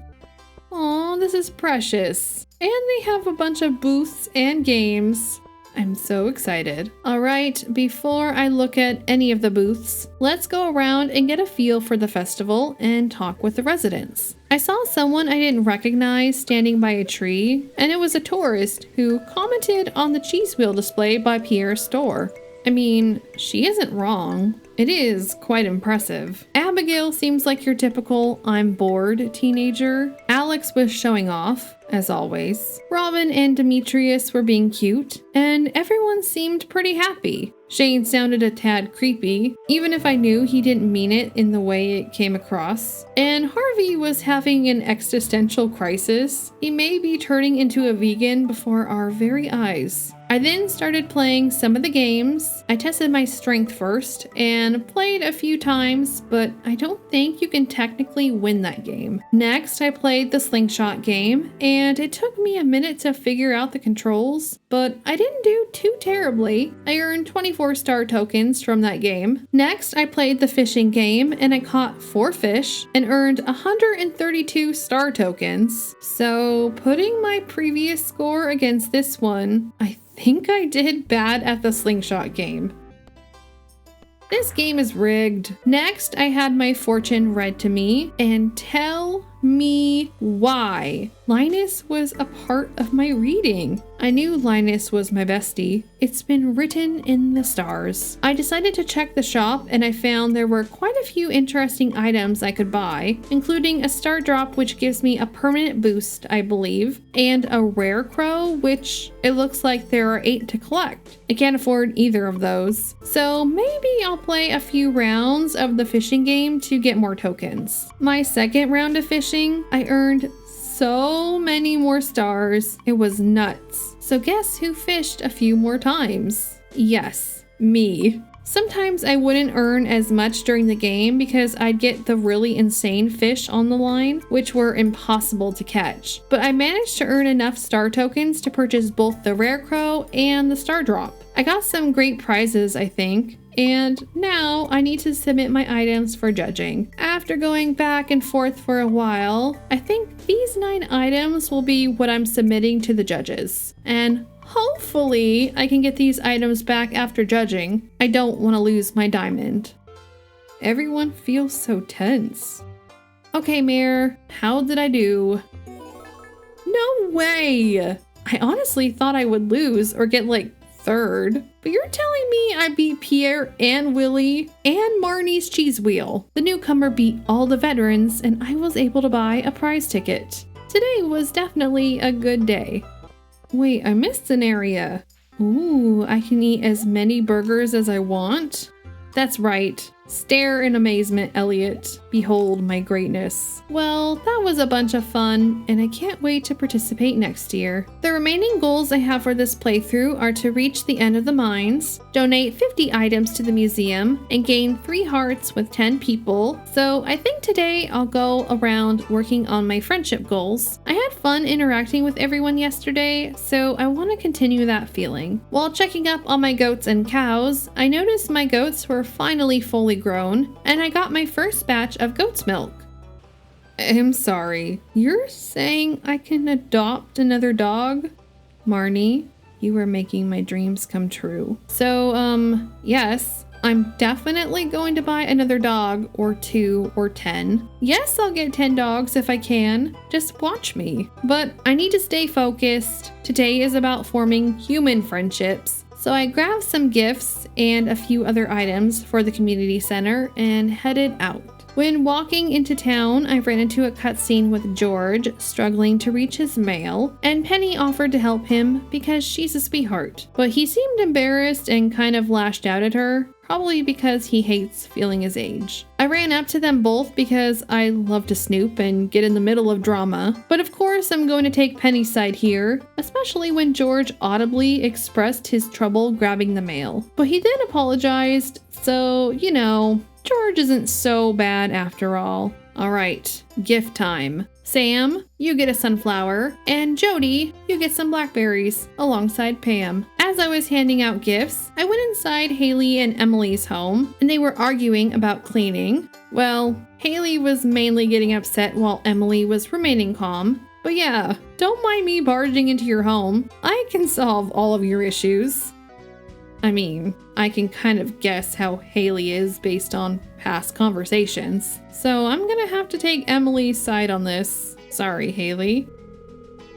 Aw, this is precious. And they have a bunch of booths and games. I'm so excited. Alright, before I look at any of the booths, let's go around and get a feel for the festival and talk with the residents. I saw someone I didn't recognize standing by a tree, and it was a tourist who commented on the cheese wheel display by Pierre's store. I mean, she isn't wrong. It is quite impressive. Abigail seems like your typical I'm bored teenager. Alex was showing off, as always. Robin and Demetrius were being cute, and everyone seemed pretty happy. Shane sounded a tad creepy, even if I knew he didn't mean it in the way it came across. And Harvey was having an existential crisis. He may be turning into a vegan before our very eyes. I then started playing some of the games. I tested my strength first and played a few times, but I don't think you can technically win that game. Next, I played the slingshot game, and it took me a minute to figure out the controls, but I didn't do too terribly. I earned 24 star tokens from that game. Next, I played the fishing game, and I caught 4 fish and earned 132 star tokens. So, putting my previous score against this one, I think I did bad at the slingshot game. This game is rigged. Next, I had my fortune read to me, and tell me why. Linus was a part of my reading. I knew Linus was my bestie. It's been written in the stars. I decided to check the shop, and I found there were quite a few interesting items I could buy, including a star drop, which gives me a permanent boost, I believe, and a rare crow, which it looks like there are 8 to collect. I can't afford either of those, so maybe I'll play a few rounds of the fishing game to get more tokens. My second round of fishing, I earned so many more stars. It was nuts. So guess who fished a few more times? Yes, me. Sometimes I wouldn't earn as much during the game because I'd get the really insane fish on the line, which were impossible to catch. But I managed to earn enough star tokens to purchase both the rare crow and the star drop. I got some great prizes, I think. And now I need to submit my items for judging. After going back and forth for a while, I think these 9 items will be what I'm submitting to the judges. And hopefully I can get these items back after judging. I don't want to lose my diamond. Everyone feels so tense. Okay, Mayor, how did I do? No way! I honestly thought I would lose or get like 3rd, but you're telling me I beat Pierre and Willie and Marnie's cheese wheel. The newcomer beat all the veterans, and I was able to buy a prize ticket. Today was definitely a good day. Wait, I missed an area. Ooh, I can eat as many burgers as I want? That's right. Stare in amazement, Elliot. Behold my greatness. Well, that was a bunch of fun, and I can't wait to participate next year. The remaining goals I have for this playthrough are to reach the end of the mines, donate 50 items to the museum, and gain 3 hearts with 10 people. So I think today I'll go around working on my friendship goals. I had fun interacting with everyone yesterday, so I want to continue that feeling. While checking up on my goats and cows, I noticed my goats were finally fully grown, and I got my first batch of goat's milk. I'm sorry, you're saying I can adopt another dog? Marnie, you are making my dreams come true. So, yes, I'm definitely going to buy another dog, or 2, or 10. Yes, I'll get 10 dogs if I can. Just watch me. But I need to stay focused. Today is about forming human friendships. So I grabbed some gifts and a few other items for the community center and headed out. When walking into town, I ran into a cutscene with George struggling to reach his mail, and Penny offered to help him because she's a sweetheart. But he seemed embarrassed and kind of lashed out at her, probably because he hates feeling his age. I ran up to them both because I love to snoop and get in the middle of drama, but of course I'm going to take Penny's side here, especially when George audibly expressed his trouble grabbing the mail. But he then apologized, so, you know, George isn't so bad after all. Alright, gift time. Sam, you get a sunflower, and Jody, you get some blackberries, alongside Pam. As I was handing out gifts, I went inside Haley and Emily's home, and they were arguing about cleaning. Well, Haley was mainly getting upset while Emily was remaining calm. But yeah, don't mind me barging into your home. I can solve all of your issues. I mean, I can kind of guess how Haley is based on past conversations. So I'm gonna have to take Emily's side on this. Sorry, Haley.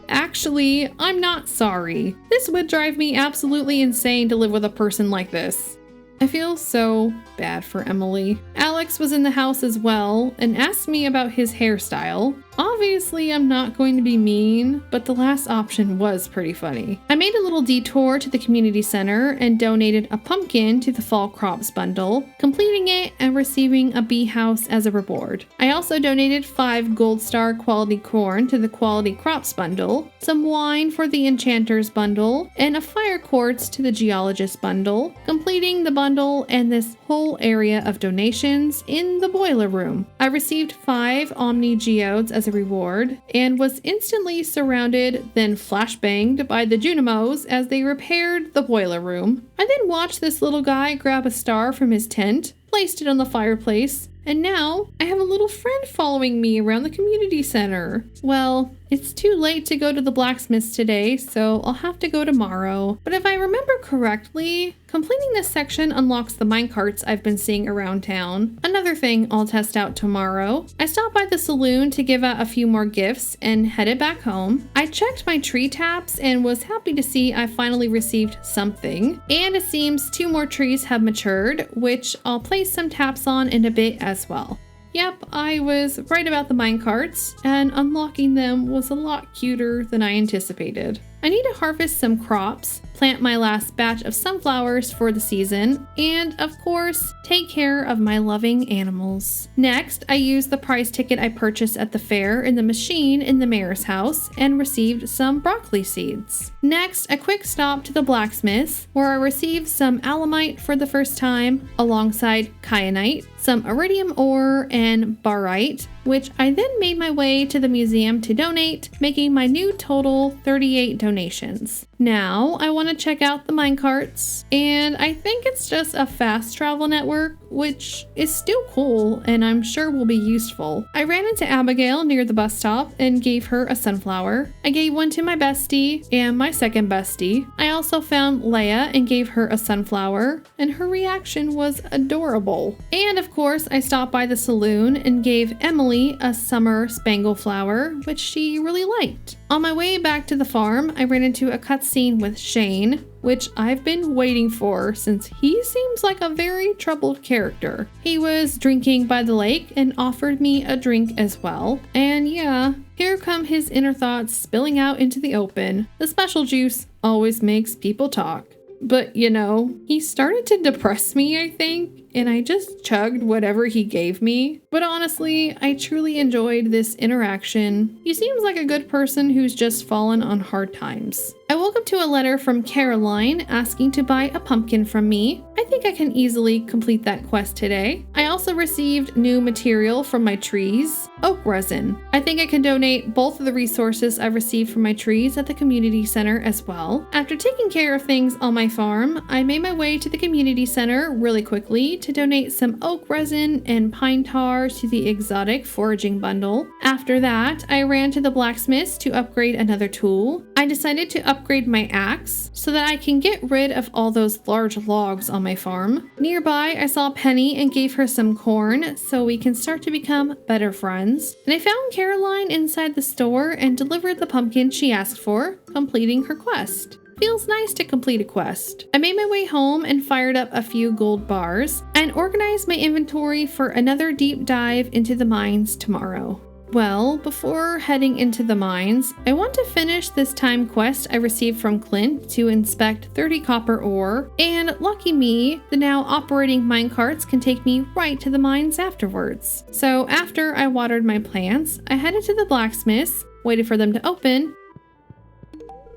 Actually, I'm not sorry. This would drive me absolutely insane to live with a person like this. I feel so bad for Emily. Alex was in the house as well and asked me about his hairstyle. Obviously, I'm not going to be mean, but the last option was pretty funny. I made a little detour to the community center and donated a pumpkin to the fall crops bundle, completing it and receiving a bee house as a reward. I also donated 5 gold star quality corn to the quality crops bundle, some wine for the enchanters bundle, and a fire quartz to the geologist bundle, completing the bundle and this whole area of donations in the boiler room. I received 5 omni geodes as a reward and was instantly surrounded, then flashbanged by the Junimos as they repaired the boiler room. I then watched this little guy grab a star from his tent, placed it on the fireplace, and now I have a little friend following me around the community center. Well, it's too late to go to the blacksmith's today, so I'll have to go tomorrow. But if I remember correctly, completing this section unlocks the minecarts I've been seeing around town. Another thing I'll test out tomorrow. I stopped by the saloon to give out a few more gifts and headed back home. I checked my tree taps and was happy to see I finally received something. And it seems 2 more trees have matured, which I'll place some taps on in a bit as well. Yep, I was right about the minecarts, and unlocking them was a lot cuter than I anticipated. I need to harvest some crops, plant my last batch of sunflowers for the season, and of course, take care of my loving animals. Next, I used the prize ticket I purchased at the fair in the machine in the mayor's house and received some broccoli seeds. Next, a quick stop to the blacksmith's where I received some alamite for the first time alongside kyanite, some iridium ore, and barite, which I then made my way to the museum to donate, making my new total 38 donations. Now, I want to check out the minecarts, and I think it's just a fast travel network, which is still cool and I'm sure will be useful. I ran into Abigail near the bus stop and gave her a sunflower. I gave one to my bestie and my second bestie. I also found Leia and gave her a sunflower, and her reaction was adorable. And of course, I stopped by the saloon and gave Emily a summer spangle flower, which she really liked. On my way back to the farm, I ran into a cutscene with Shane, which I've been waiting for since he seems like a very troubled character. He was drinking by the lake and offered me a drink as well. And yeah, here come his inner thoughts spilling out into the open. The special juice always makes people talk. But you know, he started to depress me, I think, and I just chugged whatever he gave me. But honestly, I truly enjoyed this interaction. He seems like a good person who's just fallen on hard times. I woke up to a letter from Caroline asking to buy a pumpkin from me. I think I can easily complete that quest today. I also received new material from my trees, oak resin. I think I can donate both of the resources I received from my trees at the community center as well. After taking care of things on my farm, I made my way to the community center really quickly to donate some oak resin and pine tar to the exotic foraging bundle. After that, I ran to the blacksmith's to upgrade another tool. I decided to upgrade my axe so that I can get rid of all those large logs on my farm. Nearby, I saw Penny and gave her some corn so we can start to become better friends. And I found Caroline inside the store and delivered the pumpkin she asked for, completing her quest. Feels nice to complete a quest. I made my way home and fired up a few gold bars and organized my inventory for another deep dive into the mines tomorrow. Well, before heading into the mines, I want to finish this time quest I received from Clint to inspect 30 copper ore, and lucky me, the now operating minecarts can take me right to the mines afterwards. So after I watered my plants, I headed to the blacksmith's, waited for them to open.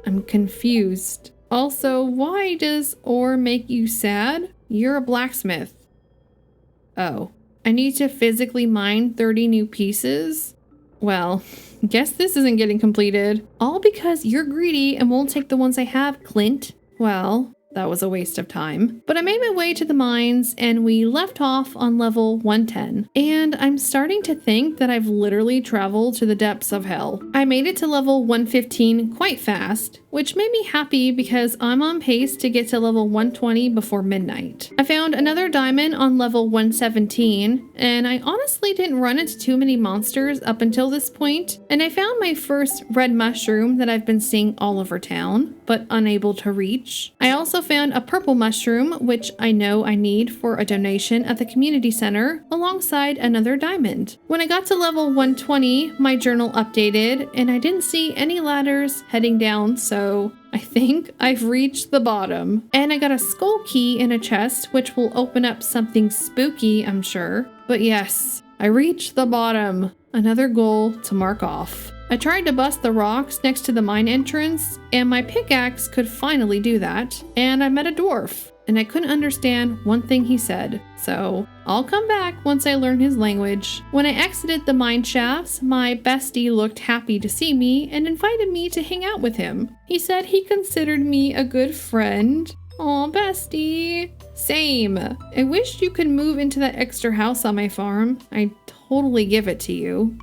I'm confused. Also, why does ore make you sad? You're a blacksmith. Oh, I need to physically mine 30 new pieces? Well, guess this isn't getting completed. All because you're greedy and won't take the ones I have, Clint. Well, that was a waste of time. But I made my way to the mines and we left off on level 110. And I'm starting to think that I've literally traveled to the depths of hell. I made it to level 115 quite fast, which made me happy because I'm on pace to get to level 120 before midnight. I found another diamond on level 117, and I honestly didn't run into too many monsters up until this point, and I found my first red mushroom that I've been seeing all over town. but unable to reach. I also found a purple mushroom, which I know I need for a donation at the community center, alongside another diamond. When I got to level 120, my journal updated, and I didn't see any ladders heading down, so I think I've reached the bottom. And I got a skull key in a chest, which will open up something spooky, I'm sure. But yes, I reached the bottom. Another goal to mark off. I tried to bust the rocks next to the mine entrance, and my pickaxe could finally do that. And I met a dwarf, and I couldn't understand one thing he said. So I'll come back once I learn his language. When I exited the mine shafts, my bestie looked happy to see me and invited me to hang out with him. He said he considered me a good friend. Aw, bestie. Same. I wish you could move into that extra house on my farm. I'd totally give it to you.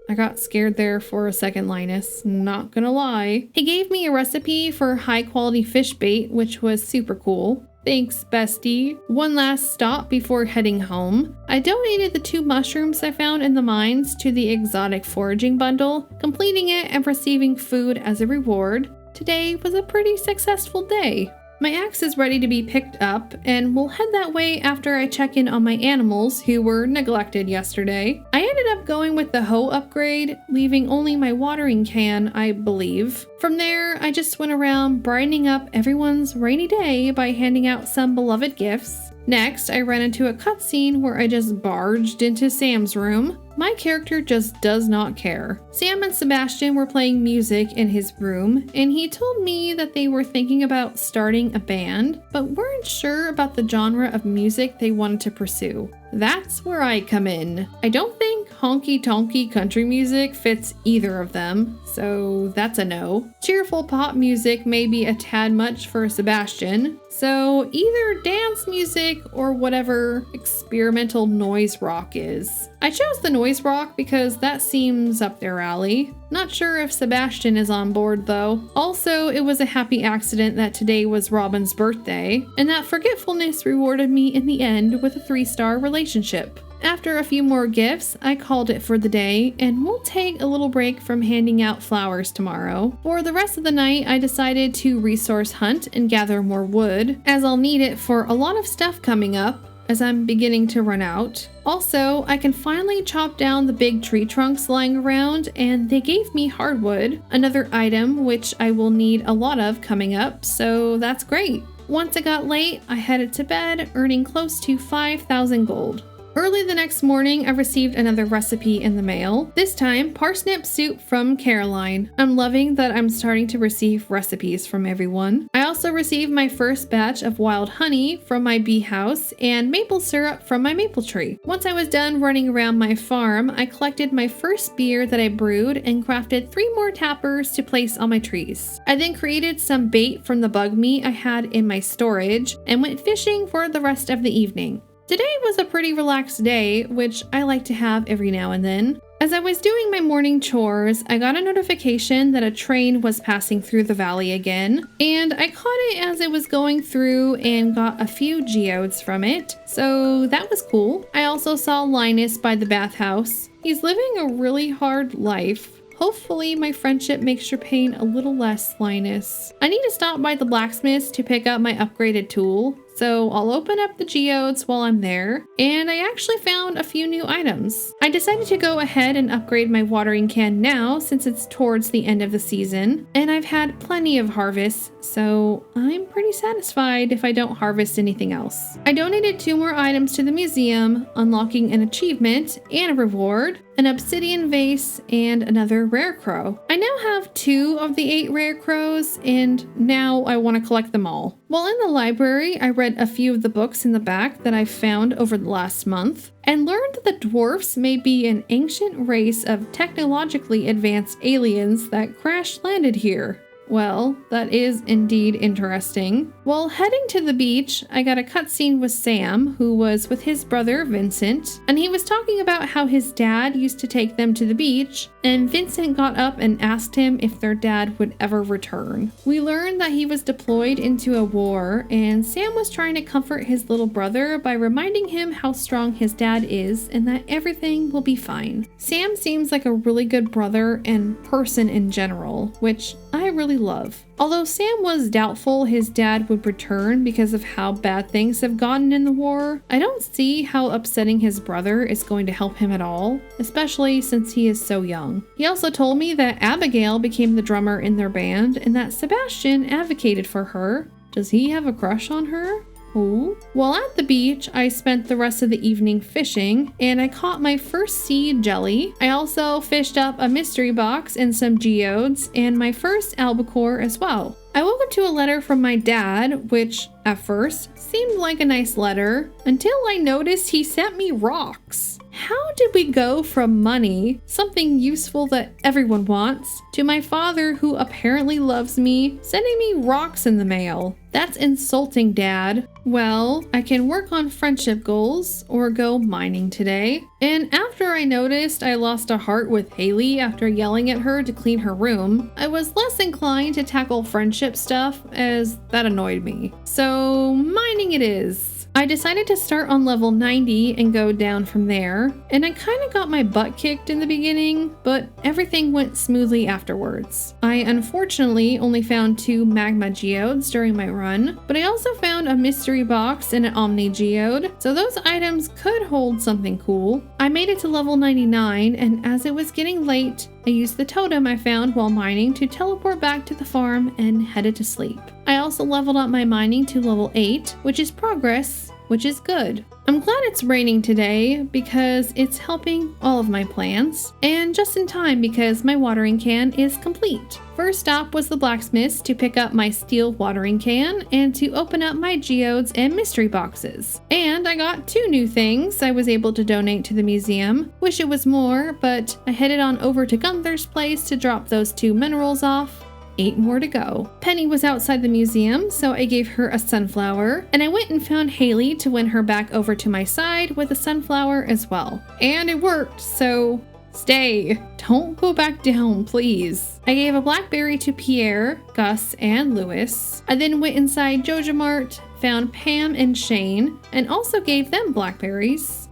I got scared there for a second, Linus, not gonna lie. He gave me a recipe for high quality fish bait, which was super cool. Thanks, bestie. One last stop before heading home. I donated the 2 mushrooms I found in the mines to the exotic foraging bundle, completing it and receiving food as a reward. Today was a pretty successful day. My axe is ready to be picked up, and we'll head that way after I check in on my animals who were neglected yesterday. I ended up going with the hoe upgrade, leaving only my watering can, I believe. From there, I just went around brightening up everyone's rainy day by handing out some beloved gifts. Next, I ran into a cutscene where I just barged into Sam's room. My character just does not care. Sam and Sebastian were playing music in his room, and he told me that they were thinking about starting a band, but weren't sure about the genre of music they wanted to pursue. That's where I come in. I don't think honky-tonky country music fits either of them, so that's a no. Cheerful pop music may be a tad much for Sebastian, so either dance music or whatever experimental noise rock is. I chose the noise rock because that seems up their alley. Not sure if Sebastian is on board though. Also, it was a happy accident that today was Robin's birthday, and that forgetfulness rewarded me in the end with a 3-star relationship. After a few more gifts, I called it for the day, and we'll take a little break from handing out flowers tomorrow. For the rest of the night, I decided to resource hunt and gather more wood, as I'll need it for a lot of stuff coming up, as I'm beginning to run out. Also, I can finally chop down the big tree trunks lying around, and they gave me hardwood, another item which I will need a lot of coming up, so that's great. Once it got late, I headed to bed, earning close to 5,000 gold. Early the next morning, I received another recipe in the mail, this time parsnip soup from Caroline. I'm loving that I'm starting to receive recipes from everyone. I also received my first batch of wild honey from my bee house and maple syrup from my maple tree. Once I was done running around my farm, I collected my first beer that I brewed and crafted 3 more tappers to place on my trees. I then created some bait from the bug meat I had in my storage and went fishing for the rest of the evening. Today was a pretty relaxed day, which I like to have every now and then. As I was doing my morning chores, I got a notification that a train was passing through the valley again, and I caught it as it was going through and got a few geodes from it, so that was cool. I also saw Linus by the bathhouse. He's living a really hard life. Hopefully my friendship makes your pain a little less, Linus. I need to stop by the blacksmith to pick up my upgraded tool, so I'll open up the geodes while I'm there, and I actually found a few new items. I decided to go ahead and upgrade my watering can now since it's towards the end of the season, and I've had plenty of harvests, so I'm pretty satisfied if I don't harvest anything else. I donated 2 more items to the museum, unlocking an achievement and a reward, an obsidian vase, and another rare crow. I now have 2 of the 8 rare crows, and now I want to collect them all. While in the library, I read a few of the books in the back that I've found over the last month, and learned that the dwarfs may be an ancient race of technologically advanced aliens that crash-landed here. Well, that is indeed interesting. While heading to the beach, I got a cutscene with Sam, who was with his brother Vincent, and he was talking about how his dad used to take them to the beach, and Vincent got up and asked him if their dad would ever return. We learned that he was deployed into a war, and Sam was trying to comfort his little brother by reminding him how strong his dad is and that everything will be fine. Sam seems like a really good brother and person in general, which I really love. Although Sam was doubtful his dad would return because of how bad things have gotten in the war, I don't see how upsetting his brother is going to help him at all, especially since he is so young. He also told me that Abigail became the drummer in their band and that Sebastian advocated for her. Does he have a crush on her? Ooh. While at the beach, I spent the rest of the evening fishing, and I caught my first seed jelly. I also fished up a mystery box and some geodes, and my first albacore as well. I woke up to a letter from my dad, which at first seemed like a nice letter, until I noticed he sent me rocks. How did we go from money, something useful that everyone wants, to my father, who apparently loves me, sending me rocks in the mail? That's insulting, Dad. Well, I can work on friendship goals or go mining today. And after I noticed I lost a heart with Haley after yelling at her to clean her room, I was less inclined to tackle friendship stuff as that annoyed me. So mining it is. I decided to start on level 90 and go down from there, and I kind of got my butt kicked in the beginning, but everything went smoothly afterwards. I unfortunately only found 2 magma geodes during my run, but I also found a mystery box and an omni geode, so those items could hold something cool. I made it to level 99, and as it was getting late, I used the totem I found while mining to teleport back to the farm and headed to sleep. I also leveled up my mining to level 8, which is progress, which is good. I'm glad it's raining today because it's helping all of my plants, and just in time because my watering can is complete. First stop was the blacksmith's to pick up my steel watering can and to open up my geodes and mystery boxes. And I got 2 new things I was able to donate to the museum. Wish it was more, but I headed on over to Gunther's place to drop those 2 minerals off. 8 more to go. Penny was outside the museum, so I gave her a sunflower, and I went and found Haley to win her back over to my side with a sunflower as well. And it worked, so stay. Don't go back down, please. I gave a blackberry to Pierre, Gus, and Lewis. I then went inside Joja Mart, found Pam and Shane, and also gave them blackberries.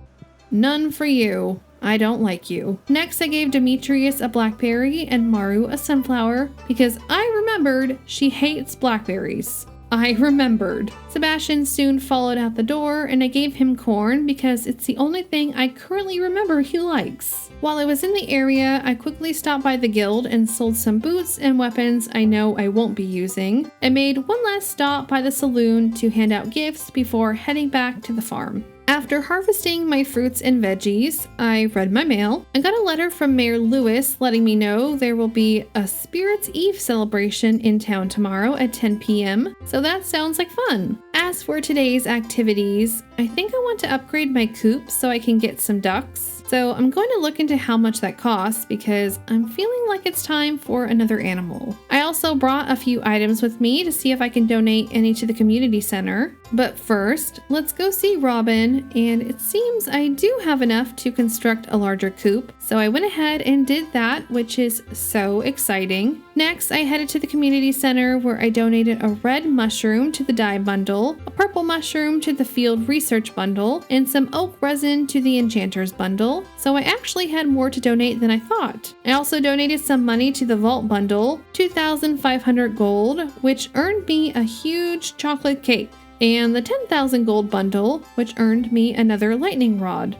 None for you. I don't like you. Next, I gave Demetrius a blackberry and Maru a sunflower because I remembered she hates blackberries. I remembered. Sebastian soon followed out the door, and I gave him corn because it's the only thing I currently remember he likes. While I was in the area, I quickly stopped by the guild and sold some boots and weapons I know I won't be using. I made one last stop by the saloon to hand out gifts before heading back to the farm. After harvesting my fruits and veggies, I read my mail. I got a letter from Mayor Lewis letting me know there will be a Spirits Eve celebration in town tomorrow at 10 p.m., so that sounds like fun. As for today's activities, I think I want to upgrade my coop so I can get some ducks. So I'm going to look into how much that costs because I'm feeling like it's time for another animal. I also brought a few items with me to see if I can donate any to the community center. But first, let's go see Robin, and it seems I do have enough to construct a larger coop, so I went ahead and did that, which is so exciting. Next, I headed to the community center where I donated a red mushroom to the dye bundle, a purple mushroom to the field research bundle, and some oak resin to the enchanter's bundle, so I actually had more to donate than I thought. I also donated some money to the vault bundle, 2,500 gold, which earned me a huge chocolate cake, and the 10,000 gold bundle, which earned me another lightning rod.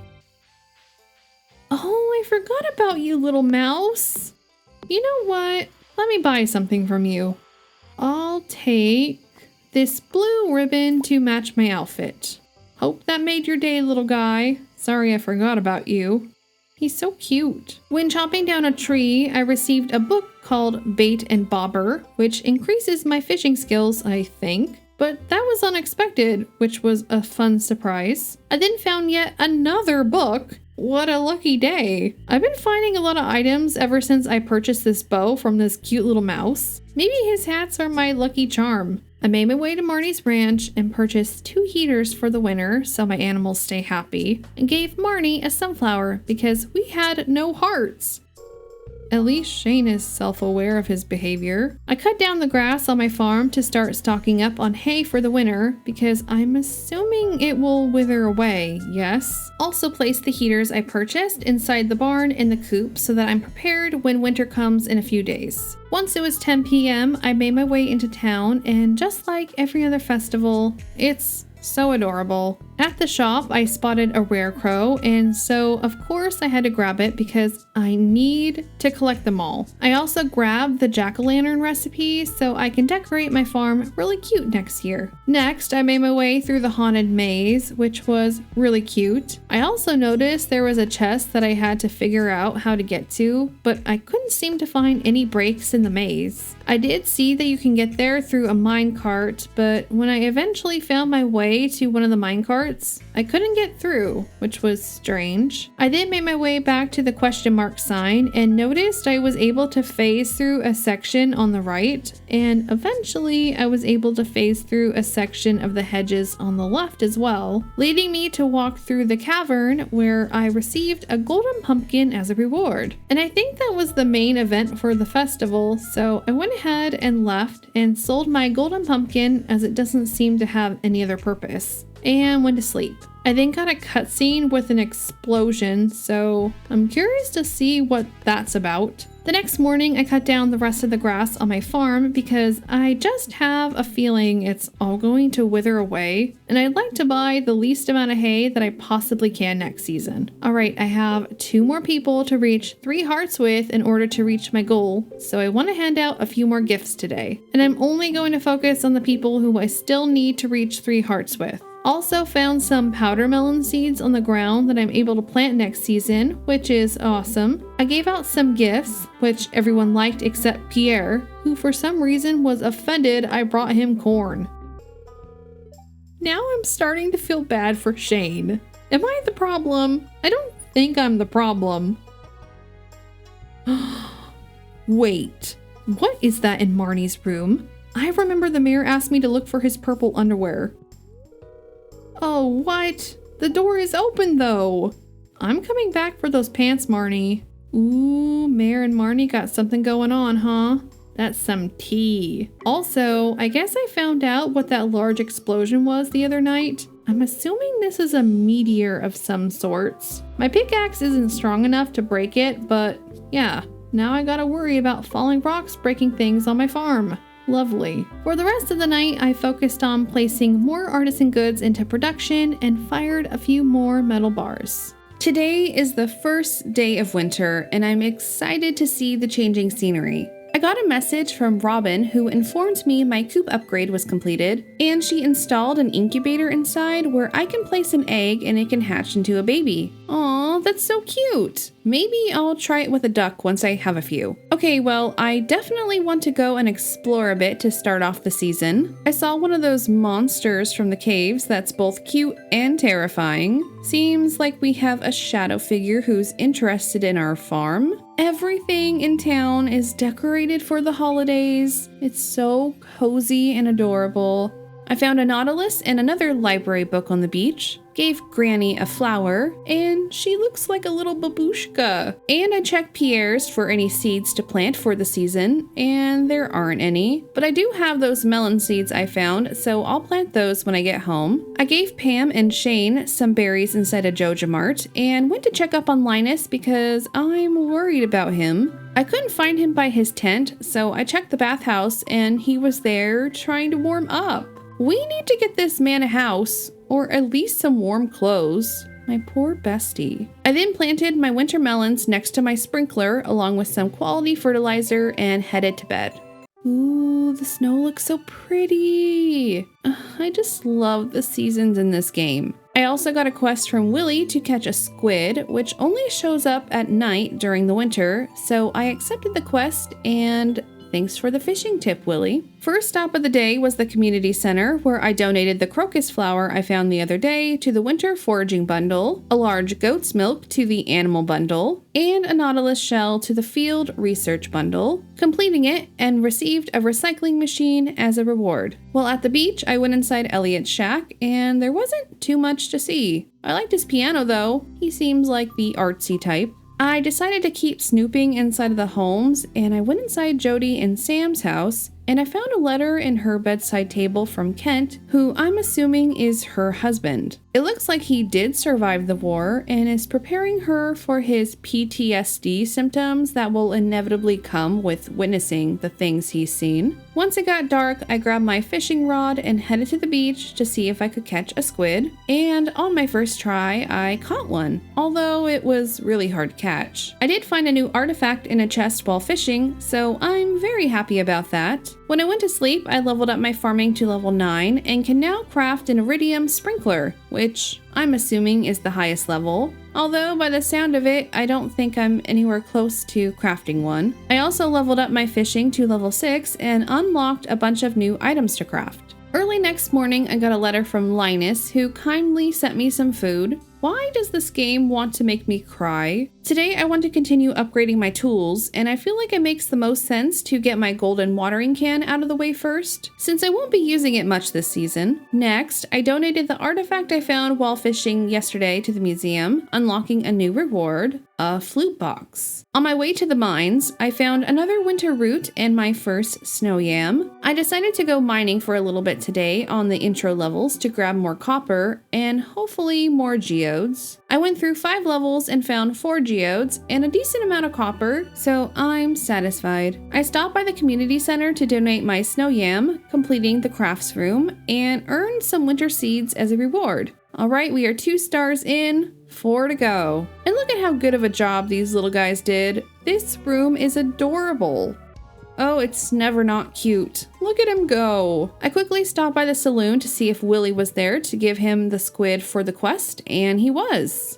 Oh, I forgot about you, little mouse. You know what? Let me buy something from you. I'll take this blue ribbon to match my outfit. Hope that made your day, little guy. Sorry I forgot about you. He's so cute. When chopping down a tree, I received a book called Bait and Bobber, which increases my fishing skills, I think. But that was unexpected, which was a fun surprise. I then found yet another book. What a lucky day. I've been finding a lot of items ever since I purchased this bow from this cute little mouse. Maybe his hats are my lucky charm. I made my way to Marnie's ranch and purchased 2 heaters for the winter so my animals stay happy, and gave Marnie a sunflower because we had no hearts. At least Shane is self-aware of his behavior. I cut down the grass on my farm to start stocking up on hay for the winter because I'm assuming it will wither away, yes? Also placed the heaters I purchased inside the barn in the coop so that I'm prepared when winter comes in a few days. Once it was 10 p.m., I made my way into town, and just like every other festival, it's so adorable. At the shop, I spotted a rare crow, and so of course I had to grab it because I need to collect them all. I also grabbed the jack-o'-lantern recipe so I can decorate my farm really cute next year. Next, I made my way through the haunted maze, which was really cute. I also noticed there was a chest that I had to figure out how to get to, but I couldn't seem to find any breaks in the maze. I did see that you can get there through a minecart, but when I eventually found my way to one of the minecarts, I couldn't get through, which was strange. I then made my way back to the question mark sign and noticed I was able to phase through a section on the right, and eventually I was able to phase through a section of the hedges on the left as well, leading me to walk through the cavern where I received a golden pumpkin as a reward. And I think that was the main event for the festival, so I went ahead and left and sold my golden pumpkin as it doesn't seem to have any other purpose, and went to sleep. I then got a cutscene with an explosion, so I'm curious to see what that's about. The next morning, I cut down the rest of the grass on my farm because I just have a feeling it's all going to wither away, and I'd like to buy the least amount of hay that I possibly can next season. Alright, I have 2 more people to reach 3 hearts with in order to reach my goal, so I want to hand out a few more gifts today. And I'm only going to focus on the people who I still need to reach 3 hearts with. Also found some powder melon seeds on the ground that I'm able to plant next season, which is awesome. I gave out some gifts, which everyone liked except Pierre, who for some reason was offended I brought him corn. Now I'm starting to feel bad for Shane. Am I the problem? I don't think I'm the problem. Wait, what is that in Marnie's room? I remember the mayor asked me to look for his purple underwear. Oh, what? The door is open, though. I'm coming back for those pants, Marnie. Ooh, Mayor and Marnie got something going on, huh? That's some tea. Also, I guess I found out what that large explosion was the other night. I'm assuming this is a meteor of some sorts. My pickaxe isn't strong enough to break it, but yeah, now I gotta worry about falling rocks breaking things on my farm. Lovely. For the rest of the night, I focused on placing more artisan goods into production and fired a few more metal bars. Today is the first day of winter, and I'm excited to see the changing scenery. I got a message from Robin who informed me my coop upgrade was completed, and she installed an incubator inside where I can place an egg and it can hatch into a baby. Aw, that's so cute! Maybe I'll try it with a duck once I have a few. Okay, well, I definitely want to go and explore a bit to start off the season. I saw one of those monsters from the caves that's both cute and terrifying. Seems like we have a shadow figure who's interested in our farm. Everything in town is decorated for the holidays. It's so cozy and adorable. I found a nautilus and another library book on the beach, gave Granny a flower, and she looks like a little babushka. And I checked Pierre's for any seeds to plant for the season, and there aren't any. But I do have those melon seeds I found, so I'll plant those when I get home. I gave Pam and Shane some berries inside a Joja Mart, and went to check up on Linus because I'm worried about him. I couldn't find him by his tent, so I checked the bathhouse, and he was there trying to warm up. We need to get this man a house, or at least some warm clothes. My poor bestie. I then planted my winter melons next to my sprinkler along with some quality fertilizer and headed to bed. Ooh, the snow looks so pretty. I just love the seasons in this game. I also got a quest from Willy to catch a squid, which only shows up at night during the winter, so I accepted the quest and thanks for the fishing tip, Willy. First stop of the day was the community center, where I donated the crocus flower I found the other day to the winter foraging bundle, a large goat's milk to the animal bundle, and a nautilus shell to the field research bundle, completing it and received a recycling machine as a reward. While at the beach, I went inside Elliot's shack, and there wasn't too much to see. I liked his piano though. He seems like the artsy type. I decided to keep snooping inside of the homes, and I went inside Jody and Sam's house, and I found a letter in her bedside table from Kent, who I'm assuming is her husband. It looks like he did survive the war and is preparing her for his PTSD symptoms that will inevitably come with witnessing the things he's seen. Once it got dark, I grabbed my fishing rod and headed to the beach to see if I could catch a squid, and on my first try, I caught one, although it was really hard to catch. I did find a new artifact in a chest while fishing, so I'm very happy about that. When I went to sleep, I leveled up my farming to level 9 and can now craft an iridium sprinkler, which I'm assuming is the highest level. Although by the sound of it, I don't think I'm anywhere close to crafting one. I also leveled up my fishing to level 6 and unlocked a bunch of new items to craft. Early next morning, I got a letter from Linus, who kindly sent me some food. Why does this game want to make me cry? Today I want to continue upgrading my tools, and I feel like it makes the most sense to get my golden watering can out of the way first, since I won't be using it much this season. Next, I donated the artifact I found while fishing yesterday to the museum, unlocking a new reward, a flute box. On my way to the mines, I found another winter root and my first snow yam. I decided to go mining for a little bit today on the intro levels to grab more copper and hopefully more geodes. I went through 5 levels and found 4 geodes and a decent amount of copper, so I'm satisfied. I stopped by the community center to donate my snow yam, completing the crafts room, and earned some winter seeds as a reward. Alright, we are 2 stars in, 4 to go. And look at how good of a job these little guys did. This room is adorable. Oh, it's never not cute. Look at him go. I quickly stopped by the saloon to see if Willie was there to give him the squid for the quest, and he was.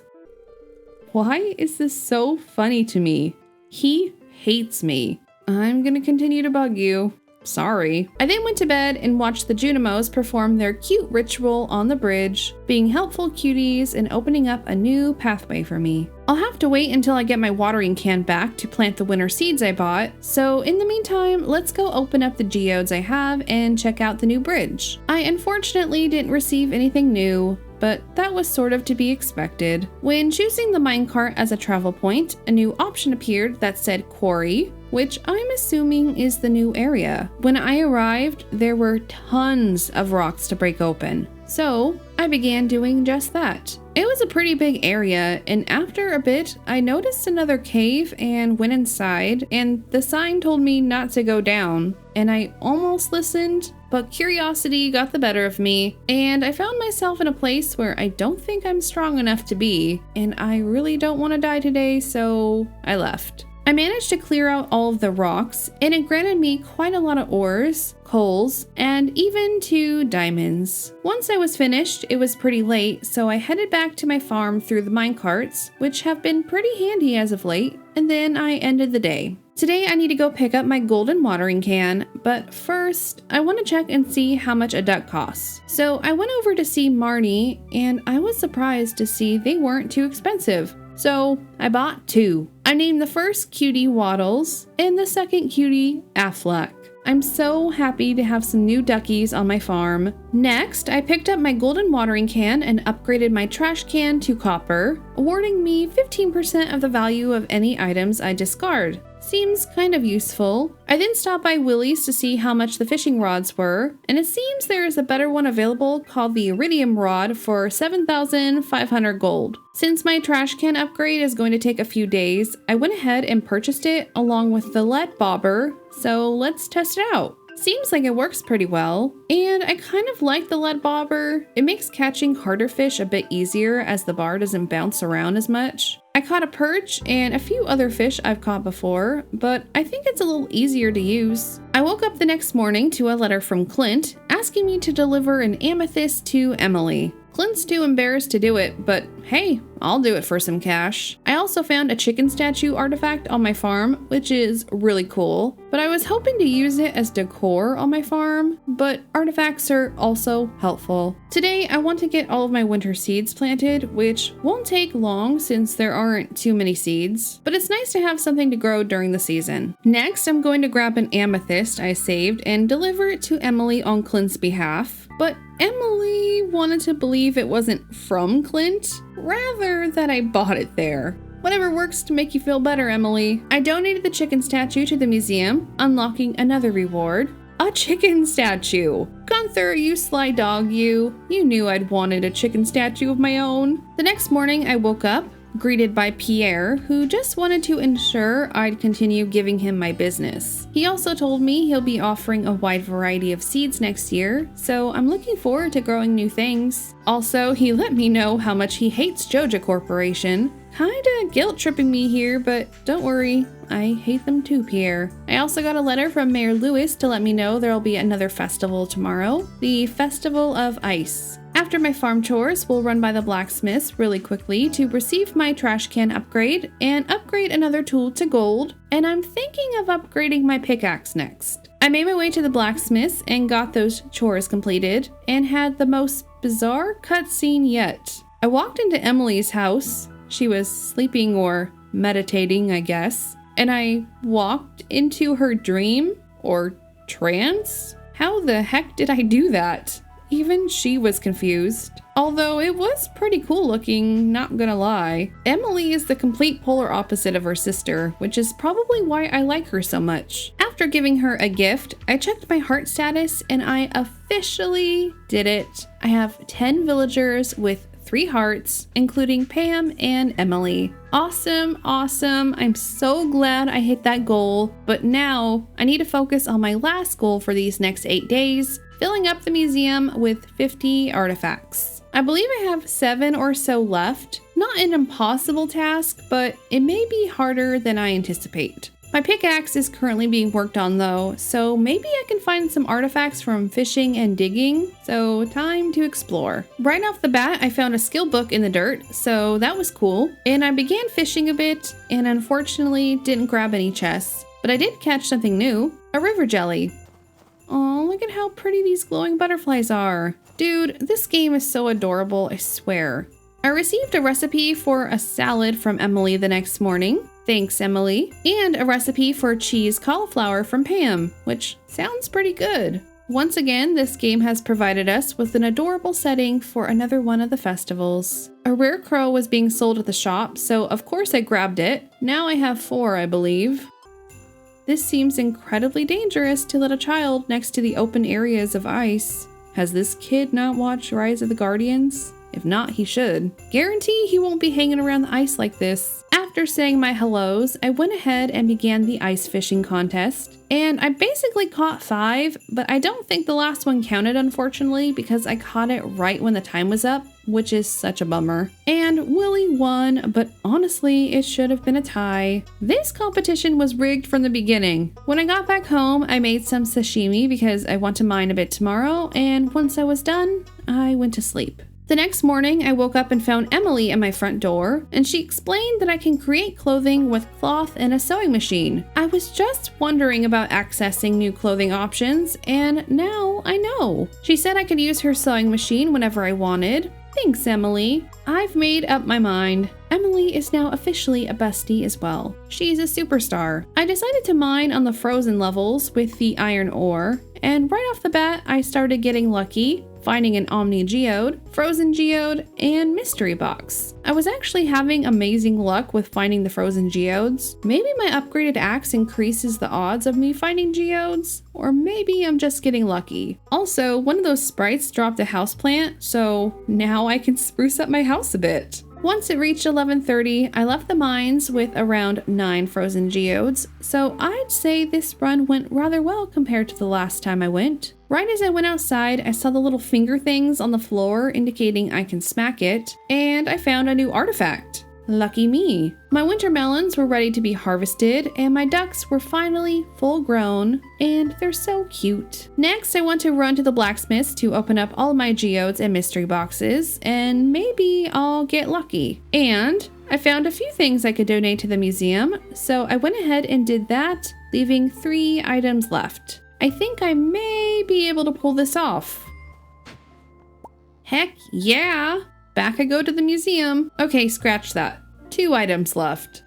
Why is this so funny to me? He hates me. I'm gonna continue to bug you. Sorry. I then went to bed and watched the Junimos perform their cute ritual on the bridge, being helpful cuties and opening up a new pathway for me. I'll have to wait until I get my watering can back to plant the winter seeds I bought, so in the meantime, let's go open up the geodes I have and check out the new bridge. I unfortunately didn't receive anything new, but that was sort of to be expected. When choosing the minecart as a travel point, a new option appeared that said quarry, which I'm assuming is the new area. When I arrived, there were tons of rocks to break open, so I began doing just that. It was a pretty big area, and after a bit, I noticed another cave and went inside, and the sign told me not to go down, and I almost listened, but curiosity got the better of me, and I found myself in a place where I don't think I'm strong enough to be, and I really don't want to die today, so I left. I managed to clear out all of the rocks, and it granted me quite a lot of ores, coals, and even 2 diamonds. Once I was finished, it was pretty late, so I headed back to my farm through the minecarts, which have been pretty handy as of late, and then I ended the day. Today I need to go pick up my golden watering can, but first, I want to check and see how much a duck costs. So I went over to see Marnie, and I was surprised to see they weren't too expensive. So I bought 2. I named the first cutie Waddles and the second cutie Affleck. I'm so happy to have some new duckies on my farm. Next, I picked up my golden watering can and upgraded my trash can to copper, awarding me 15% of the value of any items I discard. Seems kind of useful. I then stopped by Willie's to see how much the fishing rods were, and it seems there is a better one available called the Iridium Rod for 7,500 gold. Since my trash can upgrade is going to take a few days, I went ahead and purchased it along with the lead bobber, so let's test it out. Seems like it works pretty well, and I kind of like the lead bobber. It makes catching harder fish a bit easier as the bar doesn't bounce around as much. I caught a perch and a few other fish I've caught before, but I think it's a little easier to use. I woke up the next morning to a letter from Clint asking me to deliver an amethyst to Emily. Clint's too embarrassed to do it, but hey, I'll do it for some cash. I also found a chicken statue artifact on my farm, which is really cool, but I was hoping to use it as decor on my farm, but artifacts are also helpful. Today, I want to get all of my winter seeds planted, which won't take long since there aren't too many seeds, but it's nice to have something to grow during the season. Next, I'm going to grab an amethyst I saved and deliver it to Emily on Clint's behalf, but Emily wanted to believe it wasn't from Clint, rather that I bought it there. Whatever works to make you feel better, Emily. I donated the chicken statue to the museum, unlocking another reward. A chicken statue! Gunther, you sly dog, you. You knew I'd wanted a chicken statue of my own. The next morning, I woke up, greeted by Pierre, who just wanted to ensure I'd continue giving him my business. He also told me he'll be offering a wide variety of seeds next year, so I'm looking forward to growing new things. Also, he let me know how much he hates Joja Corporation. Kinda guilt-tripping me here, but don't worry, I hate them too, Pierre. I also got a letter from Mayor Lewis to let me know there'll be another festival tomorrow, the Festival of Ice. After my farm chores, we'll run by the blacksmiths really quickly to receive my trash can upgrade and upgrade another tool to gold, and I'm thinking of upgrading my pickaxe next. I made my way to the blacksmiths and got those chores completed and had the most bizarre cutscene yet. I walked into Emily's house. She was sleeping or meditating, I guess, and I walked into her dream or trance? How the heck did I do that? Even she was confused. Although it was pretty cool looking, not gonna lie. Emily is the complete polar opposite of her sister, which is probably why I like her so much. After giving her a gift, I checked my heart status and I officially did it. I have 10 villagers with 3 hearts, including Pam and Emily. Awesome, awesome. I'm so glad I hit that goal, but now I need to focus on my last goal for these next 8 days, filling up the museum with 50 artifacts. I believe I have 7 or so left. Not an impossible task, but it may be harder than I anticipate. My pickaxe is currently being worked on though, so maybe I can find some artifacts from fishing and digging, so time to explore. Right off the bat, I found a skill book in the dirt, so that was cool, and I began fishing a bit, and unfortunately didn't grab any chests, but I did catch something new, a river jelly. Oh, look at how pretty these glowing butterflies are. Dude, this game is so adorable, I swear. I received a recipe for a salad from Emily the next morning. Thanks, Emily. And a recipe for cheese cauliflower from Pam, which sounds pretty good. Once again, this game has provided us with an adorable setting for another one of the festivals. A rare crow was being sold at the shop, so of course I grabbed it. Now I have 4, I believe. This seems incredibly dangerous to let a child next to the open areas of ice. Has this kid not watched Rise of the Guardians? If not, he should. Guarantee he won't be hanging around the ice like this. After saying my hellos, I went ahead and began the ice fishing contest. And I basically caught 5, but I don't think the last one counted, unfortunately, because I caught it right when the time was up, which is such a bummer. And Willie won, but honestly, it should have been a tie. This competition was rigged from the beginning. When I got back home, I made some sashimi because I want to mine a bit tomorrow, and once I was done, I went to sleep. The next morning, I woke up and found Emily at my front door, and she explained that I can create clothing with cloth and a sewing machine. I was just wondering about accessing new clothing options, and now I know. She said I could use her sewing machine whenever I wanted. Thanks, Emily. I've made up my mind. Emily is now officially a bestie as well. She's a superstar. I decided to mine on the frozen levels with the iron ore, and right off the bat, I started getting lucky, finding an Omni Geode, Frozen Geode, and Mystery Box. I was actually having amazing luck with finding the Frozen Geodes. Maybe my upgraded axe increases the odds of me finding geodes, or maybe I'm just getting lucky. Also, one of those sprites dropped a houseplant, so now I can spruce up my house a bit. Once it reached 11:30, I left the mines with around 9 frozen geodes, so I'd say this run went rather well compared to the last time I went. Right as I went outside, I saw the little finger things on the floor indicating I can smack it, and I found a new artifact. Lucky me. My winter melons were ready to be harvested, and my ducks were finally full grown, and they're so cute. Next, I want to run to the blacksmiths to open up all my geodes and mystery boxes, and maybe I'll get lucky. And I found a few things I could donate to the museum, so I went ahead and did that, leaving 3 items left. I think I may be able to pull this off. Heck yeah! Back I go to the museum. Okay, scratch that. 2 items left.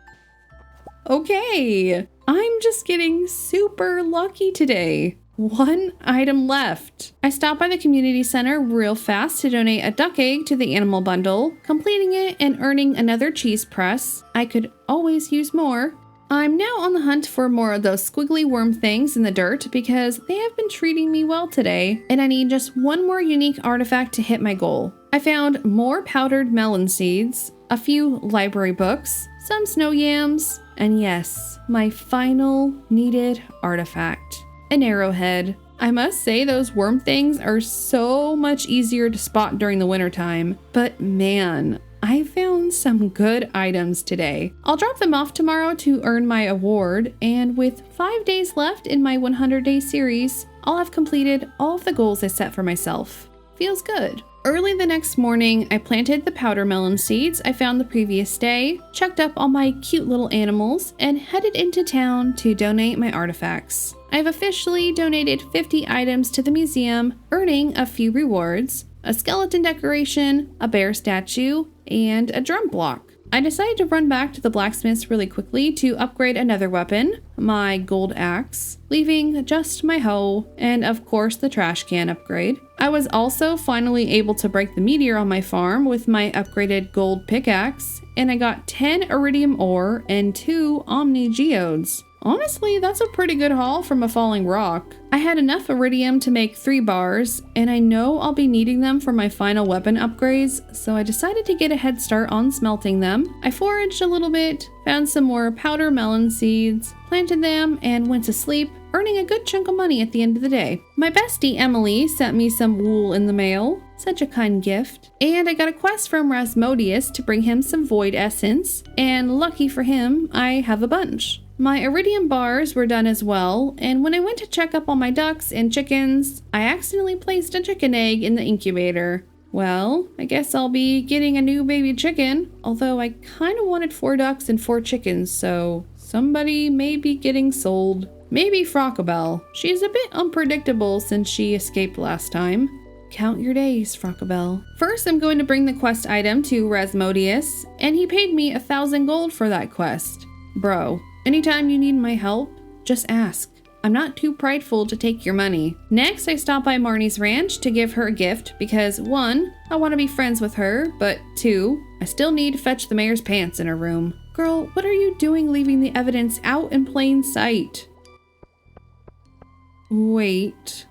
Okay, I'm just getting super lucky today. 1 item left. I stopped by the community center real fast to donate a duck egg to the animal bundle, completing it and earning another cheese press. I could always use more. I'm now on the hunt for more of those squiggly worm things in the dirt because they have been treating me well today, and I need just one more unique artifact to hit my goal. I found more powdered melon seeds, a few library books, some snow yams, and yes, my final needed artifact, an arrowhead. I must say those worm things are so much easier to spot during the wintertime, but man, I found some good items today. I'll drop them off tomorrow to earn my award, and with 5 days left in my 100-day series, I'll have completed all of the goals I set for myself. Feels good. Early the next morning, I planted the powder melon seeds I found the previous day, checked up all my cute little animals, and headed into town to donate my artifacts. I've officially donated 50 items to the museum, earning a few rewards: a skeleton decoration, a bear statue, and a drum block. I decided to run back to the blacksmith's really quickly to upgrade another weapon, my gold axe, leaving just my hoe, and of course the trash can upgrade. I was also finally able to break the meteor on my farm with my upgraded gold pickaxe, and I got 10 iridium ore and 2 omni geodes. Honestly, that's a pretty good haul from a falling rock. I had enough iridium to make 3 bars, and I know I'll be needing them for my final weapon upgrades, so I decided to get a head start on smelting them. I foraged a little bit, found some more powder melon seeds, planted them, and went to sleep, earning a good chunk of money at the end of the day. My bestie Emily sent me some wool in the mail. Such a kind gift. And I got a quest from Rasmodius to bring him some void essence, and lucky for him, I have a bunch. My iridium bars were done as well, and when I went to check up on my ducks and chickens, I accidentally placed a chicken egg in the incubator. Well, I guess I'll be getting a new baby chicken, although I kind of wanted 4 ducks and 4 chickens, so somebody may be getting sold. Maybe Frockabelle. She's a bit unpredictable since she escaped last time. Count your days, Frockabelle. First, I'm going to bring the quest item to Rasmodius, and he paid me 1,000 gold for that quest. Bro, anytime you need my help, just ask. I'm not too prideful to take your money. Next, I stopped by Marnie's ranch to give her a gift because 1, I want to be friends with her, but 2, I still need to fetch the mayor's pants in her room. Girl, what are you doing leaving the evidence out in plain sight? Wait.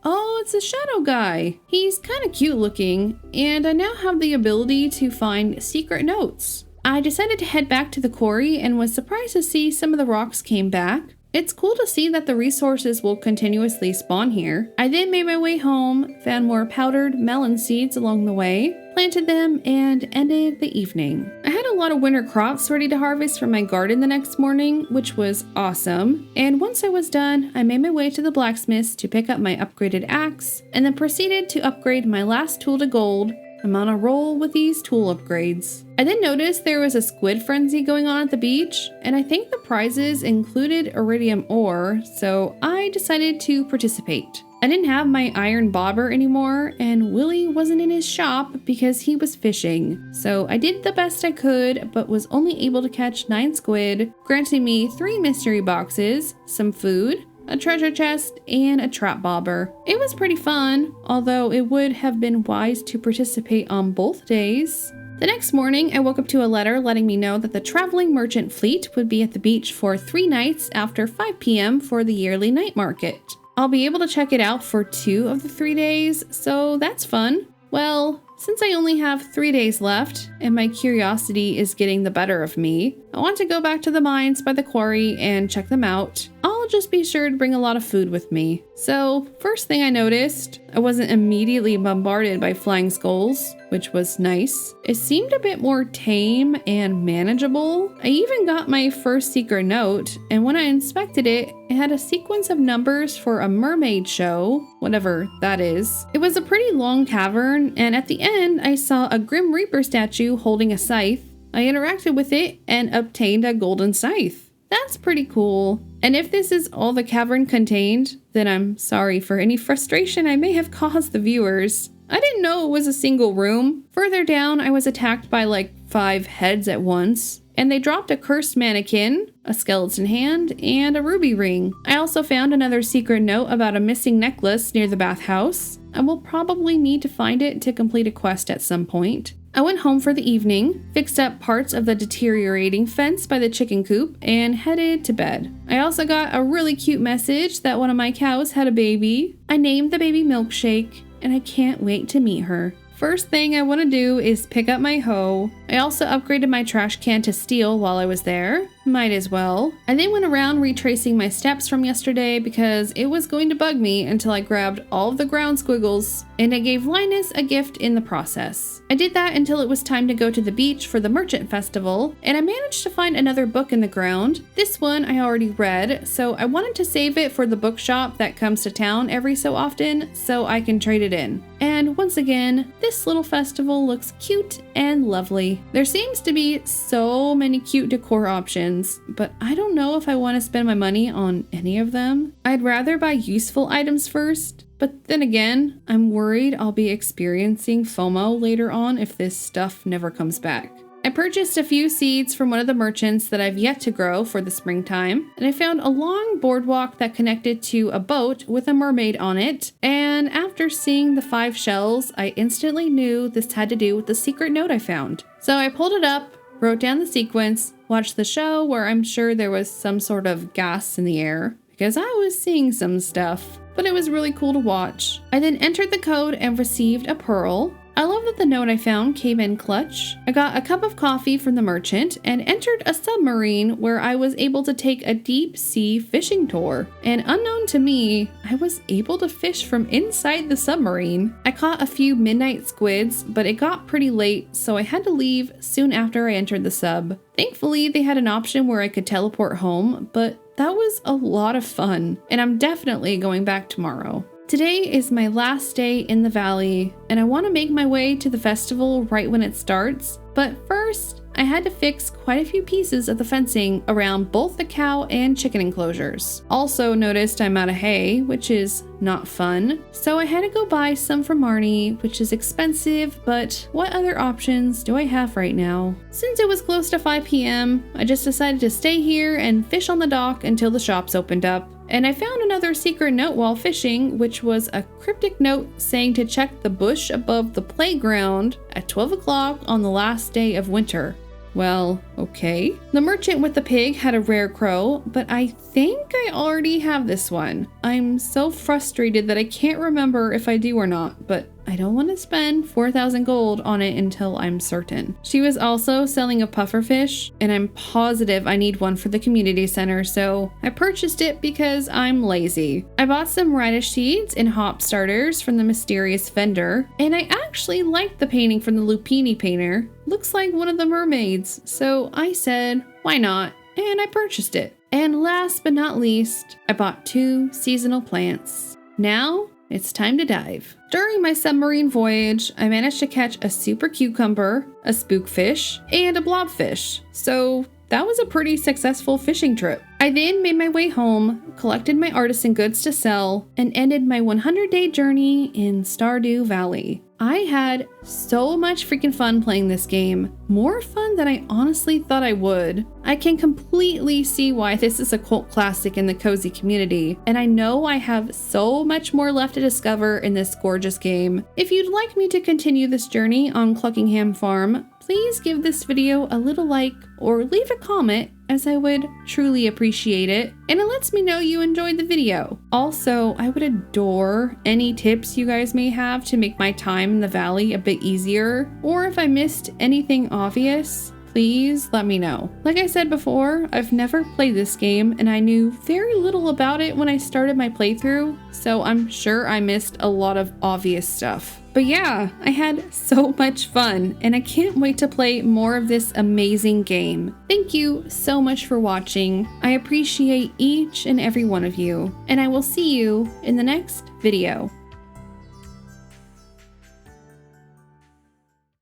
Oh, it's a shadow guy. He's kind of cute looking, and I now have the ability to find secret notes. I decided to head back to the quarry and was surprised to see some of the rocks came back. It's cool to see that the resources will continuously spawn here. I then made my way home, found more powdered melon seeds along the way, planted them, and ended the evening. I had a lot of winter crops ready to harvest from my garden the next morning, which was awesome. And once I was done, I made my way to the blacksmith's to pick up my upgraded axe, and then proceeded to upgrade my last tool to gold. I'm on a roll with these tool upgrades. I then noticed there was a squid frenzy going on at the beach, and I think the prizes included iridium ore, so I decided to participate. I didn't have my iron bobber anymore, and Willie wasn't in his shop because he was fishing. So I did the best I could, but was only able to catch 9 squid, granting me 3 mystery boxes, some food, a treasure chest, and a trap bobber. It was pretty fun, although it would have been wise to participate on both days. The next morning, I woke up to a letter letting me know that the traveling merchant fleet would be at the beach for 3 nights after 5 p.m. for the yearly night market. I'll be able to check it out for 2 of the 3 days, so that's fun. Well, since I only have 3 days left, and my curiosity is getting the better of me, I want to go back to the mines by the quarry and check them out. I'll just be sure to bring a lot of food with me. So, first thing I noticed, I wasn't immediately bombarded by flying skulls, which was nice. It seemed a bit more tame and manageable. I even got my first secret note, and when I inspected it, it had a sequence of numbers for a mermaid show, whatever that is. It was a pretty long cavern, and at the end, I saw a Grim Reaper statue holding a scythe. I interacted with it and obtained a golden scythe. That's pretty cool. And if this is all the cavern contained, then I'm sorry for any frustration I may have caused the viewers. I didn't know it was a single room. Further down, I was attacked by like 5 heads at once, and they dropped a cursed mannequin, a skeleton hand, and a ruby ring. I also found another secret note about a missing necklace near the bathhouse. I will probably need to find it to complete a quest at some point. I went home for the evening, fixed up parts of the deteriorating fence by the chicken coop, and headed to bed. I also got a really cute message that one of my cows had a baby. I named the baby Milkshake, and I can't wait to meet her. First thing I want to do is pick up my hoe. I also upgraded my trash can to steel while I was there. Might as well. I then went around retracing my steps from yesterday because it was going to bug me until I grabbed all of the ground squiggles, and I gave Linus a gift in the process. I did that until it was time to go to the beach for the Merchant Festival, and I managed to find another book in the ground. This one I already read, so I wanted to save it for the bookshop that comes to town every so often so I can trade it in. And once again, this little festival looks cute and lovely. There seems to be so many cute decor options, but I don't know if I want to spend my money on any of them. I'd rather buy useful items first, but then again, I'm worried I'll be experiencing FOMO later on if this stuff never comes back. I purchased a few seeds from one of the merchants that I've yet to grow for the springtime, and I found a long boardwalk that connected to a boat with a mermaid on it, and after seeing the 5 shells, I instantly knew this had to do with the secret note I found. So I pulled it up, wrote down the sequence, watched the show where I'm sure there was some sort of gas in the air, because I was seeing some stuff, but it was really cool to watch. I then entered the code and received a pearl. I love that the note I found came in clutch. I got a cup of coffee from the merchant and entered a submarine where I was able to take a deep sea fishing tour. And unknown to me, I was able to fish from inside the submarine. I caught a few midnight squids, but it got pretty late, so I had to leave soon after I entered the sub. Thankfully, they had an option where I could teleport home, but that was a lot of fun, and I'm definitely going back tomorrow. Today is my last day in the valley, and I want to make my way to the festival right when it starts, but first, I had to fix quite a few pieces of the fencing around both the cow and chicken enclosures. Also noticed I'm out of hay, which is not fun, so I had to go buy some from Marnie, which is expensive, but what other options do I have right now? Since it was close to 5 p.m., I just decided to stay here and fish on the dock until the shops opened up. And I found another secret note while fishing, which was a cryptic note saying to check the bush above the playground at 12 o'clock on the last day of winter. Well, okay. The merchant with the pig had a rare crow, but I think I already have this one. I'm so frustrated that I can't remember if I do or not, but I don't want to spend 4,000 gold on it until I'm certain. She was also selling a pufferfish, and I'm positive I need one for the community center, so I purchased it because I'm lazy. I bought some radish seeds and hop starters from the mysterious vendor, and I actually liked the painting from the Lupini painter. Looks like one of the mermaids, so I said, why not? And I purchased it. And last but not least, I bought 2 seasonal plants. Now, it's time to dive. During my submarine voyage, I managed to catch a super cucumber, a spookfish, and a blobfish. So that was a pretty successful fishing trip. I then made my way home, collected my artisan goods to sell, and ended my 100-day journey in Stardew Valley. I had so much freaking fun playing this game. More fun than I honestly thought I would. I can completely see why this is a cult classic in the cozy community, and I know I have so much more left to discover in this gorgeous game. If you'd like me to continue this journey on Cluckingham Farm, please give this video a little like or leave a comment, as I would truly appreciate it, and it lets me know you enjoyed the video. Also, I would adore any tips you guys may have to make my time in the valley a bit easier, or if I missed anything obvious, please let me know. Like I said before, I've never played this game and I knew very little about it when I started my playthrough, so I'm sure I missed a lot of obvious stuff. But yeah, I had so much fun and I can't wait to play more of this amazing game. Thank you so much for watching. I appreciate each and every one of you, and I will see you in the next video.